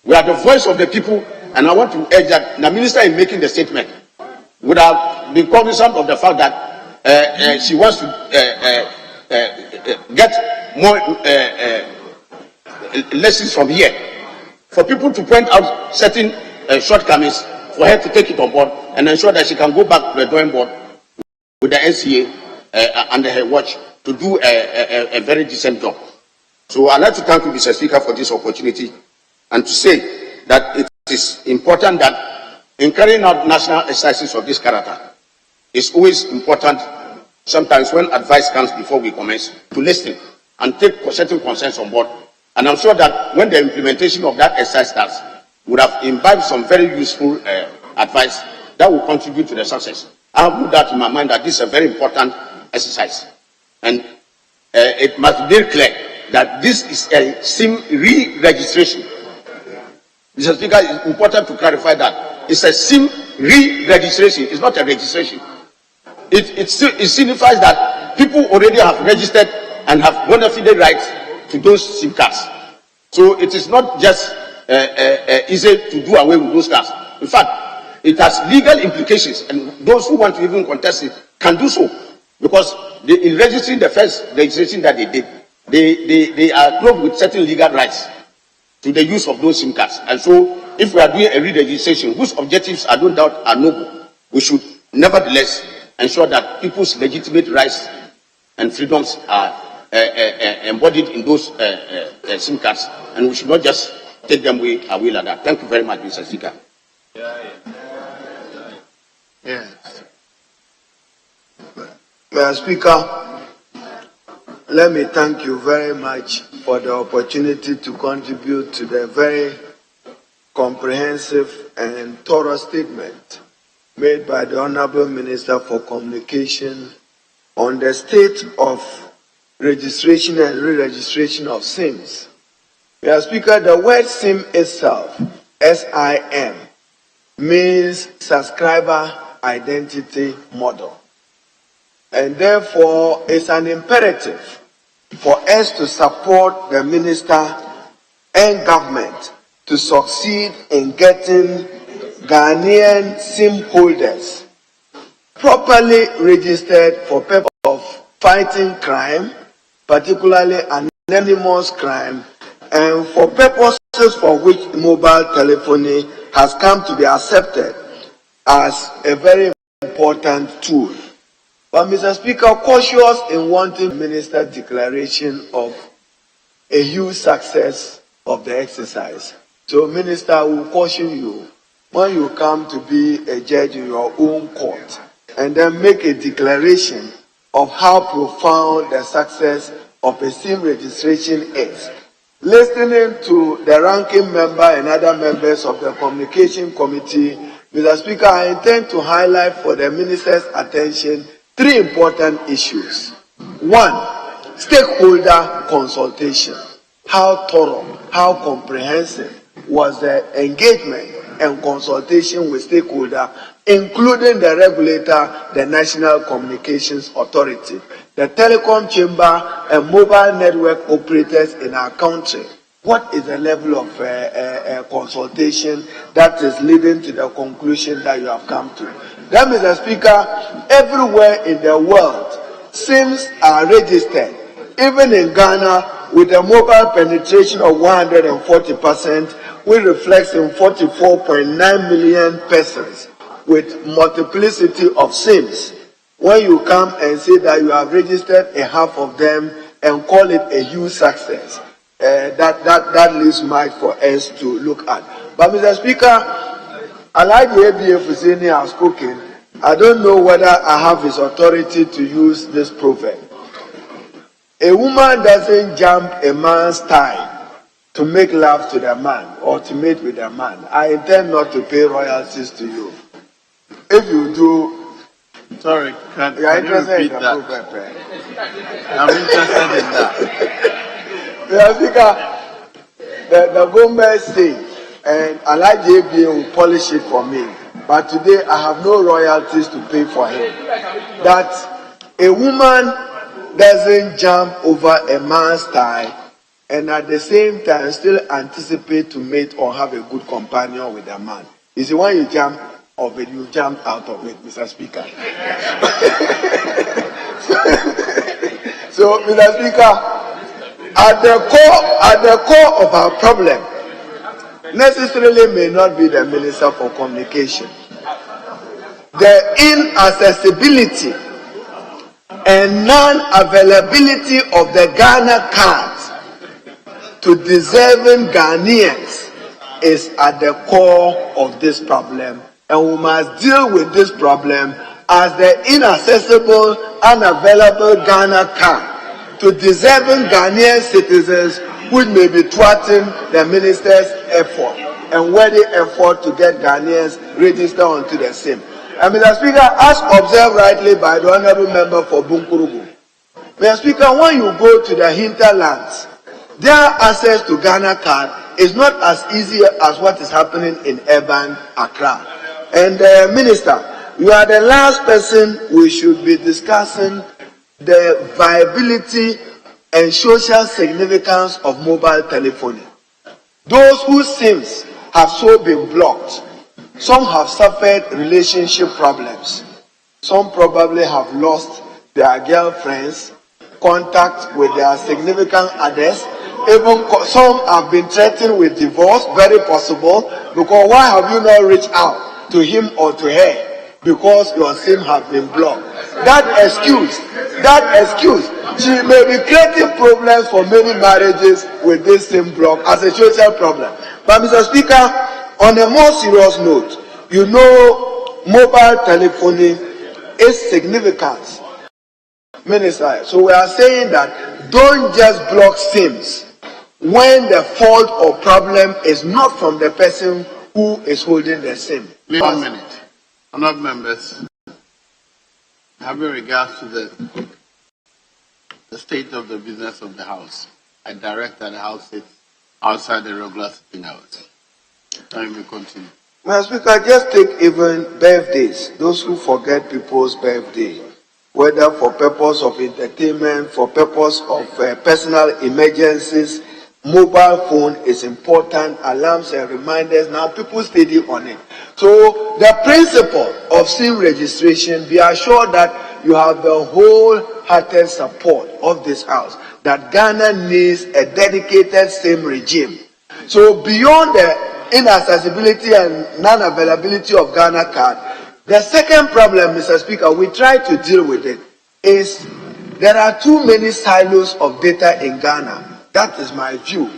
We are the voice of the people, and I want to urge that the minister, in making the statement, would have been cognizant of the fact that she wants to get more lessons from here, for people to point out certain shortcomings, for her to take it on board and ensure that she can go back to the drawing board with the NCA under her watch to do a very decent job. So I'd like to thank you, Mr. Speaker, for this opportunity, and to say that it is important that in carrying out national exercises of this character, it's always important, sometimes when advice comes before we commence, to listen and take certain concerns on board. And I'm sure that when the implementation of that exercise starts, would have imbibed some very useful advice that will contribute to the success. I have put that in my mind that this is a very important exercise, and it must be very clear that this is a SIM re-registration. Mr. Speaker, it's important to clarify that it's a SIM re-registration. It's not a registration. It signifies that that people already have registered and have bona fide rights to those SIM cards. So it is not just easy to do away with those cards. In fact, it has legal implications, and those who want to even contest it can do so, because in registering the first registration that they did, they are clothed with certain legal rights to the use of those SIM cards. And so, if we are doing a re-registration whose objectives I don't doubt are noble, we should nevertheless ensure that people's legitimate rights and freedoms are embodied in those SIM cards, and we should not just take them away like that. Thank you very much, Mr. Speaker. Yes. Mr. Speaker, let me thank you very much for the opportunity to contribute to the very comprehensive and thorough statement made by the Honorable Minister for Communication on the state of registration and re-registration of SIMs. Mr. Speaker, the word SIM itself, SIM, means subscriber identity model. And therefore, it's an imperative for us to support the minister and government to succeed in getting Ghanaian SIM holders properly registered for purpose of fighting crime, particularly anonymous crime, and for purposes for which mobile telephony has come to be accepted as a very important tool. But Mr. Speaker, cautious in wanting minister declaration of a huge success of the exercise. So, Minister, will caution you when you come to be a judge in your own court, and then make a declaration of how profound the success of a SIM registration is. Listening to the ranking member and other members of the Communication Committee, Mr. Speaker, I intend to highlight for the minister's attention three important issues. One, stakeholder consultation. How thorough, how comprehensive was the engagement and consultation with stakeholders, including the regulator, the National Communications Authority, the telecom chamber, and mobile network operators in our country. What is the level of consultation that is leading to the conclusion that you have come to? Then, Mr. Speaker, everywhere in the world, SIMs are registered, even in Ghana, with a mobile penetration of 140%, which reflects in 44.9 million persons with multiplicity of SIMs. When you come and say that you have registered a half of them and call it a huge success, that leaves much for us to look at. But Mr. Speaker, I like the ABF Husseini has spoken. I don't know whether I have his authority to use this proverb. A woman doesn't jump a man's thigh to make love to the man or to mate with the man. I intend not to pay royalties to you. If you do, sorry, can you repeat that? Proverb, I'm interested in that. Mr. Speaker, the government say, and I like the ABA will polish it for me, but today I have no royalties to pay for him, that a woman doesn't jump over a man's thigh and at the same time still anticipate to mate or have a good companion with a man. You see, when you jump of it, you jump out of it, Mr. Speaker. So, Mr. Speaker, at the core of our problem necessarily may not be the Minister for Communication. The inaccessibility and non-availability of the Ghana cards to deserving Ghanaians is at the core of this problem, and we must deal with this problem as the inaccessible, unavailable Ghana card to deserving Ghanaian citizens which may be thwarting the minister's effort and worthy effort to get Ghanaians registered onto the SIM. And Mr. Speaker, as observed rightly by the Honourable Member for Bunkurugu, Mr. Speaker, when you go to the hinterlands, their access to Ghana card is not as easy as what is happening in urban Accra. And Minister, you are the last person we should be discussing the viability and social significance of mobile telephony. Those whose SIMs have so been blocked, some have suffered relationship problems. Some probably have lost their girlfriends, contact with their significant others. Even some have been threatened with divorce, very possible, because why have you not reached out to him or to her? Because your SIM has been blocked. That excuse, she may be creating problems for many marriages with this SIM block as a social problem. But Mr. Speaker, on a more serious note, you know, mobile telephony is significant, Minister. So we are saying that don't just block SIMs when the fault or problem is not from the person who is holding the SIM. Wait a minute. Honourable members, having regards to the state of the business of the House, I direct that the House sits outside the regular sitting hours. Time will continue. Mr. Speaker, just take even birthdays, those who forget people's birthday, whether for purpose of entertainment, for purpose of personal emergencies. Mobile phone is important, alarms and reminders. Now people study on it. So the principle of SIM registration, be assured that you have the wholehearted support of this House, that Ghana needs a dedicated SIM regime. So beyond the inaccessibility and non-availability of Ghana card, the second problem, Mr. Speaker, we try to deal with it, is there are too many silos of data in Ghana. That is my view.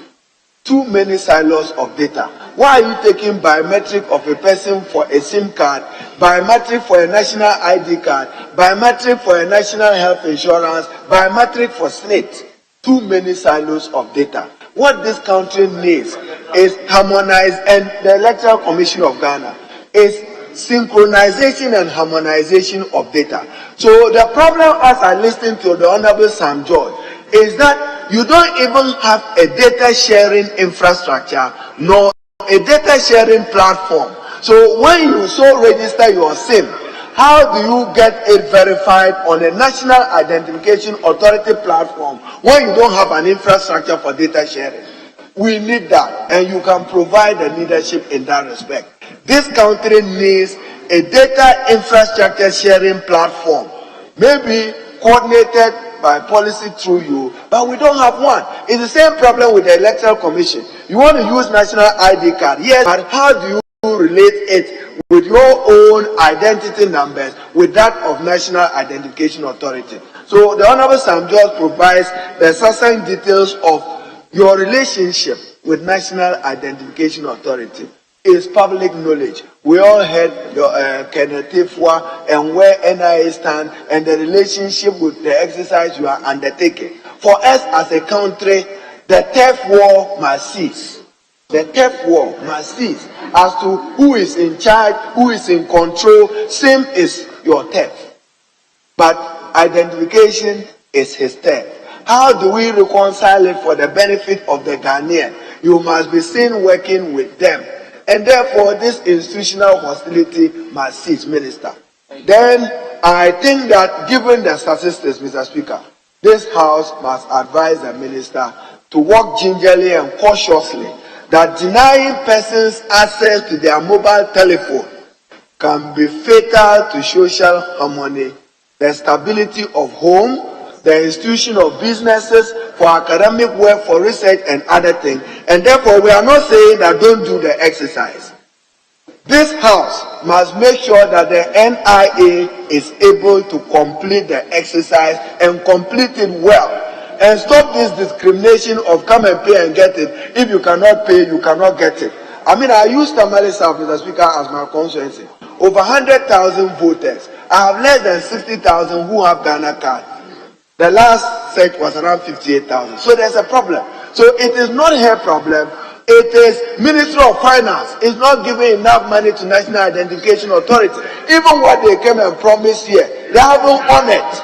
Too many silos of data. Why are you taking biometric of a person for a SIM card, biometric for a national ID card, biometric for a national health insurance, biometric for SNIT? Too many silos of data. What this country needs is harmonized, and the Electoral Commission of Ghana is synchronization and harmonization of data. So the problem, as I listen to the Honorable Sam George, is that you don't even have a data sharing infrastructure nor a data sharing platform. So when you register your SIM, how do you get it verified on a National Identification Authority platform when you don't have an infrastructure for data sharing? We need that, and you can provide the leadership in that respect. This country needs a data infrastructure sharing platform, maybe coordinated by policy through you, but we don't have one. It's the same problem with the Electoral Commission. You want to use national ID card, yes, but how do you relate it with your own identity numbers with that of National Identification Authority? So the Honorable Sam George provides the succinct details of your relationship with National Identification Authority. Is public knowledge. We all heard Kenneth Ifwa and where NIA stand and the relationship with the exercise you are undertaking. For us as a country, the theft war must cease. The theft war must cease. As to who is in charge, who is in control, same is your theft. But identification is his theft. How do we reconcile it for the benefit of the Ghanaian? You must be seen working with them. And therefore, this institutional hostility must cease, Minister. Then, I think that given the statistics, Mr. Speaker, this House must advise the Minister to work gingerly and cautiously that denying persons access to their mobile telephone can be fatal to social harmony, the stability of home, the institution of businesses, for academic work, for research and other things. And therefore, we are not saying that don't do the exercise. This House must make sure that the NIA is able to complete the exercise and complete it well. And stop this discrimination of come and pay and get it. If you cannot pay, you cannot get it. I mean, I use Tamale South, Mr. Speaker, as my constituency. Over 100,000 voters. I have less than 60,000 who have Ghana card. The last search was around 58,000. So there's a problem. So it is not her problem. It is Ministry of Finance is not giving enough money to National Identification Authority. Even what they came and promised here, they haven't on it.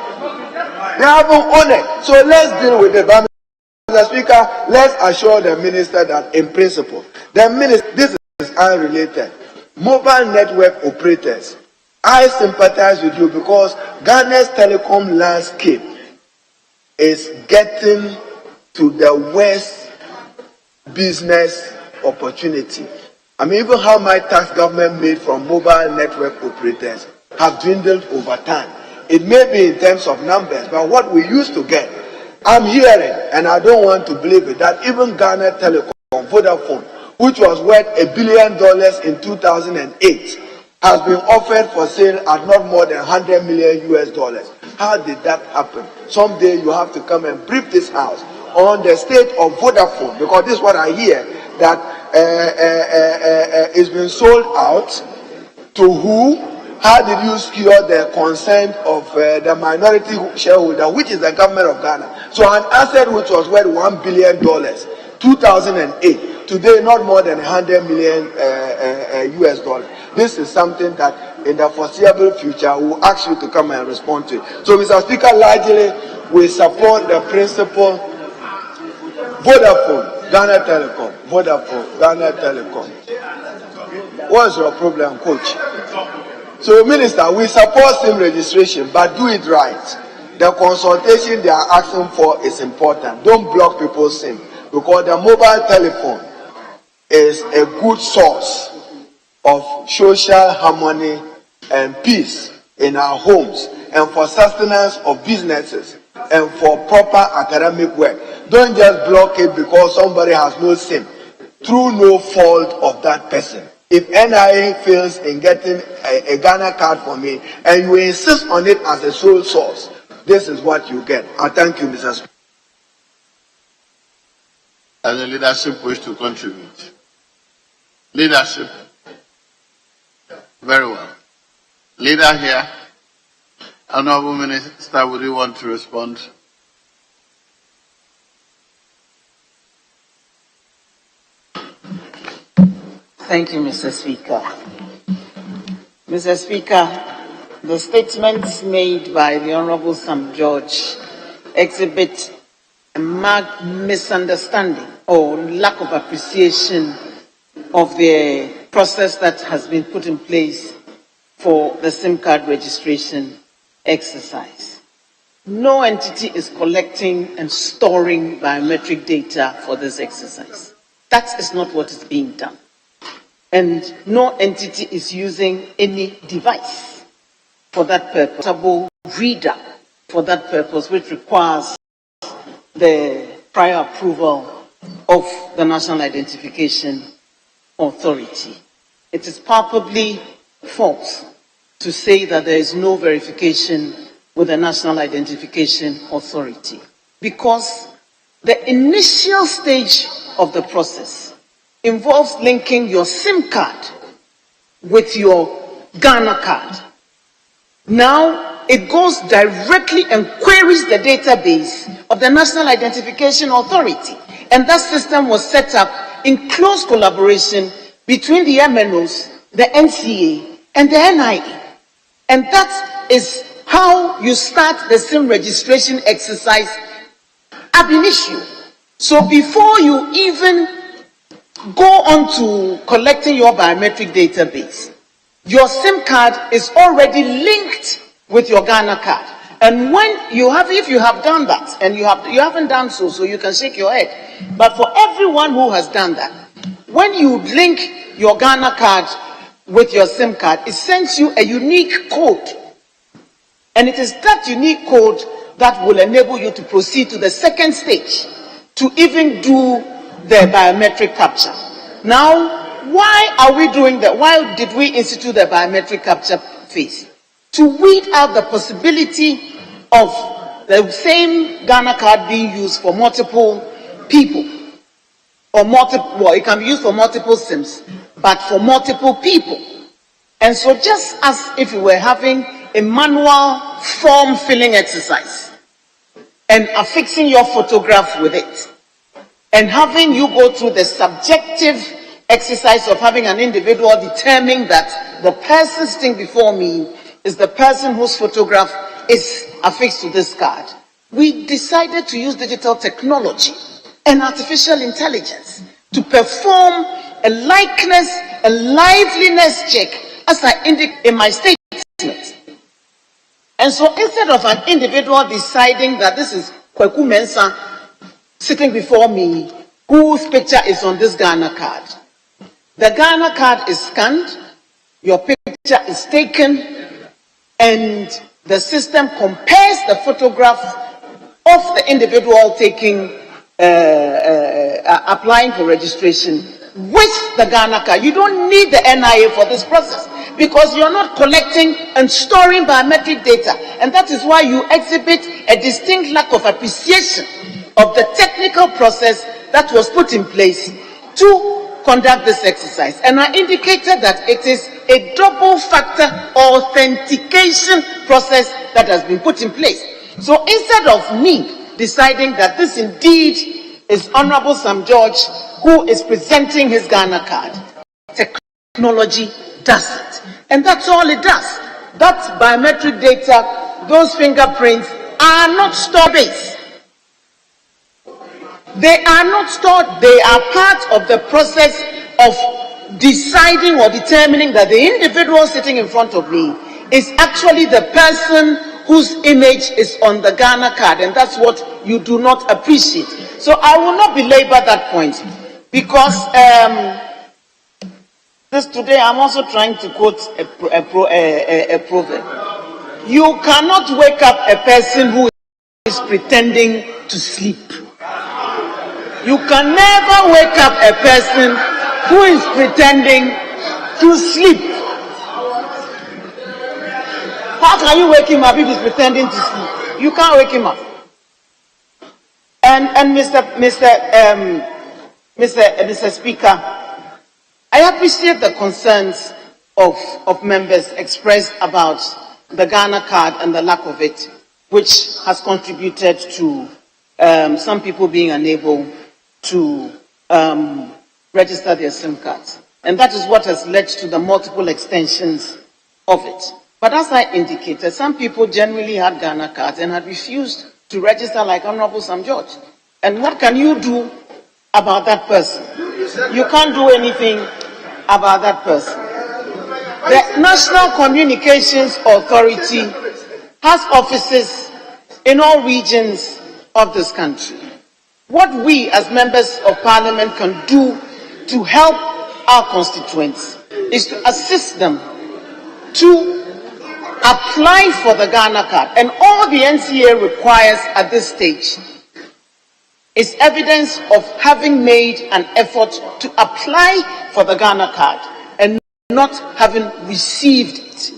They haven't on it. So let's deal with it. But Mr. Speaker, let's assure the Minister that in principle, this is unrelated. Mobile network operators, I sympathize with you because Ghana's telecom landscape is getting to the worst business opportunity. I mean, even how much tax government made from mobile network operators have dwindled over time. It may be in terms of numbers, but what we used to get, I'm hearing, and I don't want to believe it, that even Ghana Telecom, Vodafone, which was worth $1 billion in 2008, has been offered for sale at not more than $100 million US. How did that happen? Someday you have to come and brief this house on the state of Vodafone, because this is what I hear, that it's been sold out to who? How did you secure the consent of the minority shareholder, which is the government of Ghana? So an asset which was worth $1 billion, 2008, today not more than $100 million US. This is something that in the foreseeable future we'll ask you to come and respond to. So, Mr. Speaker, largely we support the principle. Vodafone, Ghana Telecom, Vodafone, Ghana Telecom. What's your problem, Coach? So, Minister, we support SIM registration, but do it right. The consultation they are asking for is important. Don't block people's SIM, because the mobile telephone is a good source of social harmony and peace in our homes, and for sustenance of businesses, and for proper academic work. Don't just block it because somebody has no SIM, through no fault of that person. If NIA fails in getting a Ghana card for me, and you insist on it as a sole source, this is what you get. I thank you, Mr. Speaker. As the leadership wish to contribute. Leadership. Very well. Leader here. Honorable Minister, would you want to respond? Thank you, Mr. Speaker. Mr. Speaker, the statements made by the Honorable Sam George exhibit a marked misunderstanding or lack of appreciation of the process that has been put in place for the SIM card registration exercise. No entity is collecting and storing biometric data for this exercise. That is not what is being done. And no entity is using any device for that purpose, portable reader for that purpose, which requires the prior approval of the National Identification Authority. It is palpably false to say that there is no verification with the National Identification Authority, because the initial stage of the process involves linking your SIM card with your Ghana card. Now, it goes directly and queries the database of the National Identification Authority. And that system was set up in close collaboration between the MNOs, the NCA, and the NIA. And that is how you start the SIM registration exercise ab initio. So before you even go on to collecting your biometric database, your SIM card is already linked with your Ghana card. And when you have, if you have done that, and you haven't done so, so you can shake your head. But for everyone who has done that, when you link your Ghana card with your SIM card, it sends you a unique code. And it is that unique code that will enable you to proceed to the second stage, to even do the biometric capture. Now, why are we doing that? Why did we institute the biometric capture phase? To weed out the possibility of the same Ghana card being used for multiple people, or well, it can be used for multiple SIMs, but for multiple people. And so just as if you were having a manual form filling exercise and affixing your photograph with it, and having you go through the subjective exercise of having an individual determine that the person sitting before me is the person whose photograph is affixed to this card, we decided to use digital technology and artificial intelligence to perform a likeness, a liveliness check, as I indicate in my statement. And so instead of an individual deciding that this is Kweku Mensah, sitting before me, whose picture is on this Ghana card. The Ghana card is scanned, your picture is taken, and the system compares the photographs of the individual applying for registration with the Ghana card. You don't need the NIA for this process because you're not collecting and storing biometric data. And that is why you exhibit a distinct lack of appreciation of the technical process that was put in place to conduct this exercise. And I indicated that it is a double factor authentication process that has been put in place. So instead of me deciding that this indeed is Honorable Sam George who is presenting his Ghana card, technology does it. And that's all it does. That biometric data, those fingerprints are not store-based. They are not stored, they are part of the process of deciding or determining that the individual sitting in front of me is actually the person whose image is on the Ghana card, and that's what you do not appreciate. So I will not belabor that point because today I'm also trying to quote a proverb. You cannot wake up a person who is pretending to sleep. You can never wake up a person who is pretending to sleep. How can you wake him up if he's pretending to sleep? You can't wake him up. And Mr. Speaker, I appreciate the concerns of members expressed about the Ghana card and the lack of it, which has contributed to some people being unable to register their SIM cards. And that is what has led to the multiple extensions of it. But as I indicated, some people genuinely had Ghana cards and had refused to register like Honorable Sam George. And what can you do about that person? You can't do anything about that person. The National Communications Authority has offices in all regions of this country. What we as members of parliament can do to help our constituents is to assist them to apply for the Ghana card. And all the NCA requires at this stage is evidence of having made an effort to apply for the Ghana card and not having received it.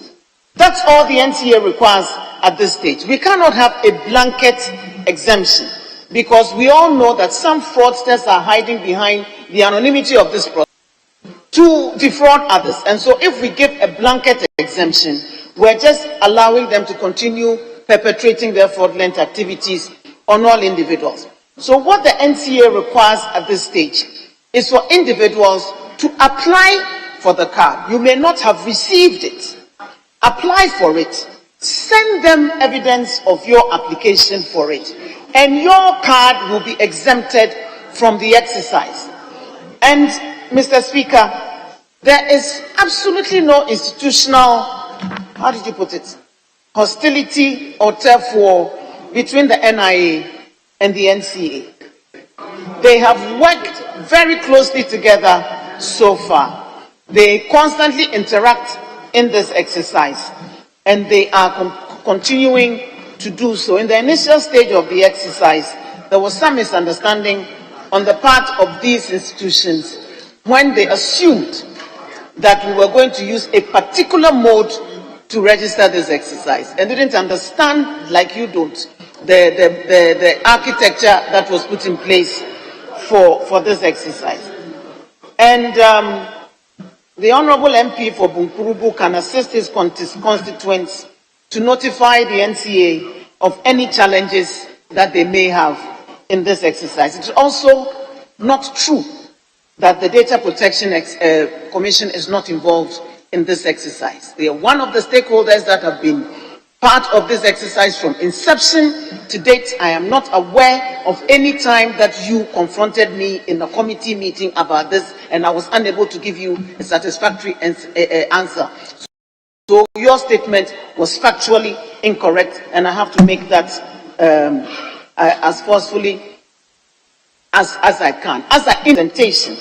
That's all the NCA requires at this stage. We cannot have a blanket exemption because we all know that some fraudsters are hiding behind the anonymity of this process to defraud others. And so if we give a blanket exemption, we're just allowing them to continue perpetrating their fraudulent activities on all individuals. So what the NCA requires at this stage is for individuals to apply for the card. You may not have received it. Apply for it. Send them evidence of your application for it. And your card will be exempted from the exercise. And, Mr. Speaker, there is absolutely no institutional, how did you put it, hostility or turf war between the NIA and the NCA. They have worked very closely together so far. They constantly interact in this exercise, and they are continuing to do so. In the initial stage of the exercise, there was some misunderstanding on the part of these institutions when they assumed that we were going to use a particular mode to register this exercise and didn't understand, like you don't, the architecture that was put in place for this exercise. And the Honorable MP for Bunkurubu can assist his constituents to notify the NCA of any challenges that they may have in this exercise. It's also not true that the Data Protection Commission is not involved in this exercise. They are one of the stakeholders that have been part of this exercise from inception to date. I am not aware of any time that you confronted me in a committee meeting about this and I was unable to give you a satisfactory answer. So your statement was factually incorrect and I have to make that as forcefully as I can. As an presentation,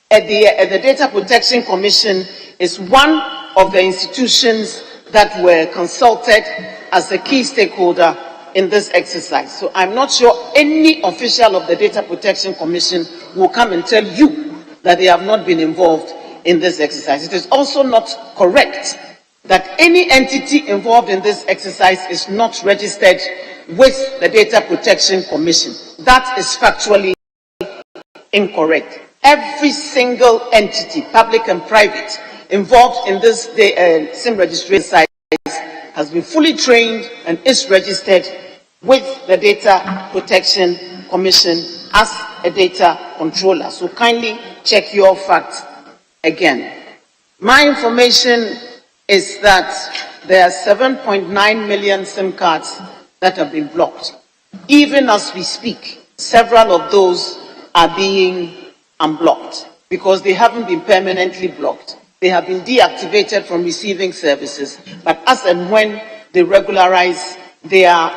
the Data Protection Commission is one of the institutions that were consulted as a key stakeholder in this exercise. So I'm not sure any official of the Data Protection Commission will come and tell you that they have not been involved in this exercise. It is also not correct that any entity involved in this exercise is not registered with the Data Protection Commission. That is factually incorrect. Every single entity, public and private, involved in this SIM registration exercise has been fully trained and is registered with the Data Protection Commission as a data controller. So kindly check your facts again. My information is that there are 7.9 million SIM cards that have been blocked. Even as we speak, several of those are being unblocked because they haven't been permanently blocked. They have been deactivated from receiving services, but as and when they regularize their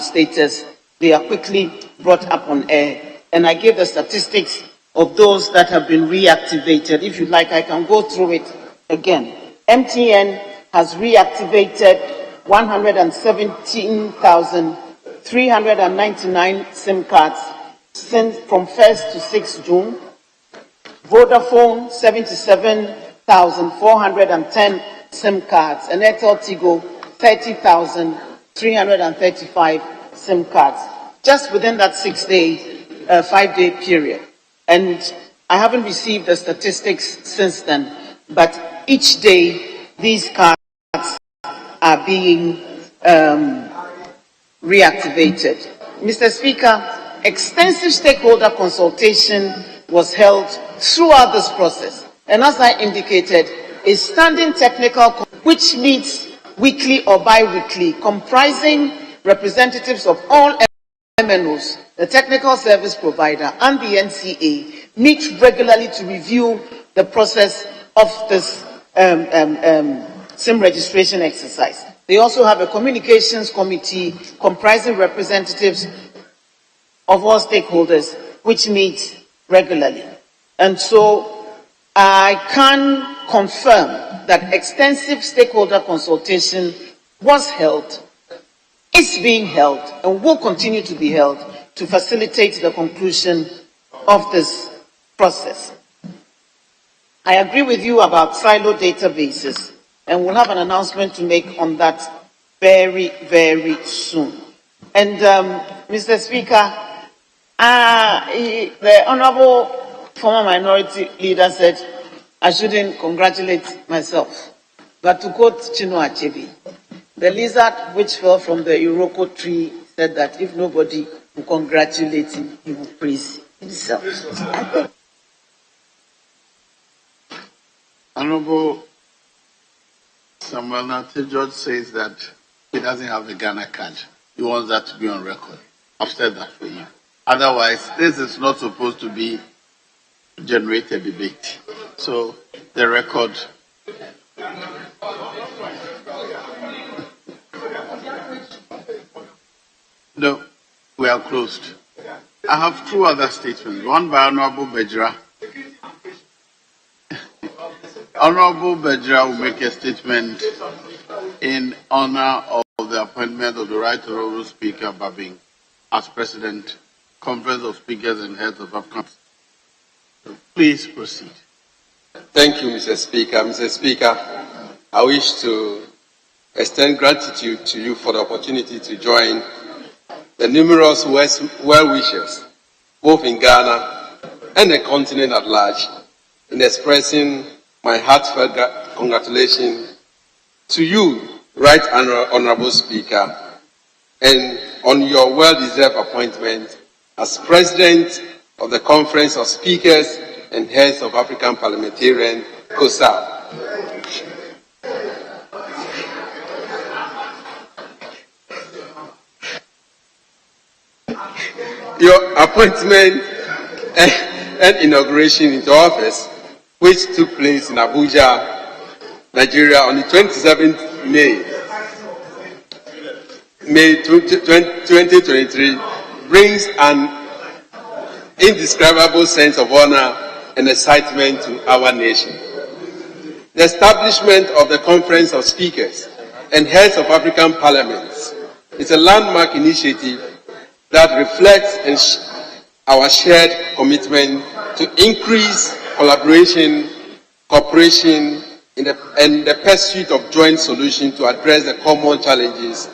status, they are quickly brought up on air. And I gave the statistics of those that have been reactivated. If you like, I can go through it again. MTN has reactivated 117,399 SIM cards since from 1st to 6th June. Vodafone, 77,410 SIM cards. And Airtel Tigo, 30,335 SIM cards. Just within that 5-day period. And I haven't received the statistics since then, but each day these cards are being reactivated. Mr. Speaker, extensive stakeholder consultation was held throughout this process. And as I indicated, a standing technical which meets weekly or bi-weekly, comprising representatives of all MNOs, the technical service provider, and the NCA, meet regularly to review the process of this SIM registration exercise. They also have a communications committee comprising representatives of all stakeholders, which meets regularly. And so I can confirm that extensive stakeholder consultation was held, is being held, and will continue to be held to facilitate the conclusion of this process. I agree with you about silo databases, and we'll have an announcement to make on that very, very soon. And Mr. Speaker, the Honorable former minority leader said I shouldn't congratulate myself, but to quote Chino Achebe, the lizard which fell from the Iroko tree said that if nobody will congratulate him, he will praise himself. Honorable Samuel Nate George says that he doesn't have a Ghana card. He wants that to be on record. I've said that for you. Otherwise, this is not supposed to be generate a debate. So the record. No, we are closed. I have two other statements. One by Honorable Bejra. Honorable Bejra will make a statement in honor of the appointment of the Right Honorable Speaker Babing as President, Conference of Speakers and Heads of African. So please proceed. Thank you, Mr. Speaker. Mr. Speaker, I wish to extend gratitude to you for the opportunity to join the numerous well-wishers, both in Ghana and the continent at large, in expressing my heartfelt congratulations to you, Right Honorable Speaker, and on your well-deserved appointment as President of the Conference of Speakers and Heads of African Parliamentarians, COSAP. Your appointment and inauguration into office, which took place in Abuja, Nigeria on the 27th May, May 2023 brings an indescribable sense of honor and excitement to our nation. The establishment of the Conference of Speakers and Heads of African Parliaments is a landmark initiative that reflects our shared commitment to increase collaboration, cooperation, and the pursuit of joint solutions to address the common challenges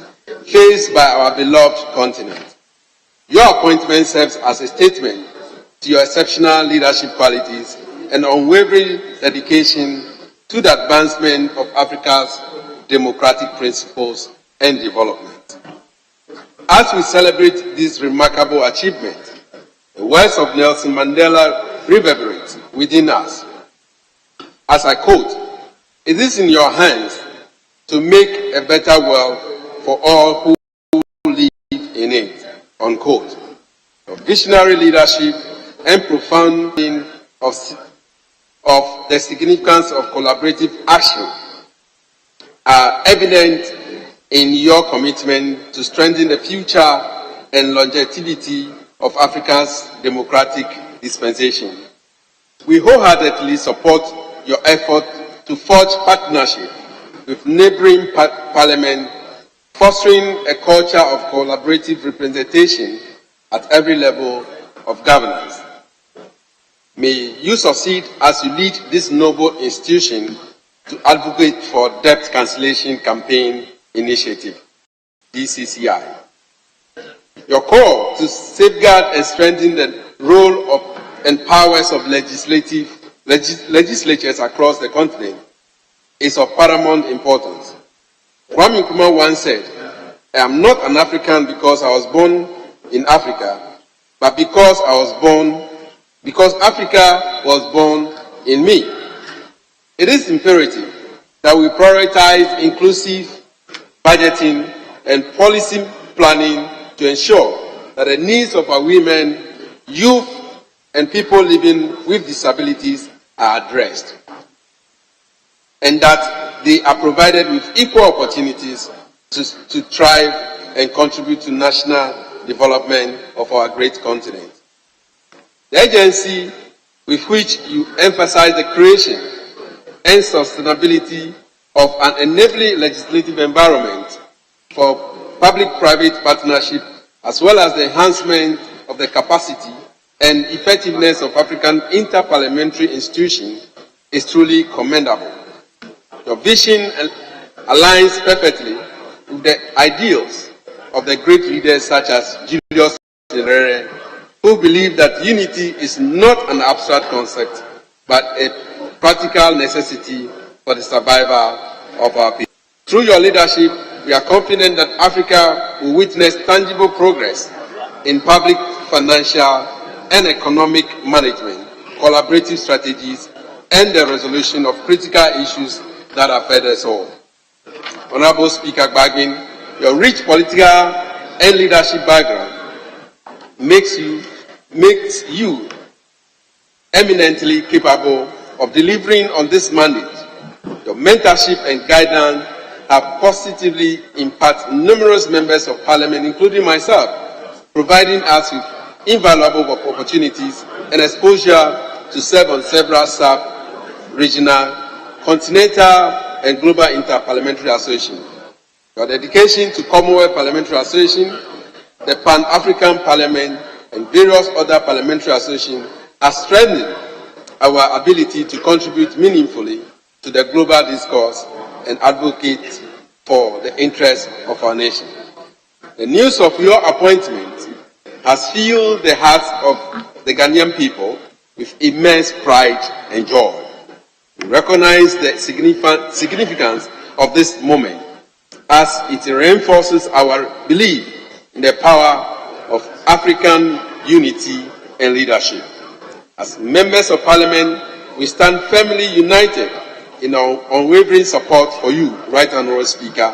faced by our beloved continent. Your appointment serves as a statement to your exceptional leadership qualities and unwavering dedication to the advancement of Africa's democratic principles and development. As we celebrate this remarkable achievement, the words of Nelson Mandela reverberate within us. As I quote, "It is in your hands to make a better world for all who live in it," unquote. Your visionary leadership and profound meaning of the significance of collaborative action are evident in your commitment to strengthen the future and longevity of Africa's democratic dispensation. We wholeheartedly support your effort to forge partnership with neighboring parliaments, fostering a culture of collaborative representation at every level of governance. May you succeed as you lead this noble institution to advocate for debt cancellation campaign initiative, DCCI. Your call to safeguard and strengthen the role of and powers of legislatures across the continent is of paramount importance. Kwame Nkrumah once said, "I am not an African because I was born in Africa, but because Africa was born in me." It is imperative that we prioritize inclusive budgeting and policy planning to ensure that the needs of our women, youth, and people living with disabilities are addressed, and that they are provided with equal opportunities to thrive and contribute to national development of our great continent. The agency with which you emphasize the creation and sustainability of an enabling legislative environment for public-private partnership, as well as the enhancement of the capacity and effectiveness of African interparliamentary institutions, is truly commendable. Your vision aligns perfectly with the ideals of the great leaders such as Julius Nyerere, who believe that unity is not an abstract concept, but a practical necessity for the survival of our people. Through your leadership, we are confident that Africa will witness tangible progress in public, financial, and economic management, collaborative strategies, and the resolution of critical issues that affect us all. Honorable Speaker Gbagin, your rich political and leadership background makes you eminently capable of delivering on this mandate. Your mentorship and guidance have positively impacted numerous members of Parliament, including myself, providing us with invaluable opportunities and exposure to serve on several sub-regional, continental, and global interparliamentary associations. Your dedication to Commonwealth Parliamentary Association, the Pan-African Parliament, and various other parliamentary associations has strengthened our ability to contribute meaningfully to the global discourse and advocate for the interests of our nation. The news of your appointment has filled the hearts of the Ghanaian people with immense pride and joy. We recognize the significance of this moment as it reinforces our belief in the power of African unity and leadership. As members of Parliament, we stand firmly united in our unwavering support for you, Right Honourable Speaker.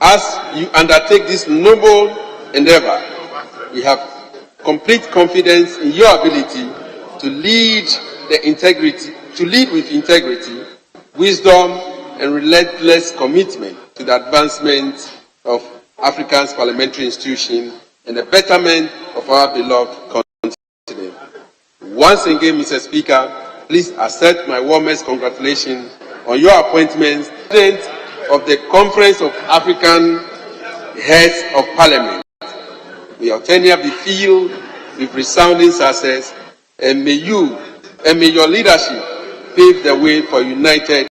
As you undertake this noble endeavour, we have complete confidence in your ability to lead with integrity, wisdom, and relentless commitment to the advancement of Africa's parliamentary institution and the betterment of our beloved continent. Once again, Mr. Speaker, please accept my warmest congratulations on your appointment as President of the Conference of African Heads of Parliament. May your tenure be filled with resounding success, and may your leadership pave the way for united,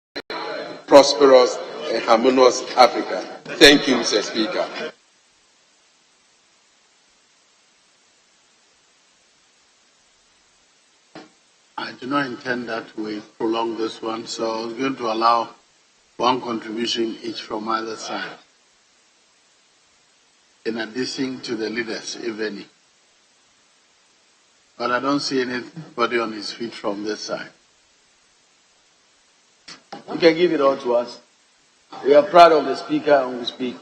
prosperous, and harmonious Africa. Thank you, Mr. Speaker. I do not intend that we prolong this one, so I was going to allow one contribution each from either side, in addition to the leaders, if any. But I don't see anybody on his feet from this side. You can give it all to us. We are proud of the speaker and we speak.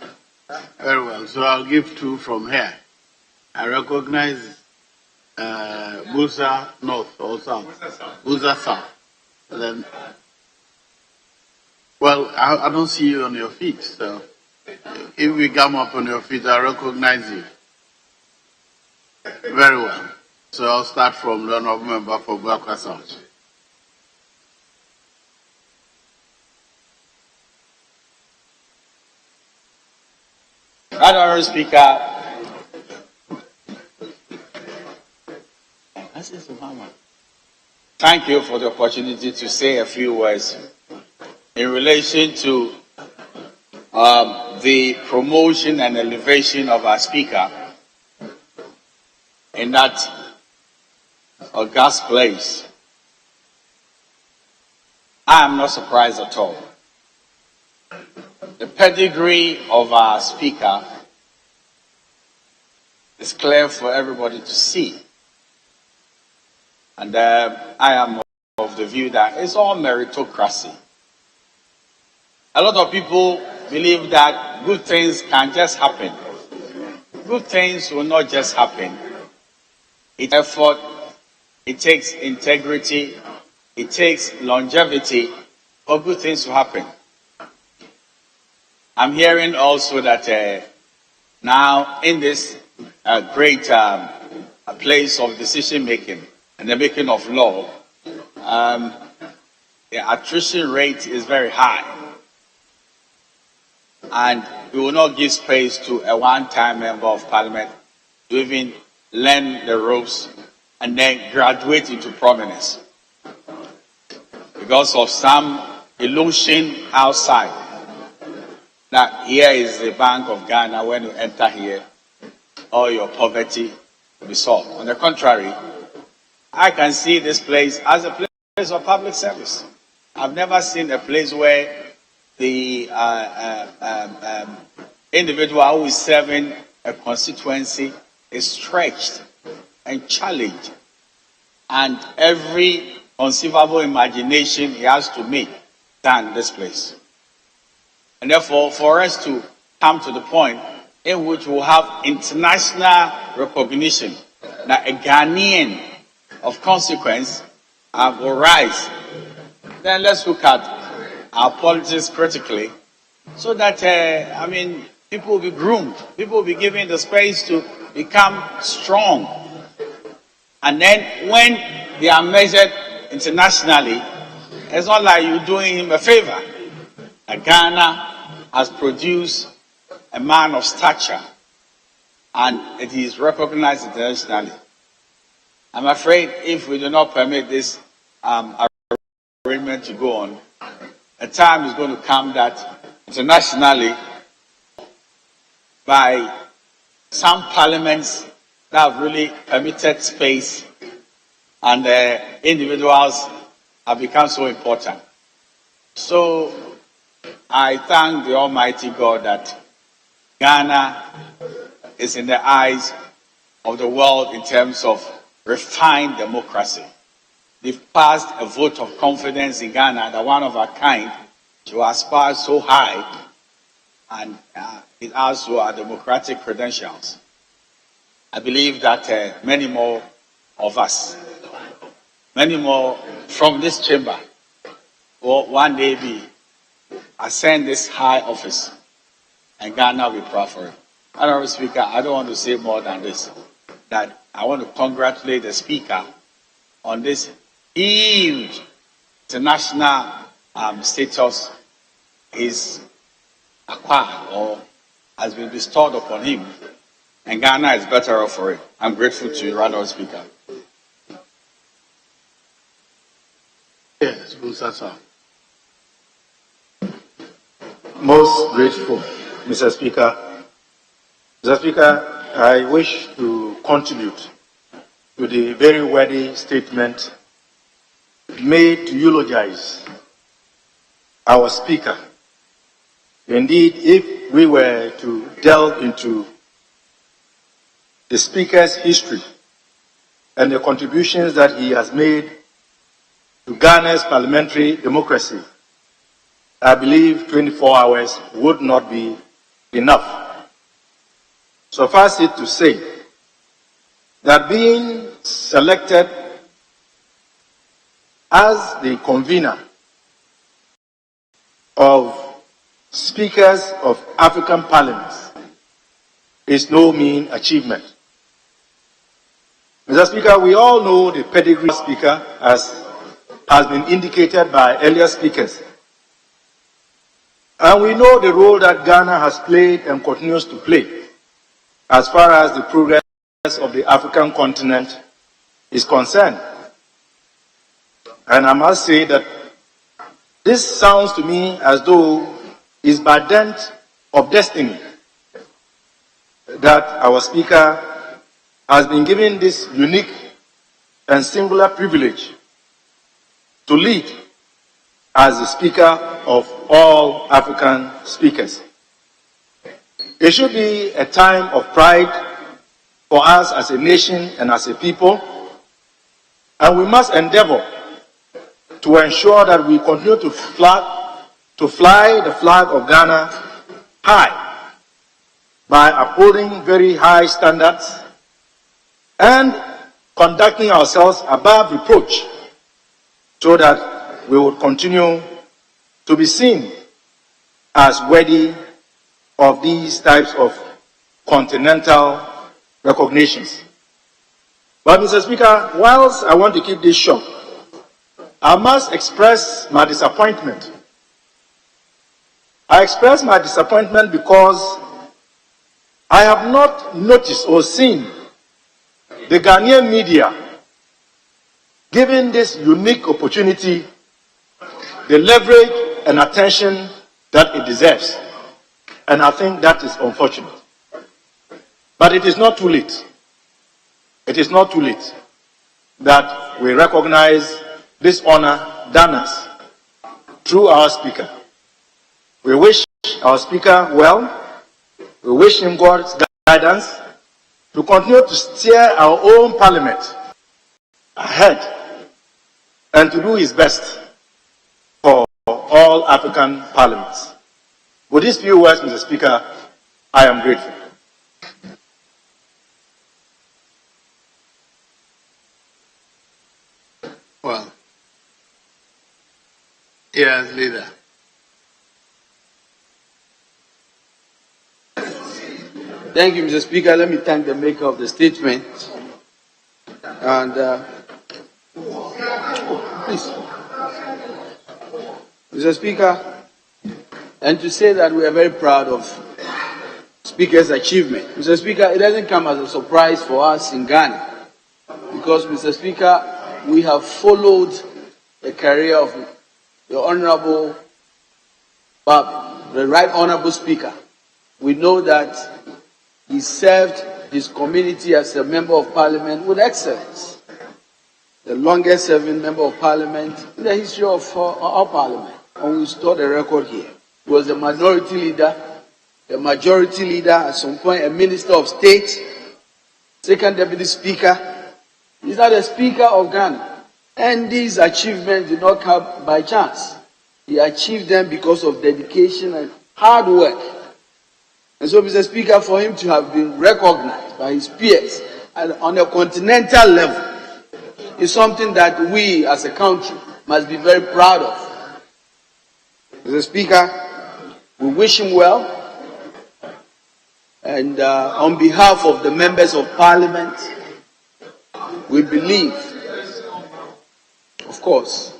Very well, so I'll give two from here. I recognize Busa North or South. Busa South. And then, well, I don't see you on your feet, so if we come up on your feet, I recognize you. Very well. So I'll start from the honorable member for Busa South. Honorable Speaker, thank you for the opportunity to say a few words in relation to the promotion and elevation of our Speaker in that august place. I am not surprised at all. The pedigree of our Speaker is clear for everybody to see. And I am of the view that it's all meritocracy. A lot of people believe that good things can just happen. Good things will not just happen. It takes effort, it takes integrity, it takes longevity for good things to happen. I'm hearing also that now in this great place of decision making and the making of law, the attrition rate is very high. And we will not give space to a one-time member of parliament to even learn the ropes and then graduate into prominence because of some illusion outside. Now, here is the Bank of Ghana. When you enter here, all your poverty will be solved. On the contrary, I can see this place as a place of public service. I've never seen a place where the individual who is serving a constituency is stretched and challenged, and every conceivable imagination he has to meet than this place. And therefore, for us to come to the point in which we'll have international recognition that a Ghanaian of consequence will rise, then let's look at our politics critically so that, people will be groomed, people will be given the space to become strong. And then when they are measured internationally, it's not like you're doing him a favor. Ghana has produced a man of stature, and it is recognized internationally. I'm afraid if we do not permit this arrangement to go on, a time is going to come that internationally, by some parliaments that have really permitted space and individuals have become so important. So I thank the Almighty God that Ghana is in the eyes of the world in terms of refined democracy. They've passed a vote of confidence in Ghana that one of a kind to aspire so high, and it also our democratic credentials. I believe that many more of us, many more from this chamber, will one day ascend this high office, and Ghana will be proud for it. Honorable Speaker, I don't want to say more than this. That I want to congratulate the Speaker on this huge international status is acquired or has been bestowed upon him, and Ghana is better off for it. I'm grateful to you, Honorable Speaker. Yes, Musasa. Most grateful, Mr. Speaker. Mr. Speaker, I wish to contribute to the very worthy statement made to eulogize our Speaker. Indeed, if we were to delve into the Speaker's history and the contributions that he has made to Ghana's parliamentary democracy, I believe 24 hours would not be enough. Suffice it to say that being selected as the convener of speakers of African parliaments is no mean achievement. Mr. Speaker, we all know the pedigree of the Speaker, as has been indicated by earlier speakers. And we know the role that Ghana has played and continues to play as far as the progress of the African continent is concerned. And I must say that this sounds to me as though it's by dint of destiny that our Speaker has been given this unique and singular privilege to lead as the Speaker of all African speakers. It should be a time of pride for us as a nation and as a people, and we must endeavor to ensure that we continue to fly the flag of Ghana high by upholding very high standards and conducting ourselves above reproach so that we will continue to be seen as worthy of these types of continental recognitions. But Mr. Speaker, whilst I want to keep this short, I must express my disappointment. I express my disappointment because I have not noticed or seen the Ghanaian media giving this unique opportunity the leverage and attention that it deserves. And I think that is unfortunate. But it is not too late. It is not too late that we recognize this honor done us through our Speaker. We wish our Speaker well. We wish him God's guidance to continue to steer our own parliament ahead and to do his best for all African parliaments. With these few words, Mr. Speaker, I am grateful. Well, yes, leader. Thank you, Mr. Speaker. Let me thank the maker of the statement. And please, Mr. Speaker, and to say that we are very proud of Speaker's achievement. Mr. Speaker, it doesn't come as a surprise for us in Ghana because, Mr. Speaker, we have followed the career of the Honorable Bob, the Right Honorable Speaker. We know that he served his community as a member of parliament with excellence. The longest serving member of parliament in the history of our parliament. And we store the record here. He was a minority leader, a majority leader, at some point a minister of state, second deputy speaker. He's not the Speaker of Ghana. And these achievements did not come by chance. He achieved them because of dedication and hard work. And so, Mr. Speaker, for him to have been recognized by his peers on a continental level is something that we as a country must be very proud of. Mr. Speaker, we wish him well. And on behalf of the members of parliament, we believe, of course,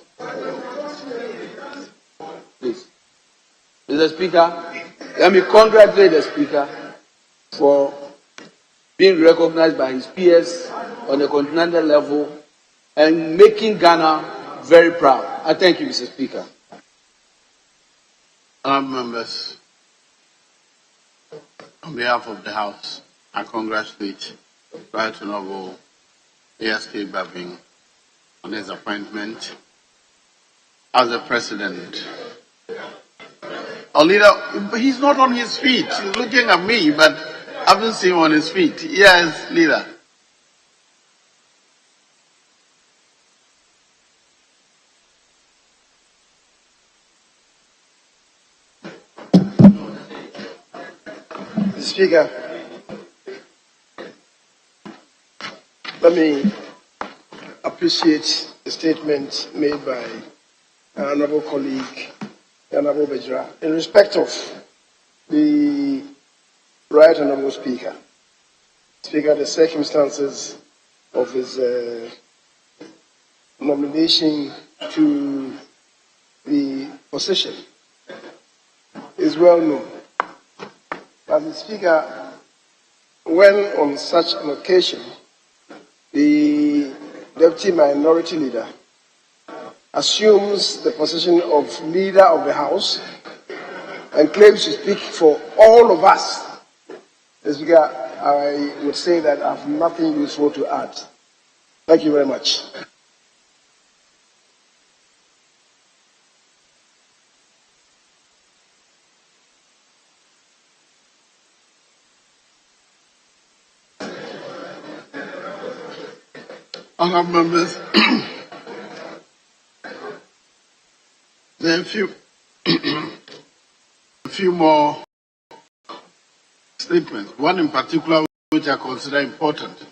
please, Mr. Speaker, let me congratulate the Speaker for being recognized by his peers on the continental level and making Ghana very proud. I thank you, Mr. Speaker. Members, on behalf of the House, I congratulate Right Honorable ASK Babing on his appointment as the President. Our leader, he's not on his feet. He's looking at me, but I haven't seen him on his feet. Yes, leader. Mr. Speaker, let me appreciate the statement made by our honorable colleague, the Honorable Bajra, in respect of the Right Honorable Speaker. Speaker, the circumstances of his nomination to the position is well known. But the Speaker, when on such an occasion, the Deputy Minority Leader assumes the position of Leader of the House and claims to speak for all of us, Mr. Speaker, I would say that I have nothing useful to add. Thank you very much. Honourable members, there are a few more statements. One in particular which I consider important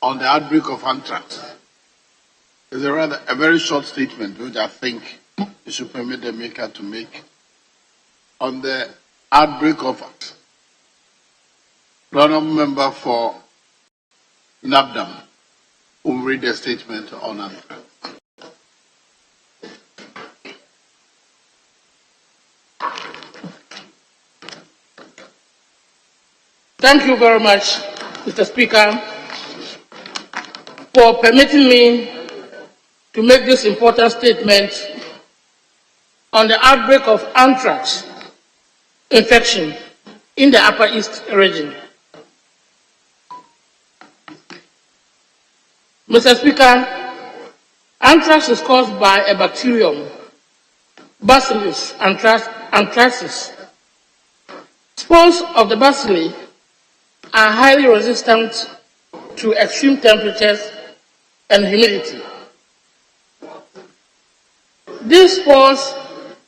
on the outbreak of anthrax. It's a very short statement which I think you should permit the maker to make on the outbreak of anthrax. The honourable member for Nabdam will read the statement on anthrax. Thank you very much, Mr. Speaker, for permitting me to make this important statement on the outbreak of anthrax infection in the Upper East region. Mr. Speaker, anthrax is caused by a bacterium, Bacillus anthracis. Spores of the bacilli are highly resistant to extreme temperatures and humidity. These spores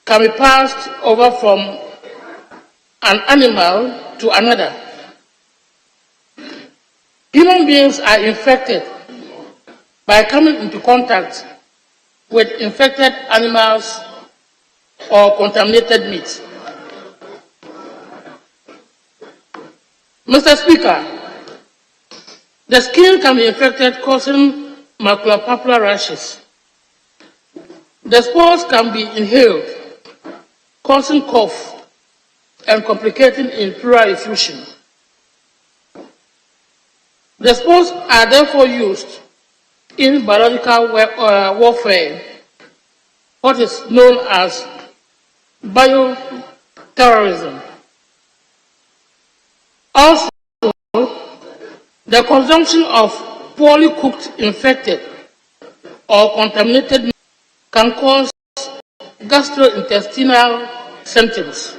can be passed over from an animal to another. Human beings are infected by coming into contact with infected animals or contaminated meat. Mr. Speaker, the skin can be infected, causing maculopapular rashes. The spores can be inhaled, causing cough and complicating in pleural effusion. The spores are therefore used in biological warfare, what is known as bioterrorism. Also, the consumption of poorly cooked, infected, or contaminated meat can cause gastrointestinal symptoms.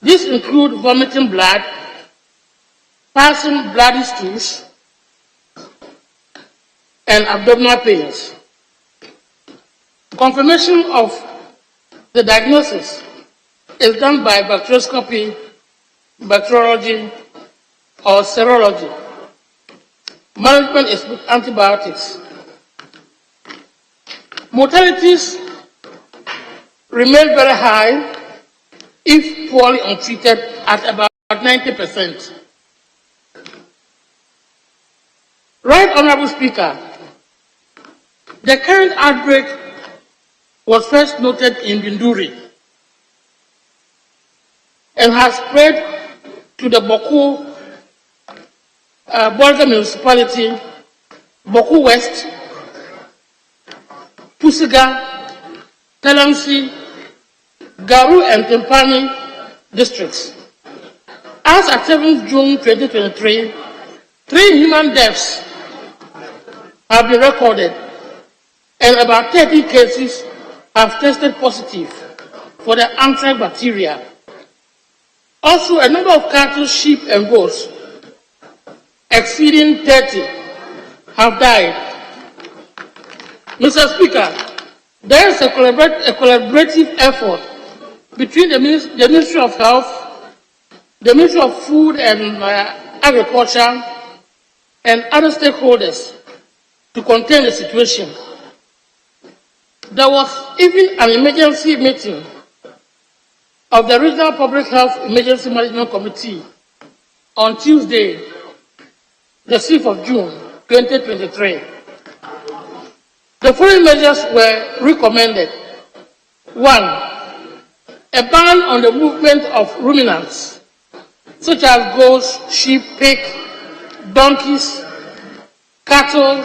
These include vomiting blood, passing bloody stools, and abdominal pains. Confirmation of the diagnosis is done by bacterioscopy, bacteriology, or serology. Management is with antibiotics. Mortalities remain very high if poorly untreated at about 90%. Right Honorable Speaker, the current outbreak was first noted in Binduri and has spread to the Bolga municipality, Boku West, Pusiga, Talansi, Garu and Tempani districts. As at 7 June 2023, 3 human deaths have been recorded and about 30 cases have tested positive for the anthrax bacteria. Also, a number of cattle, sheep, and goats exceeding 30 have died. Mr. Speaker, there is a collaborative effort between the Ministry of Health, the Ministry of Food and Agriculture, and other stakeholders to contain the situation. There was even an emergency meeting of the Regional Public Health Emergency Management Committee on Tuesday, the 6th of June, 2023. The following measures were recommended. 1. A ban on the movement of ruminants, such as goats, sheep, pig, donkeys, cattle,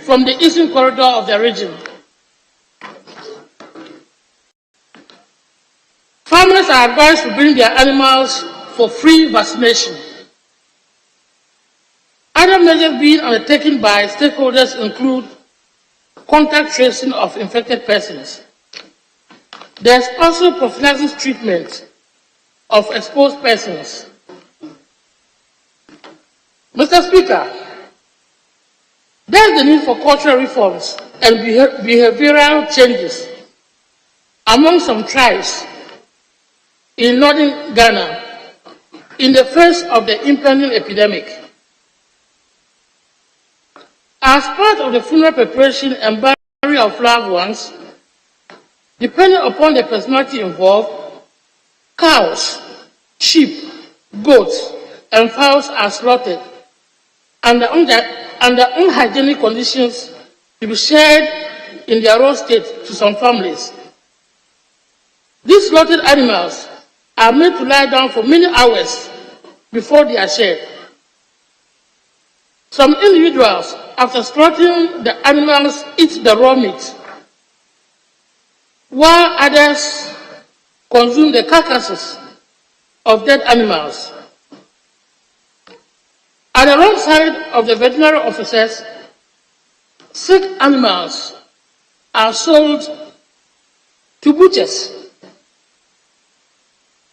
from the eastern corridor of the region. Farmers are advised to bring their animals for free vaccination. Other measures being undertaken by stakeholders include contact tracing of infected persons. There is also prophylaxis treatment of exposed persons. Mr. Speaker, there is the need for cultural reforms and behavioral changes among some tribes in northern Ghana in the face of the impending epidemic. As part of the funeral preparation and burial of loved ones, depending upon the personality involved, cows, sheep, goats, and fowls are slaughtered under unhygienic conditions to be shared in their raw state to some families. These slaughtered animals are made to lie down for many hours before they are shared. Some individuals, after slaughtering the animals, eat the raw meat, while others consume the carcasses of dead animals. At the wrong side of the veterinary officers, sick animals are sold to butchers.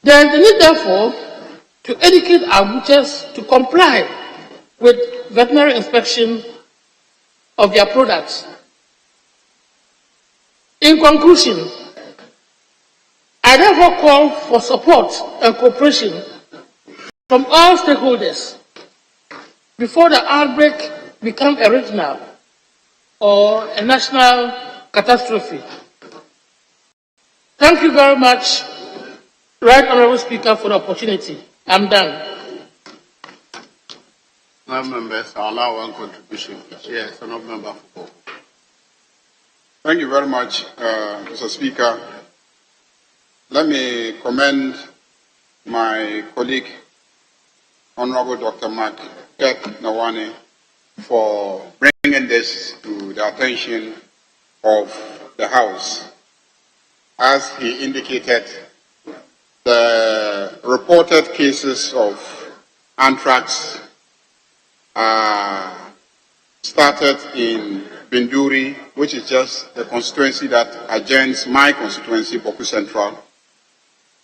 There is the need, therefore, to educate our butchers to comply with veterinary inspection of their products. In conclusion, I therefore call for support and cooperation from all stakeholders before the outbreak becomes a regional or a national catastrophe. Thank you very much, Right Honorable Speaker, for the opportunity. I'm done. Members, I'll allow one contribution. Yes, Honorable Member. Thank you very much, Mr. Speaker. Let me commend my colleague, Honorable Dr. Mark Nawani, for bringing this to the attention of the House. As he indicated, the reported cases of anthrax started in Binduri, which is just the constituency that adjoins my constituency, Boku Central.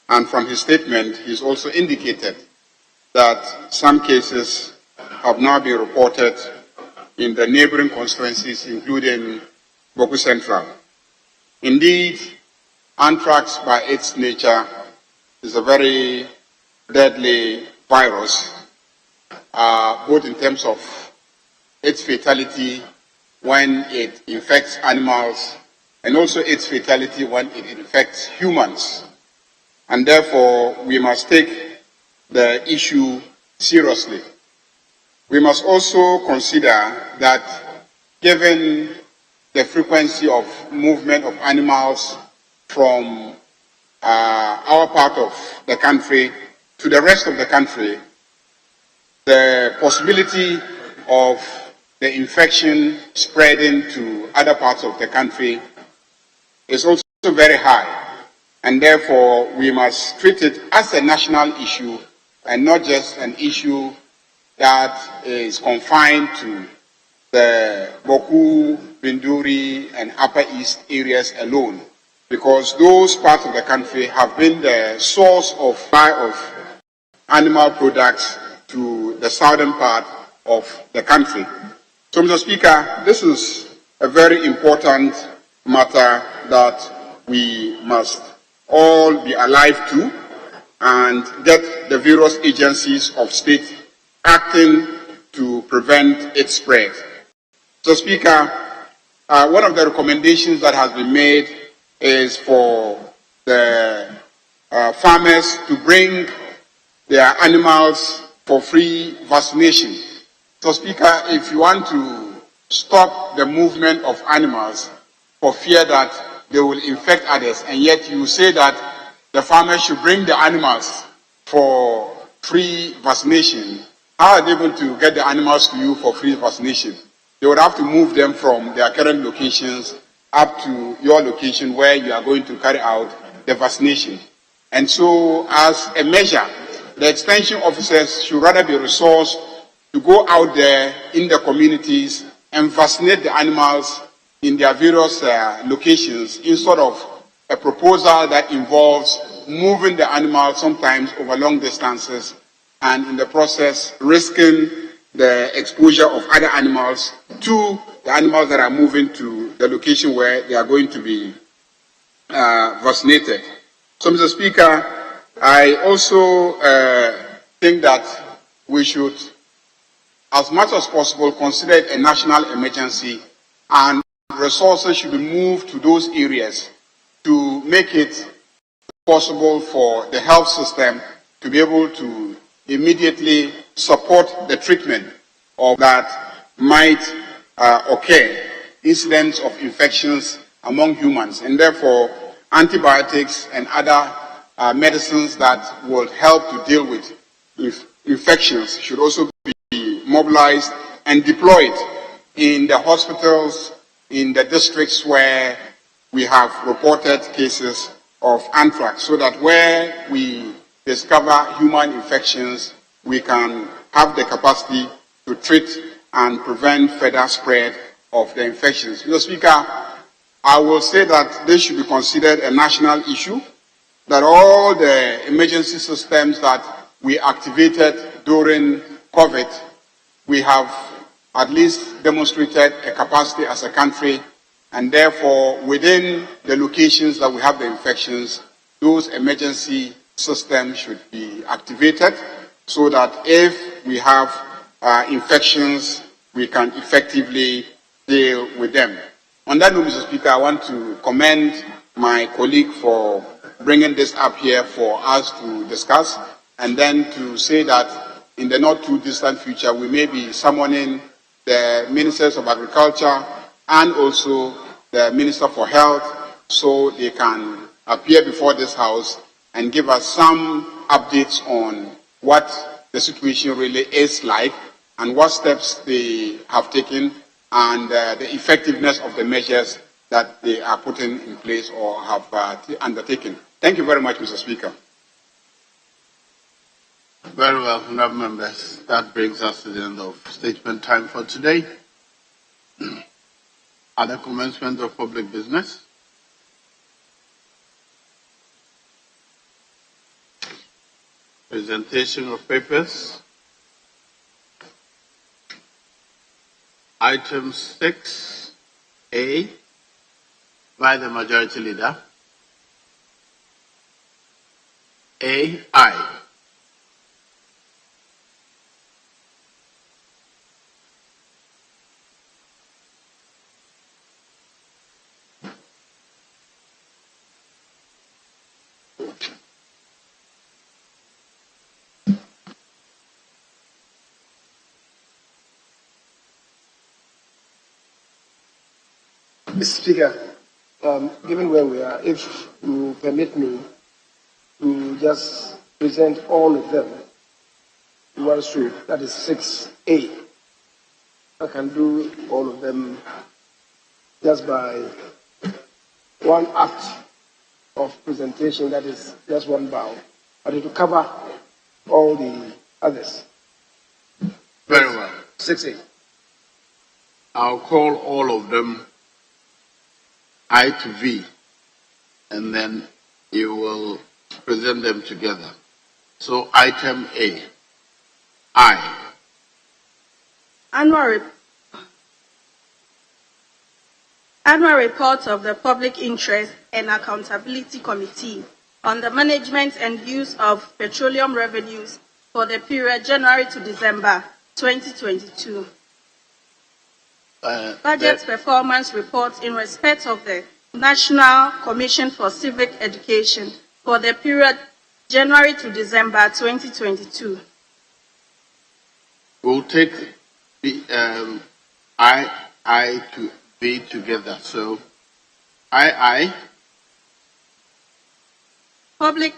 And from his statement, he's also indicated that some cases have now been reported in the neighboring constituencies, including Boku Central. Indeed, anthrax by its nature is a very deadly virus, both in terms of its fatality when it infects animals and also its fatality when it infects humans. And therefore, we must take the issue seriously. We must also consider that given the frequency of movement of animals from our part of the country to the rest of the country, the possibility of the infection spreading to other parts of the country is also very high. And therefore, we must treat it as a national issue and not just an issue that is confined to the Boku, Binduri, and Upper East areas alone, because those parts of the country have been the source of supply of animal products to the southern part of the country. So, Mr. Speaker, this is a very important matter that we must all be alive to and get the various agencies of state acting to prevent its spread. So, Speaker, one of the recommendations that has been made is for the farmers to bring their animals for free vaccination. So, Speaker, if you want to stop the movement of animals for fear that they will infect others, and yet you say that the farmers should bring the animals for free vaccination, how are they going to get the animals to you for free vaccination? They would have to move them from their current locations up to your location where you are going to carry out the vaccination. And so, as a measure, the extension officers should rather be resourced to go out there in the communities and vaccinate the animals in their various locations instead of a proposal that involves moving the animals sometimes over long distances and in the process risking the exposure of other animals to the animals that are moving to the location where they are going to be vaccinated. So, Mr. Speaker, I also think that we should, as much as possible, consider it a national emergency, and resources should be moved to those areas to make it possible for the health system to be able to immediately support the treatment of that might occur, incidents of infections among humans, and therefore antibiotics and other medicines that will help to deal with infections should also be mobilized and deployed in the hospitals, in the districts where we have reported cases of anthrax, so that where we discover human infections, we can have the capacity to treat and prevent further spread of the infections. Mr. Speaker, I will say that this should be considered a national issue, that all the emergency systems that we activated during COVID, we have at least demonstrated a capacity as a country, and therefore within the locations that we have the infections, those emergency systems should be activated so that if we have infections, we can effectively deal with them. On that note, Mr. Speaker, I want to commend my colleague for bringing this up here for us to discuss, and then to say that in the not too distant future, we may be summoning the Ministers of Agriculture and also the Minister for Health so they can appear before this House and give us some updates on what the situation really is like and what steps they have taken and the effectiveness of the measures that they are putting in place or have undertaken. Thank you very much, Mr. Speaker. Very well, honourable members. That brings us to the end of statement time for today. Other commencement of public business? Presentation of papers. Item 6A by the Majority Leader. AI. Mr. Speaker, given where we are, if you permit me to just present all of them in one swoop, that is 6A. I can do all of them just by one act of presentation, that is just one bow, but it will cover all the others. Very well. 6A. I'll call all of them I to V, and then you will present them together. So item A, I. Annual report of the Public Interest and Accountability Committee on the management and use of petroleum revenues for the period January to December 2022. Budget performance report in respect of the National Commission for Civic Education for the period January to December 2022. We'll take the I to B together. So I. Public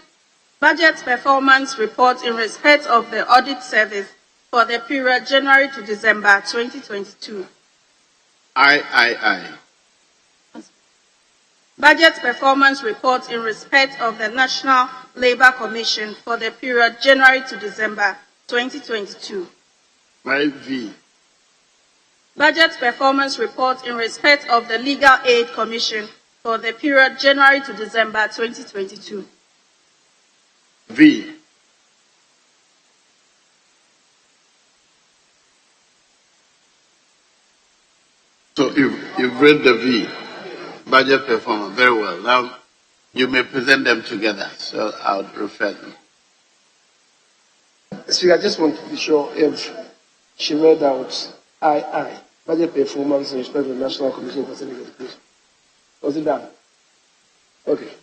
budget performance report in respect of the audit service for the period January to December 2022. I. Budget performance report in respect of the National Labour Commission for the period January to December 2022. V. Budget performance report in respect of the Legal Aid Commission for the period January to December 2022. V. So you've read the V, budget performance, very well. Now you may present them together, so I'll refer them. Speaker, I just want to be sure if she read out I, budget performance in respect of the National Commission for Civic Education. Was it done? Okay.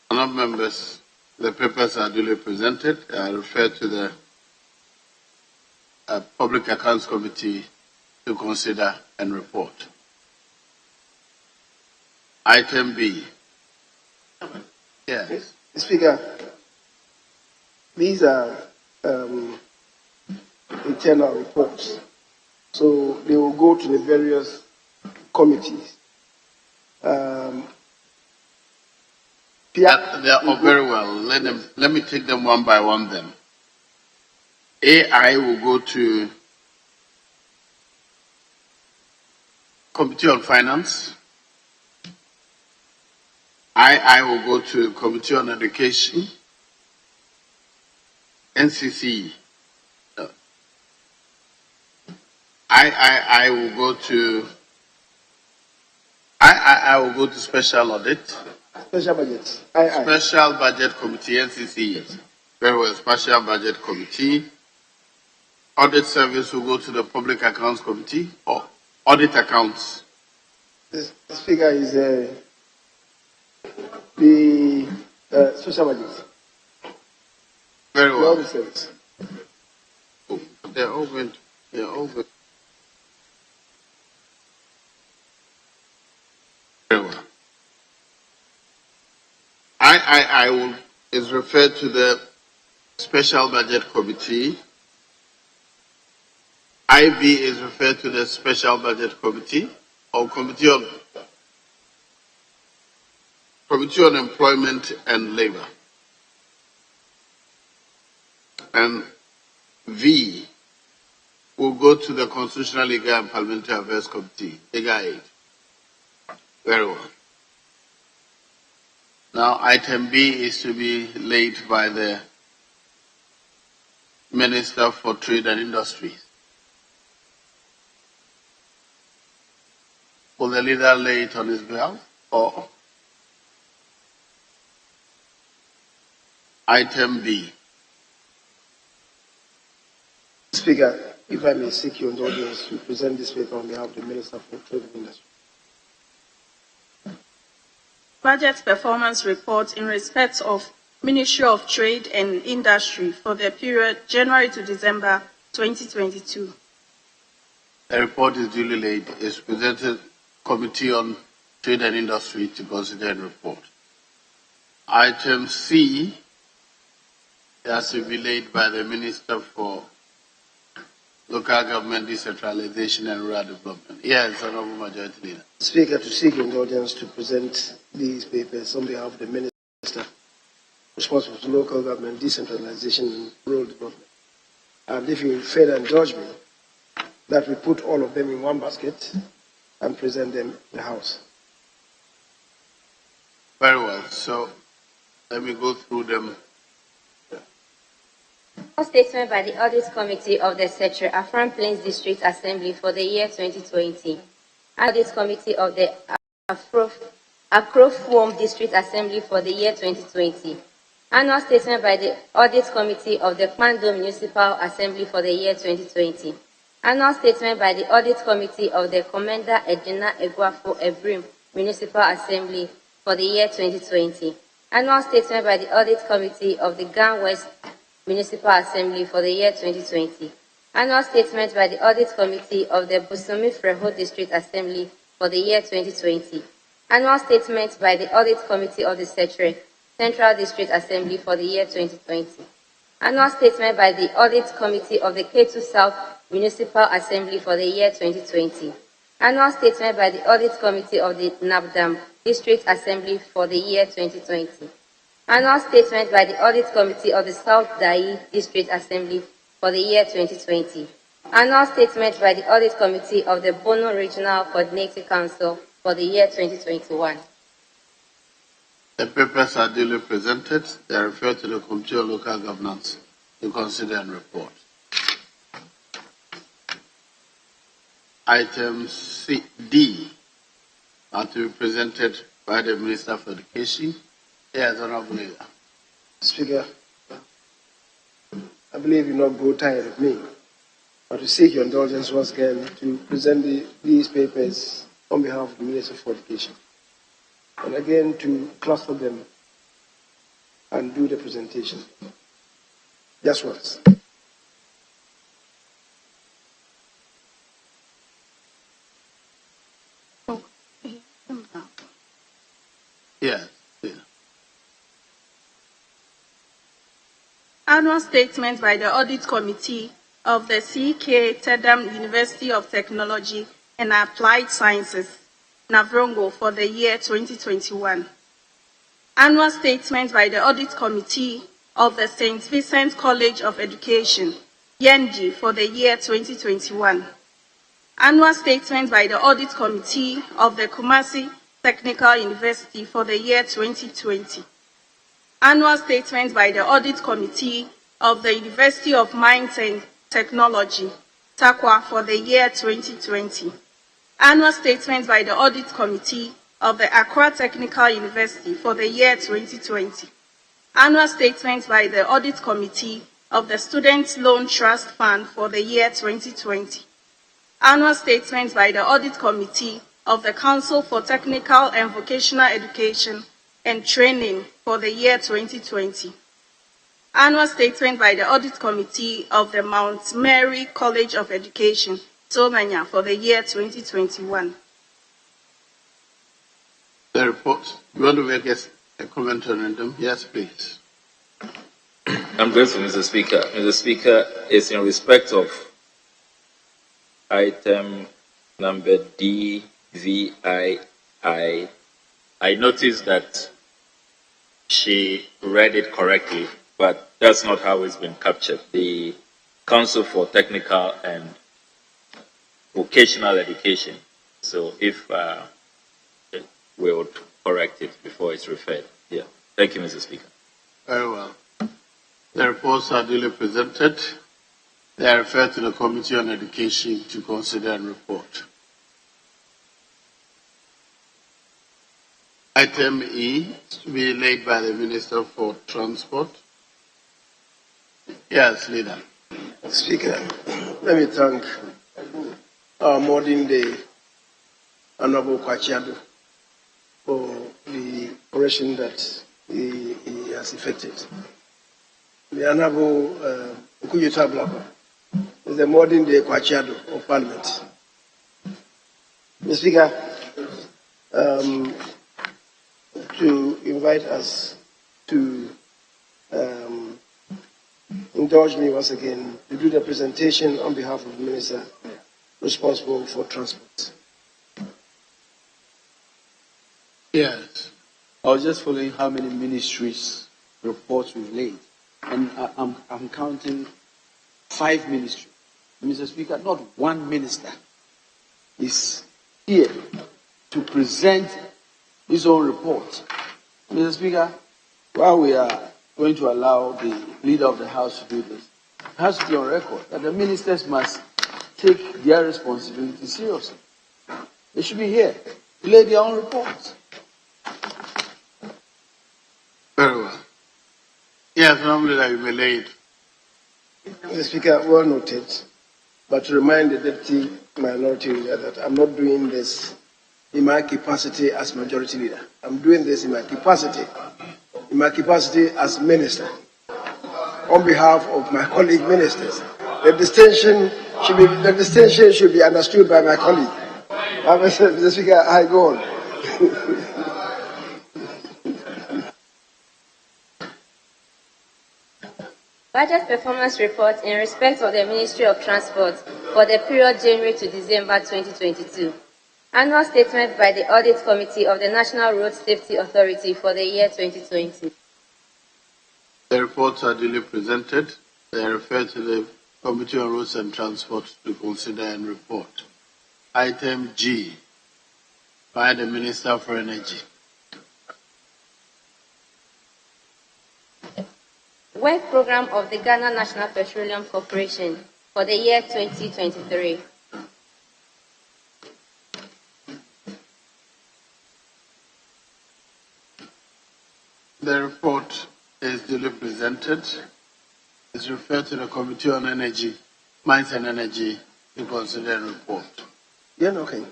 Honourable members, the papers are duly presented. I refer to the Public Accounts Committee to consider and report. Item B. Yes. Speaker, these are internal reports, so they will go to the various committees. They are very well. Let me take them one by one then. AI will go to Committee on Finance. I will go to Committee on Education. NCC. I will go to I will go to Special Audit. Special Budget. Special Budget Committee, NCC. Very well, Special Budget Committee. Audit Service will go to the Public Accounts Committee or Audit Accounts. The Speaker is the Special Budget. Very well. The Audit Service. Oh, they're all going. Very well. I will is referred to the Special Budget Committee. IB is referred to the Special Budget Committee or Committee on Employment and Labor. And V will go to the Constitutional, Legal and Parliamentary Affairs Committee, Legal Aid. Very well. Now, item B is to be laid by the Minister for Trade and Industry. Will the leader lay it on his behalf? Or item B? Speaker, if I may seek your indulgence to present this paper on behalf of the Minister for Trade and Industry. Budget performance report in respect of Ministry of Trade and Industry for the period January to December 2022. The report is duly laid. It's presented Committee on Trade and Industry to consider and report. Item C has to be laid by the Minister for Local Government Decentralization and Rural Development. Yes, Honorable Majority Leader. Speaker, to seek indulgence to present these papers on behalf of the Minister responsible for local government decentralization and rural development. And if you further indulge me, that we put all of them in one basket and present them in the House. Very well. So let me go through them. A statement by the Audit Committee of the Secretary Afram Plains District Assembly for the year 2020. Audit Committee of the Akrofuom District Assembly for the year 2020. Annual statement by the Audit Committee of the Kwando Municipal Assembly for the year 2020. Annual statement by the Audit Committee of the Commander Edina Eguafo Ebrim Municipal Assembly for the year 2020. Annual statement by the Audit Committee of the Gan West Municipal Assembly for the year 2020. Annual statement by the Audit Committee of the Busumi Freho District Assembly for the year 2020. Annual statement by the Audit Committee of the Secretary Central District Assembly for the year 2020. Annual statement by the Audit Committee of the K2 South Municipal Assembly for the year 2020. Annual statement by the Audit Committee of the Nabdam District Assembly for the year 2020. Annual statement by the Audit Committee of the South Dai District Assembly for the year 2020. Annual statement by the Audit Committee of the Bono Regional Coordinating Council for the year 2021. The papers are duly presented. They are referred to the Committee on Local Governance to consider and report. Item D are to be presented by the Minister for Education. Yes, Honorable Leader. Speaker, I believe you not grow tired of me, but to seek your indulgence once again to present these papers on behalf of the Minister for Education, and again to cluster them and do the presentation. Just once. Yes. Annual statement by the Audit Committee of the CK Tedam University of Technology and Applied Sciences, Navrongo, for the year 2021. Annual statement by the Audit Committee of the St. Vincent College of Education, Yendi, for the year 2021. Annual statement by the Audit Committee of the Kumasi Technical University for the year 2020. Annual statement by the Audit Committee of the University of Mines and Technology, Takwa, for the year 2020. Annual statement by the Audit Committee of the Accra Technical University for the year 2020. Annual statement by the Audit Committee of the Student Loan Trust Fund for the year 2020. Annual statement by the Audit Committee of the Council for Technical and Vocational Education and Training for the year 2020. Annual statement by the Audit Committee of the Mount Mary College of Education, Tomanya, for the year 2021. The report. You want to make a comment on them? Yes, please. I'm grateful, Mr. Speaker. Mr. Speaker, it's in respect of item number DVII. I noticed that she read it correctly, but that's not how it's been captured. The Council for Technical and Vocational Education. So if we would correct it before it's referred. Yeah. Thank you, Mr. Speaker. Very well. The reports are duly presented. They are referred to the Committee on Education to consider and report. Item E is to be laid by the Minister for Transport. Yes, Leader. Speaker, let me thank our modern day Honorable Kwachiado for the oration that he has effected. The Honorable Ukuyuta Blako is the modern day Kwachiado of Parliament. Mr. Speaker, to invite us to indulge me once again to do the presentation on behalf of the Minister responsible for transport. Yes. I was just following how many ministries reports we've laid. And I'm counting 5 ministries. Mr. Speaker, not one minister is here to present his own report. Mr. Speaker, while we are going to allow the leader of the House to do this, it has to be on record that the ministers must take their responsibility seriously. They should be here to lay their own reports. Very well. Yes, normally that you may lay it. Mr. Speaker, well noted. But to remind the Deputy Minority Leader that I'm not doing this in my capacity as Majority Leader. I'm doing this in my capacity as Minister, on behalf of my colleague ministers. The distinction should be understood by my colleague. Mr. Speaker, I go on. Budget performance report in respect of the Ministry of Transport for the period January to December 2022. Annual statement by the Audit Committee of the National Road Safety Authority for the year 2020. The reports are duly presented. They refer to the Committee on Roads and Transport to consider and report. Item G, by the Minister for Energy. Work program of the Ghana National Petroleum Corporation for the year 2023. The report is duly presented. It's referred to the Committee on Energy, Mines and Energy to consider and report. Yeah, okay.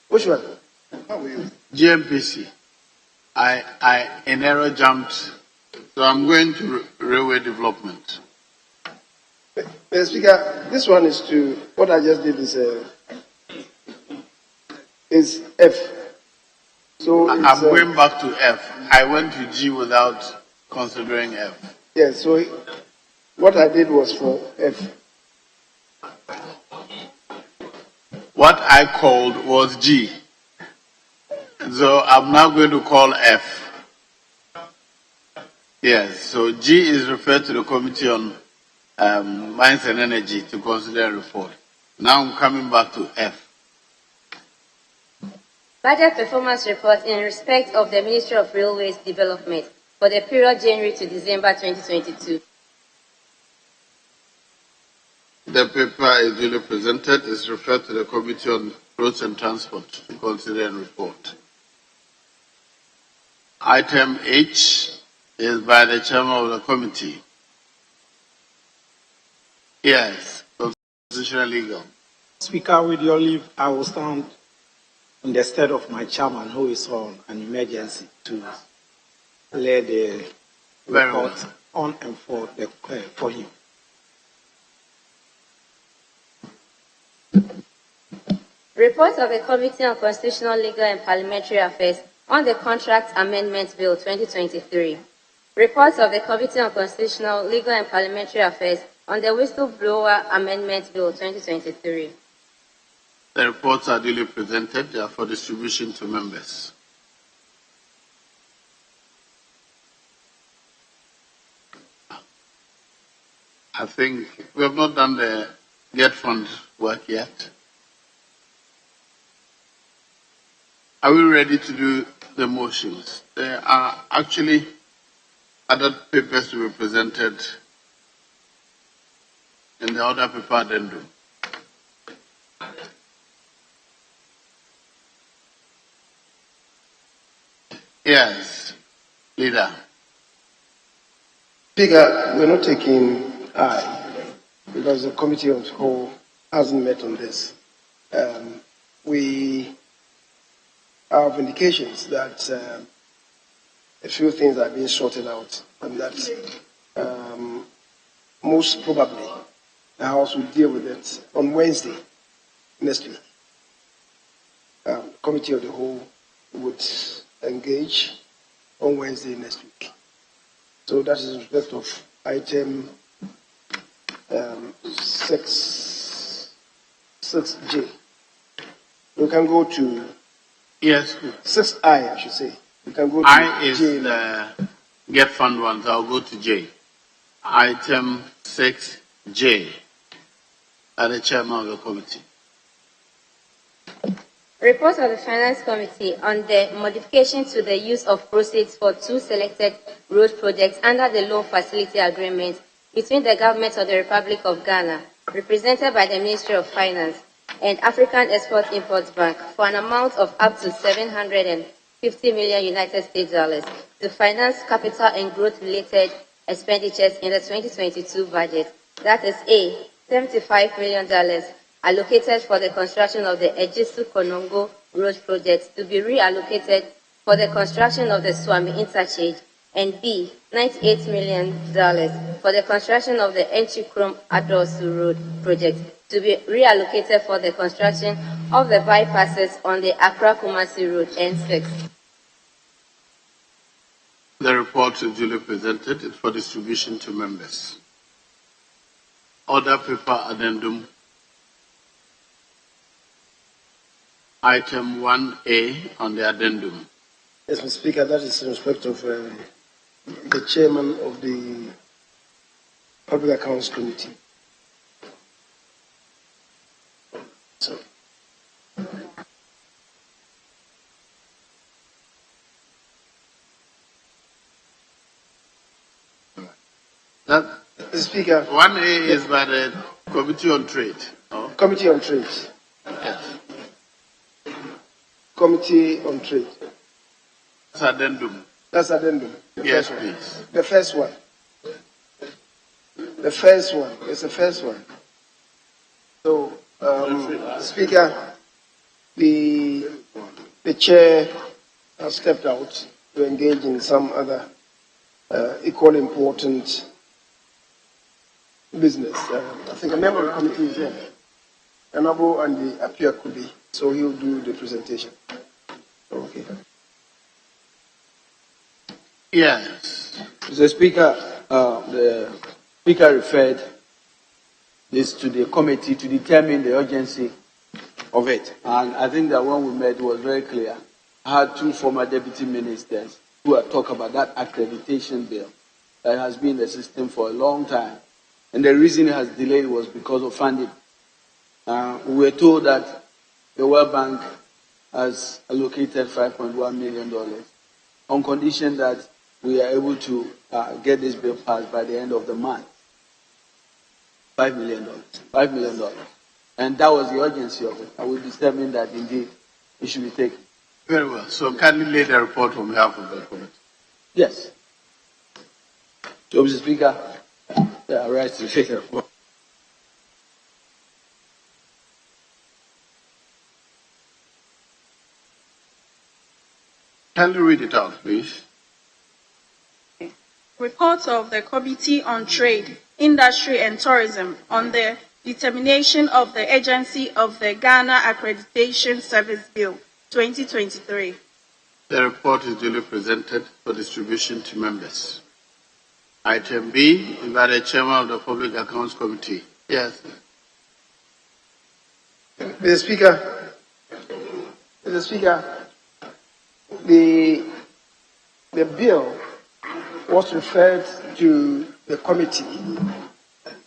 Which one? How are you? GMPC. I in error jumped, so I'm going to railway development. Mr. Speaker, this one is to, what I just did is F. So I'm going back to F. I went to G without considering F. Yes, so what I did was for F. What I called was G. So I'm now going to call F. Yes, so G is referred to the Committee on Mines and Energy to consider a report. Now I'm coming back to F. Budget performance report in respect of the Ministry of Railways Development for the period January to December 2022. The paper is duly presented. It's referred to the Committee on Roads and Transport to consider and report. Item H is by the Chairman of the Committee. Yes, constitutional legal. Speaker, with your leave, I will stand in the stead of my chairman, who is on an emergency, to lay the report on and for him. Report of the Committee on Constitutional, Legal and Parliamentary Affairs on the Contract Amendment Bill 2023. Reports of the Committee on Constitutional, Legal and Parliamentary Affairs on the Whistleblower Amendment Bill 2023. The reports are duly presented. They are for distribution to members. I think we have not done the Get Fund work yet. Are we ready to do the motions? There are actually other papers to be presented in the other paper addendum. Yes, leader. Speaker, we're not taking aye because the committee of the whole hasn't met on this. We have indications that a few things are being sorted out and that most probably the House will deal with it on Wednesday next week. committee of the whole would engage on Wednesday next week. So that is in respect of item 6J. We can go to yes 6I, I should say. We can go to I is J. the get fund ones. I'll go to J. Item 6J. At the chairman of the committee. Report of the Finance Committee on the modification to the use of proceeds for 2 selected road projects under the loan facility agreement between the Government of the Republic of Ghana, represented by the Ministry of Finance, and African Export-Import Bank for an amount of up to $750 million United States dollars to finance capital and growth-related expenditures in the 2022 budget. That is A, $75 million allocated for the construction of the Ejisu-Konongo Road project to be reallocated for the construction of the Swami Interchange, and B, $98 million for the construction of the Enchikrom Adosu Road project to be reallocated for the construction of the bypasses on the Accra-Kumasi Road N6. The report is duly presented. It's for distribution to members. Order paper addendum. Item 1A on the addendum. Yes, Mr. Speaker, that is in respect of the chairman of the Public Accounts Committee. So. That, Mr. Speaker. 1A is by the Committee on Trade. Oh. Committee on Trade. Yes. Committee on Trade. That's addendum. That's addendum. Yes, please. The first one. The first one. It's the first one. So, Speaker, the chair has stepped out to engage in some other equally important business. I think a member of the committee is here. Honorable and the appear could be, so he'll do the presentation. Okay. Yes. Mr. Speaker, the Speaker referred this to the committee to determine the urgency of it. And I think that when we met, it was very clear. I had 2 former deputy ministers who had talked about that accreditation bill that has been in the system for a long time. And the reason it has delayed was because of funding. We were told that the World Bank has allocated $5.1 million on condition that we are able to get this bill passed by the end of the month. $5 million. $5 million. And that was the urgency of it. I will determine that indeed it should be taken. Very well. So kindly lay the report on behalf of the committee. Yes. So, Mr. Speaker, I rise to take the report. Kindly read it out, please. Report of the Committee on Trade, Industry and Tourism on the determination of the agency of the Ghana Accreditation Service Bill 2023. The report is duly presented for distribution to members. Item B is by the chairman of the Public Accounts Committee. Yes. Mr. Speaker, the bill was referred to the committee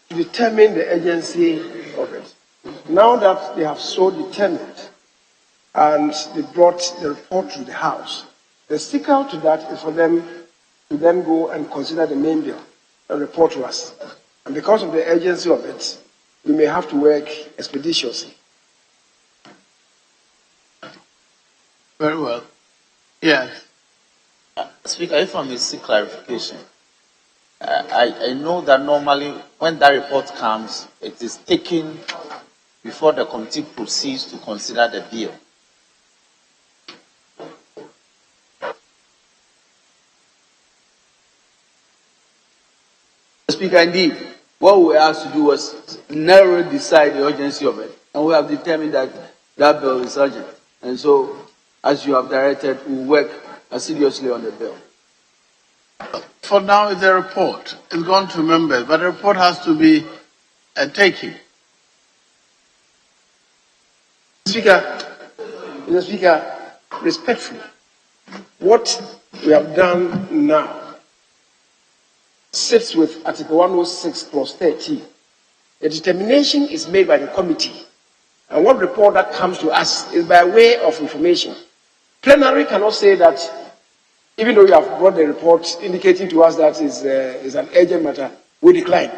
to determine the agency of it. Now that they have so determined and they brought the report to the House, the sticker to that is for them to then go and consider the main bill and report to us. And because of the urgency of it, we may have to work expeditiously. Very well. Yes. Speaker, if I may seek clarification, I know that normally when that report comes, it is taken before the committee proceeds to consider the bill. Speaker, indeed, what we were asked to do was narrowly decide the urgency of it, and we have determined that that bill is urgent. And so as you have directed, will work assiduously on the bill. For now, it's a report. It's gone to members, but the report has to be taken. Mr. Speaker, respectfully, what we have done now sits with Article 106, Clause 13. The determination is made by the committee, and what report that comes to us is by way of information. Plenary cannot say that, even though you have brought the report indicating to us that is an urgent matter, we decline.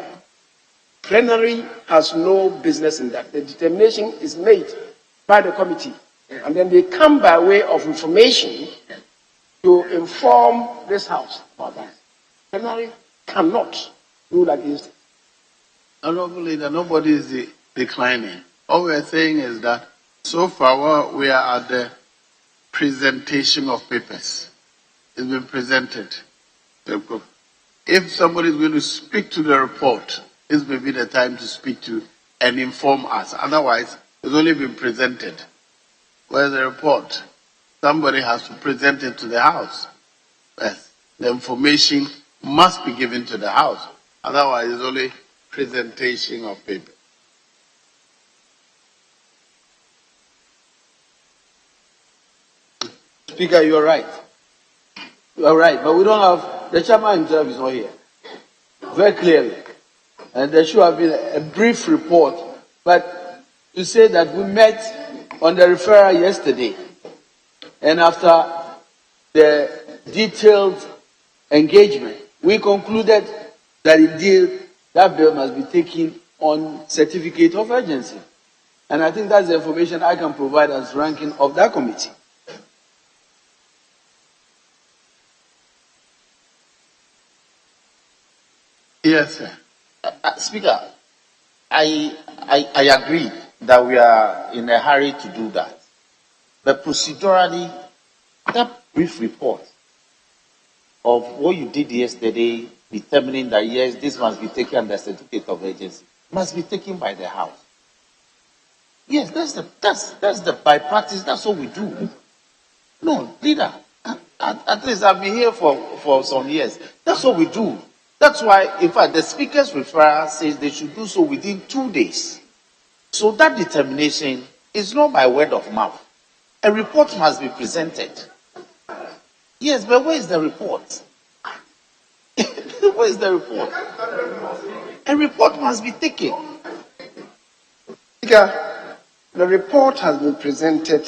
Plenary has no business in that. The determination is made by the committee, and then they come by way of information to inform this House about that. Plenary cannot rule against it. Honorable Leader, nobody is declining. All we are saying is that so far we are at the presentation of papers. It's been presented. If somebody is going to speak to the report, this may be the time to speak to and inform us. Otherwise, it's only been presented. Where's the report? Somebody has to present it to the House. Yes. The information must be given to the House. Otherwise, it's only presentation of paper. Speaker, you are right. You are right, but we don't have, the chairman himself is not here. Very clearly. And there should have been a brief report, but to say that we met on the referral yesterday, and after the detailed engagement, we concluded that indeed that bill must be taken on certificate of urgency. And I think that's the information I can provide as ranking of that committee. Yes, sir. Speaker, I agree that we are in a hurry to do that. But procedurally, that brief report of what you did yesterday, determining that yes, this must be taken under certificate of urgency, must be taken by the House. Yes, that's the by practice. That's what we do. No, leader. At least I've been here for some years. That's what we do. That's why, in fact, the Speaker's referral says they should do so within 2 days. So that determination is not by word of mouth. A report must be presented. Yes, but where is the report? Where is the report? A report must be taken. Speaker, the report has been presented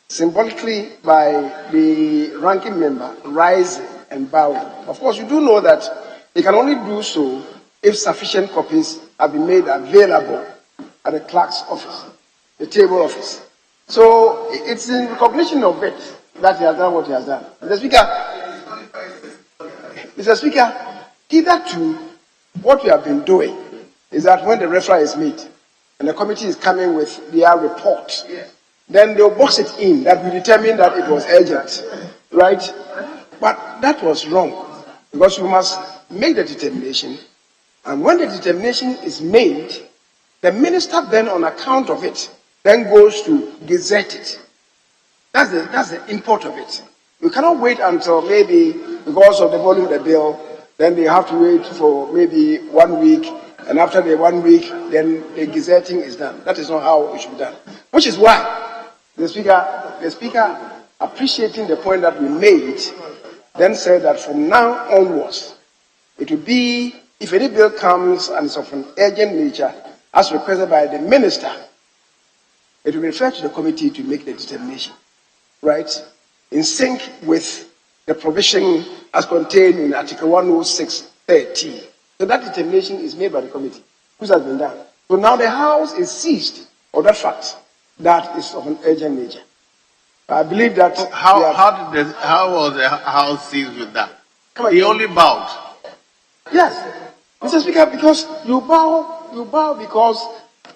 symbolically by the ranking member rising and bowing. Of course, you do know that he can only do so if sufficient copies have been made available at the clerk's office, the table office. So it's in recognition of it that he has done what he has done. Mr. Speaker, hitherto, what we have been doing is that when the referral is made and the committee is coming with their report, then they'll box it in that we determined that it was urgent, right? But that was wrong, because we must make the determination, and when the determination is made, the minister then, on account of it, then goes to gazette it. That's the import of it. We cannot wait until maybe, because of the volume of the bill, then they have to wait for maybe 1 week, and after the 1 week, then the gazetting is done. That is not how it should be done. Which is why the Speaker, appreciating the point that we made, then said that from now onwards, it will be, if any bill comes and is of an urgent nature, as requested by the minister, it will be referred to the committee to make the determination, right? In sync with the provision as contained in Article 106(30). So that determination is made by the committee, which has been done. So now the House is seized of that fact that is of an urgent nature. I believe that. How was the House seized with that? He only bowed. Yes, Mr. Speaker, because you bow because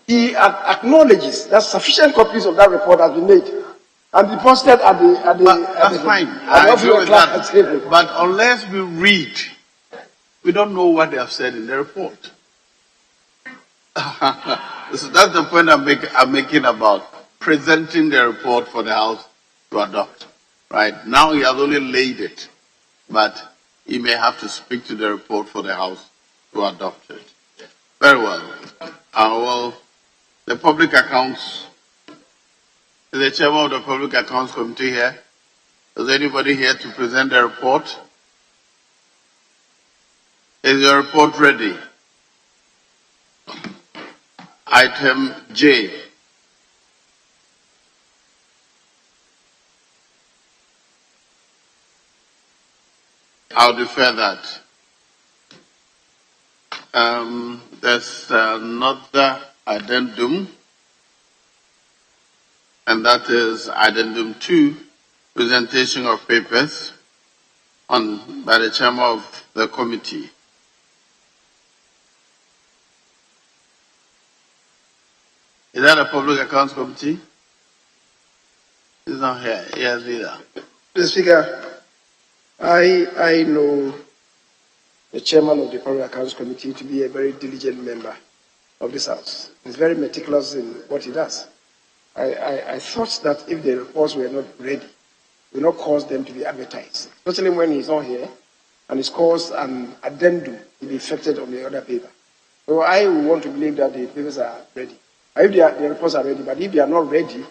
he acknowledges that sufficient copies of that report have been made and deposited at the. That's fine. I agree with that. But unless we read, we don't know what they have said in the report. So that's the point I'm making about presenting the report for the House to adopt. Right now, he has only laid it, but he may have to speak to the report for the House to adopt it. Very well. Well, the public accounts. Is the chairman of the Public Accounts Committee here? Is anybody here to present the report? Is your report ready? Item J. I'll defer that. There's another addendum, and that is addendum 2, presentation of papers by the chairman of the committee. Is that a public accounts committee? He's not here. Yes, either. Mr. Speaker, I know the chairman of the Public Accounts Committee to be a very diligent member of this House. He's very meticulous in what he does. I thought that if the reports were not ready, it would not cause them to be advertised, especially when he's not here and it's caused an addendum to be effected on the other paper. So I want to believe that the papers are ready. If the reports are ready, but if they are not ready,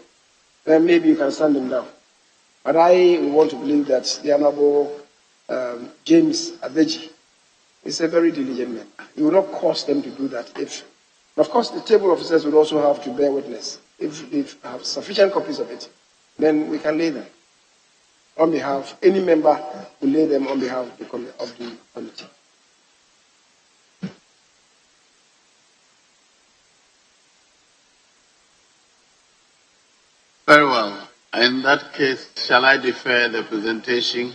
then maybe you can stand them down. But I want to believe that the Honorable James Adeji is a very diligent member. It will not cause them to do that. Of course, the table officers will also have to bear witness. If they have sufficient copies of it, then we can lay them on behalf. Any member will lay them on behalf of the committee. Very well. In that case, shall I defer the presentation?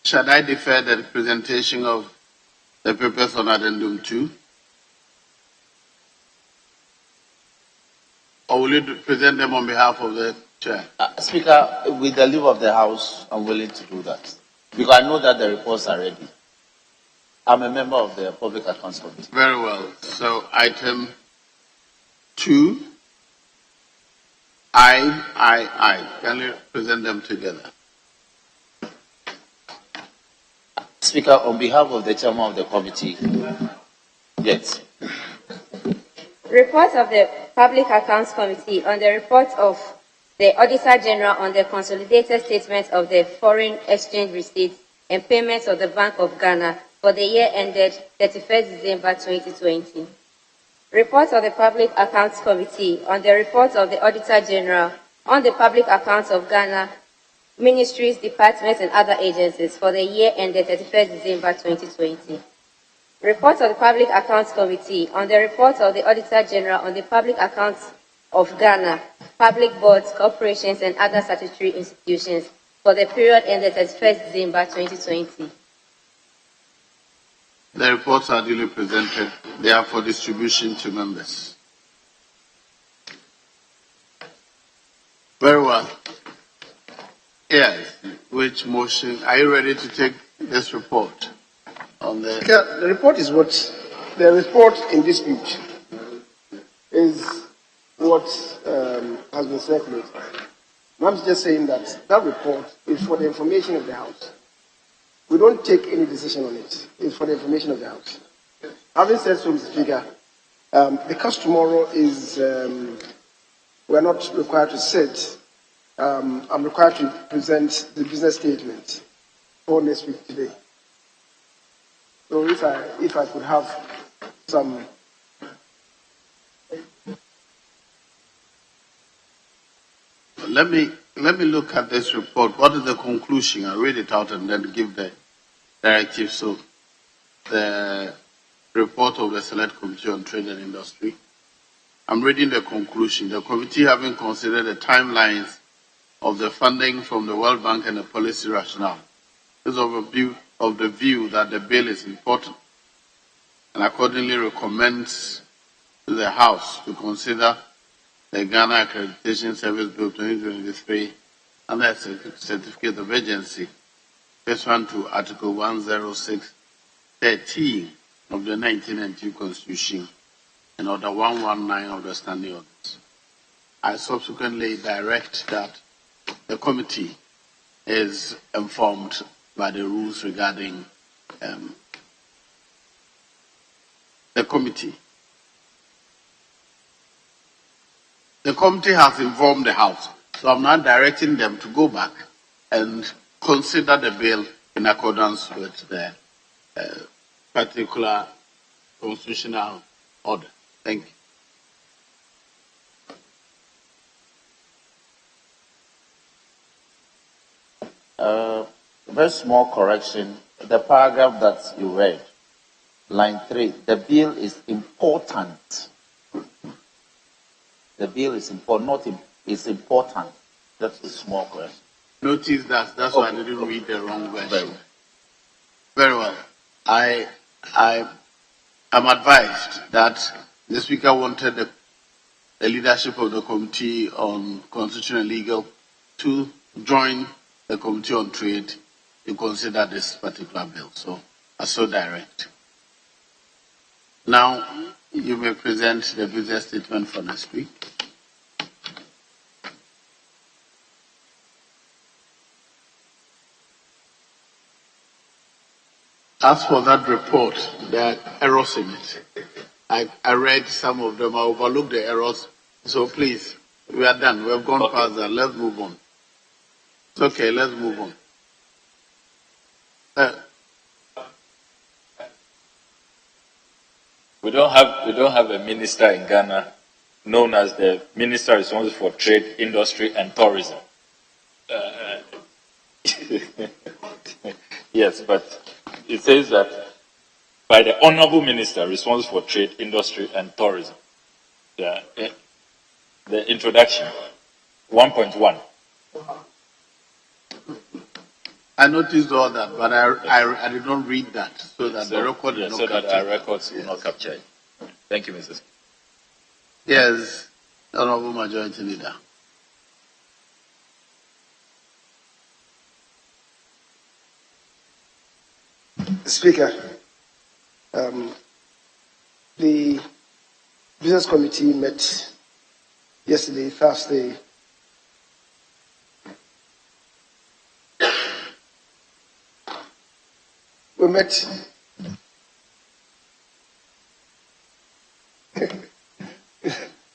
Shall I defer the presentation of the papers on addendum 2? Or will you present them on behalf of the chair? Speaker, with the leave of the House, I'm willing to do that. Because I know that the reports are ready. I'm a member of the Public Accounts Committee. Very well. So item 2, I. Can you present them together? Speaker, on behalf of the chairman of the committee, yes. Report of the Public Accounts Committee on the report of the Auditor General on the consolidated statement of the foreign exchange receipts and payments of the Bank of Ghana for the year ended 31st December 2020. Report of the Public Accounts Committee on the report of the Auditor General on the public accounts of Ghana, ministries, departments, and other agencies for the year ended 31st December 2020. Report of the Public Accounts Committee on the report of the Auditor General on the public accounts of Ghana, public boards, corporations, and other statutory institutions for the period ended 31st December 2020. The reports are duly presented. They are for distribution to members. Very well. Yes. Which motion? Are you ready to take this report? The report is the report in dispute is what has been circulated. I'm just saying that report is for the information of the House. We don't take any decision on it. It's for the information of the House. Having said so, Mr. Speaker, because tomorrow is, we're not required to sit, I'm required to present the business statement for next week today. So if I could have some. Let me look at this report. What is the conclusion? I'll read it out and then give the directive. So, the report of the Select Committee on Trade and Industry. I'm reading the conclusion. The committee, having considered the timelines of the funding from the World Bank and the policy rationale, is of the view that the bill is important and accordingly recommends to the House to consider the Ghana Accreditation Service Bill 2023 and the Certificate of Agency, pursuant to Article 106(13) of the 1992 Constitution and Order 119 of the Standing Orders. I subsequently direct that the committee is informed by the rules regarding the committee. The committee has informed the House, so I'm now directing them to go back and consider the bill in accordance with the particular constitutional order. Thank you. Very small correction. The paragraph that you read, line 3, the bill is important. The bill is important, not is important. That's a small correction. Notice that. That's why I didn't read the wrong version. Very well. I am advised that the Speaker wanted the leadership of the Committee on Constitutional and Legal to join the Committee on Trade to consider this particular bill. So I so direct. Now, you may present the business statement for next week. As for that report, there are errors in it. I read some of them. I overlooked the errors. So please, we are done. We have gone past that. Let's move on. It's okay. Let's move on. We don't have a minister in Ghana known as the Minister responsible for Trade, Industry and Tourism. Yes, but it says that by the Honorable Minister responsible for Trade, Industry and Tourism. The introduction, 1.1. I noticed all that, but I did not read that, so that the record did not so capture that our records will not capture it. Thank you, Mrs. Yes, Honorable Majority Leader. Speaker, the Business Committee met yesterday, Thursday, we met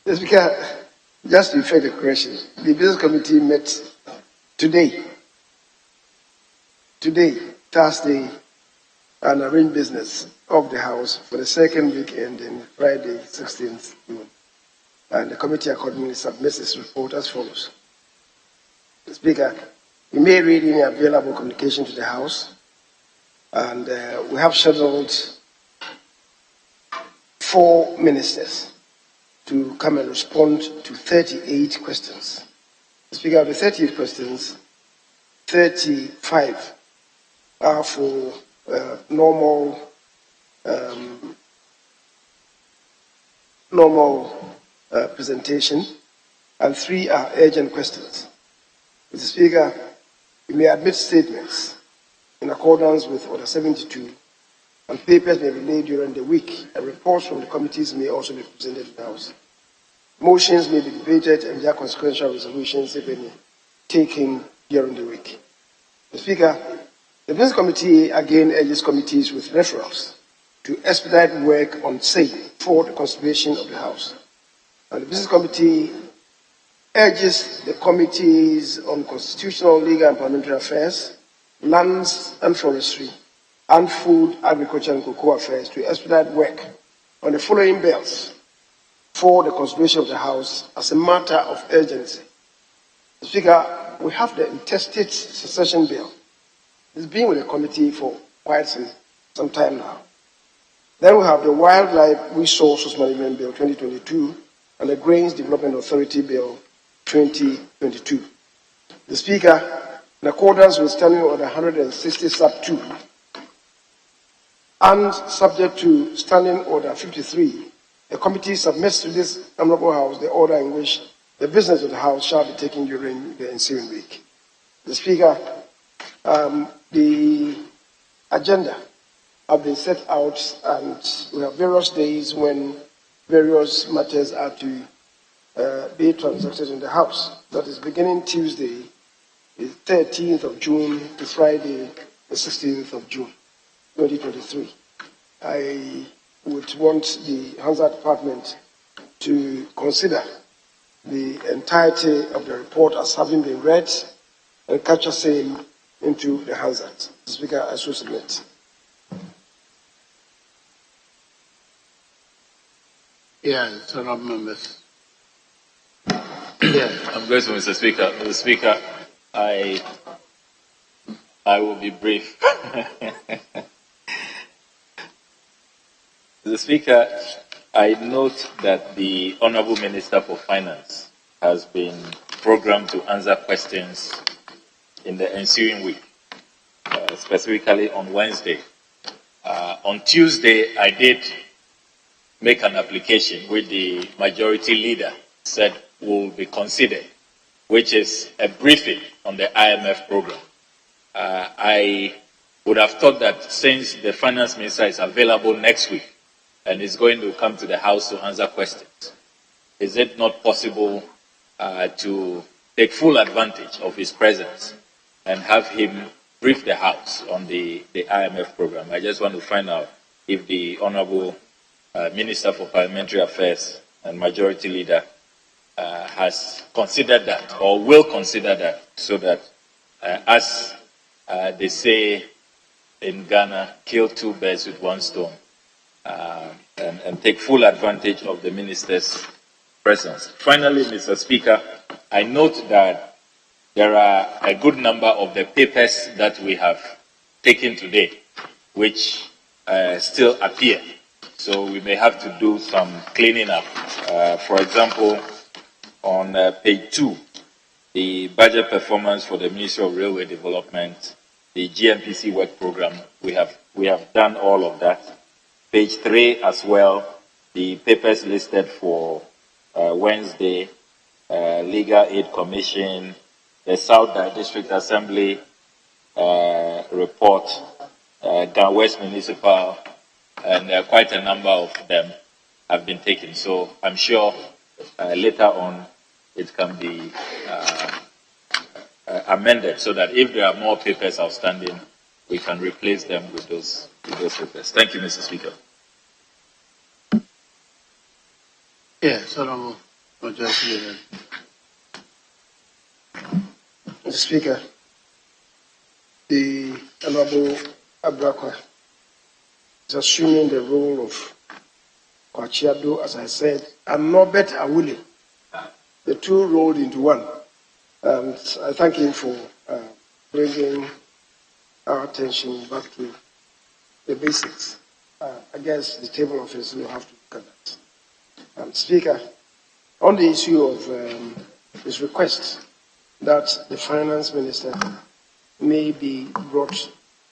the Speaker, just to effect the correction, the Business Committee met today, Thursday, and arranged business of the House for the second week ending Friday, 16th June. And the committee accordingly submits its report as follows. The Speaker, you may read any available communication to the House, and we have scheduled 4 ministers to come and respond to 38 questions. The Speaker, of the 38 questions, 35 are for normal presentation, and 3 are urgent questions. Mr. Speaker, you may admit statements in accordance with Order 72, and papers may be laid during the week, and reports from the committees may also be presented to the House. Motions may be debated and their consequential resolutions, if any, taken during the week. Mr. Speaker, the Business Committee again urges committees with referrals to expedite work on sale for the consideration of the House. And the Business Committee urges the committees on Constitutional, Legal and Parliamentary Affairs, Lands and Forestry, and Food, Agriculture and Cocoa Affairs to expedite work on the following bills for the consideration of the House as a matter of urgency. Speaker, we have the Intestate Succession Bill. It's been with the committee for quite some time now. Then we have the Wildlife Resources Management Bill 2022 and the Grains Development Authority Bill 2022. The Speaker, in accordance with Standing Order 160 sub 2 and subject to Standing Order 53, the committee submits to this Honourable House the order in which the business of the House shall be taken during the ensuing week. The Speaker, the agenda have been set out, and we have various days when various matters are to be transacted in the House. That is beginning Tuesday, the 13th of June to Friday, the 16th of June, 2023. I would want the Hazard Department to consider the entirety of the report as having been read and capture same into the Hazard. Speaker, I so submit. Yes, honourable members. I'm grateful, Mr. Speaker. Mr. Speaker, I will be brief. Mr. Speaker, I note that the Honourable Minister for Finance has been programmed to answer questions in the ensuing week, specifically on Wednesday. On Tuesday, I did make an application which the majority leader said will be considered, which is a briefing on the IMF program. I would have thought that since the finance minister is available next week and is going to come to the House to answer questions, is it not possible to take full advantage of his presence and have him brief the House on the IMF program? I just want to find out if the Honourable Minister for Parliamentary Affairs and Majority Leader has considered that or will consider that, so that as they say in Ghana, kill two birds with one stone, and take full advantage of the minister's presence. Finally, Mr. Speaker, I note that there are a good number of the papers that we have taken today which still appear. So we may have to do some cleaning up. For example, on page 2, the budget performance for the Ministry of Railway Development, the GMPC work program, we have done all of that. Page 3 as well, the papers listed for Wednesday, Legal Aid Commission, the South District Assembly report, Ghana West Municipal, and quite a number of them have been taken. So I'm sure later on it can be amended so that if there are more papers outstanding, we can replace them with those papers. Thank you, Mr. Speaker. Yes, Honourable Majority Leader. Mr. Speaker, the Honourable Abrakwa is assuming the role of Kwachiado, as I said, and Norbert Awuli. The two rolled into one. And I thank him for bringing our attention back to the basics. I guess the table office will have to look at that. Speaker, on the issue of his request that the finance minister may be brought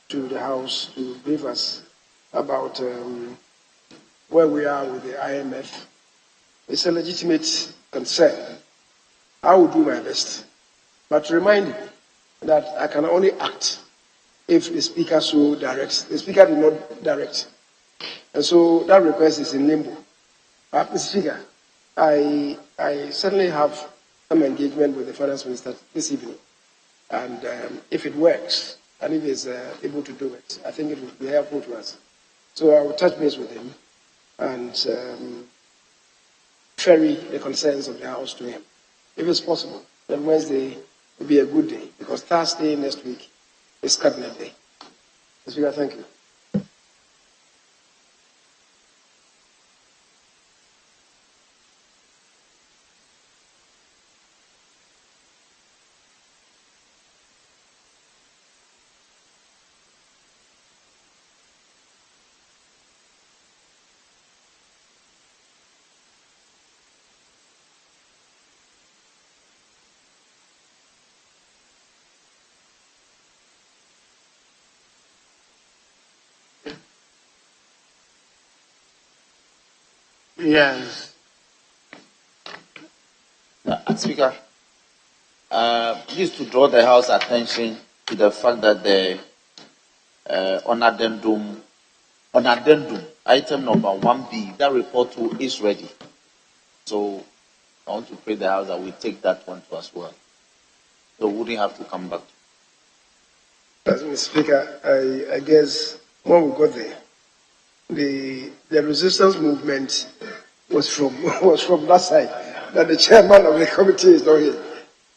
to the House to brief us about where we are with the IMF, it's a legitimate concern. I will do my best, but remind you that I can only act if the Speaker so directs. The Speaker did not direct, and so that request is in limbo. Mr. Speaker, I certainly have some engagement with the Finance Minister this evening, and if it works, and if he's able to do it, I think it will be helpful to us. So I will touch base with him and ferry the concerns of the House to him. If it's possible, then Wednesday will be a good day, because Thursday next week is Cabinet Day. Mr. Speaker, thank you. Yes. Speaker, please to draw the House attention to the fact that the on addendum, item number 1B, that report too is ready. So I want to pray the House that we take that one to as well. so we wouldn't have to come back. Mr. Speaker, I guess when we got there, the resistance movement was from that side. That the chairman of the committee is not here.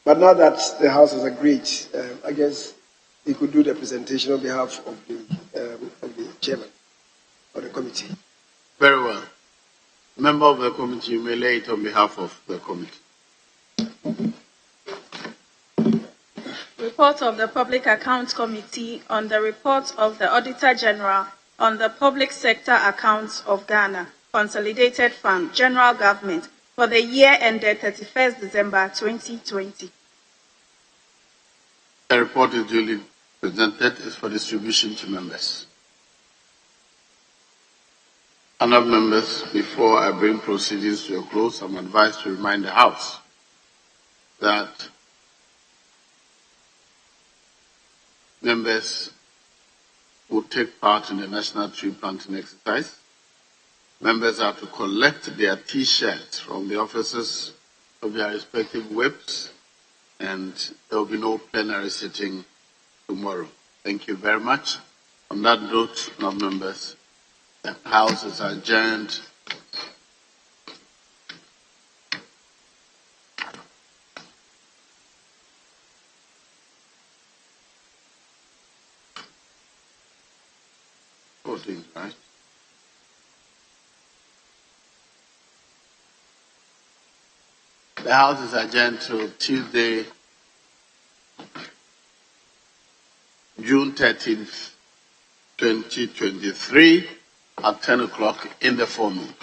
But now that the House has agreed, I guess he could do the presentation on behalf of the chairman of the committee. Very well. Member of the committee, you may lay it on behalf of the committee. Report of the Public Accounts Committee on the report of the Auditor General on the Public Sector Accounts of Ghana, Consolidated Fund, General Government, for the year ended 31st December 2020. The report is duly presented. Is for distribution to members. Honourable members, before I bring proceedings to a close, I'm advised to remind the House that members will take part in the National Tree Planting Exercise. Members are to collect their T-shirts from the officers of their respective whips, and there will be no plenary sitting tomorrow. Thank you very much. On that note, members, the House is adjourned. Voting, right? The House is adjourned till Tuesday, June 13th, 2023 at 10 o'clock in the forenoon.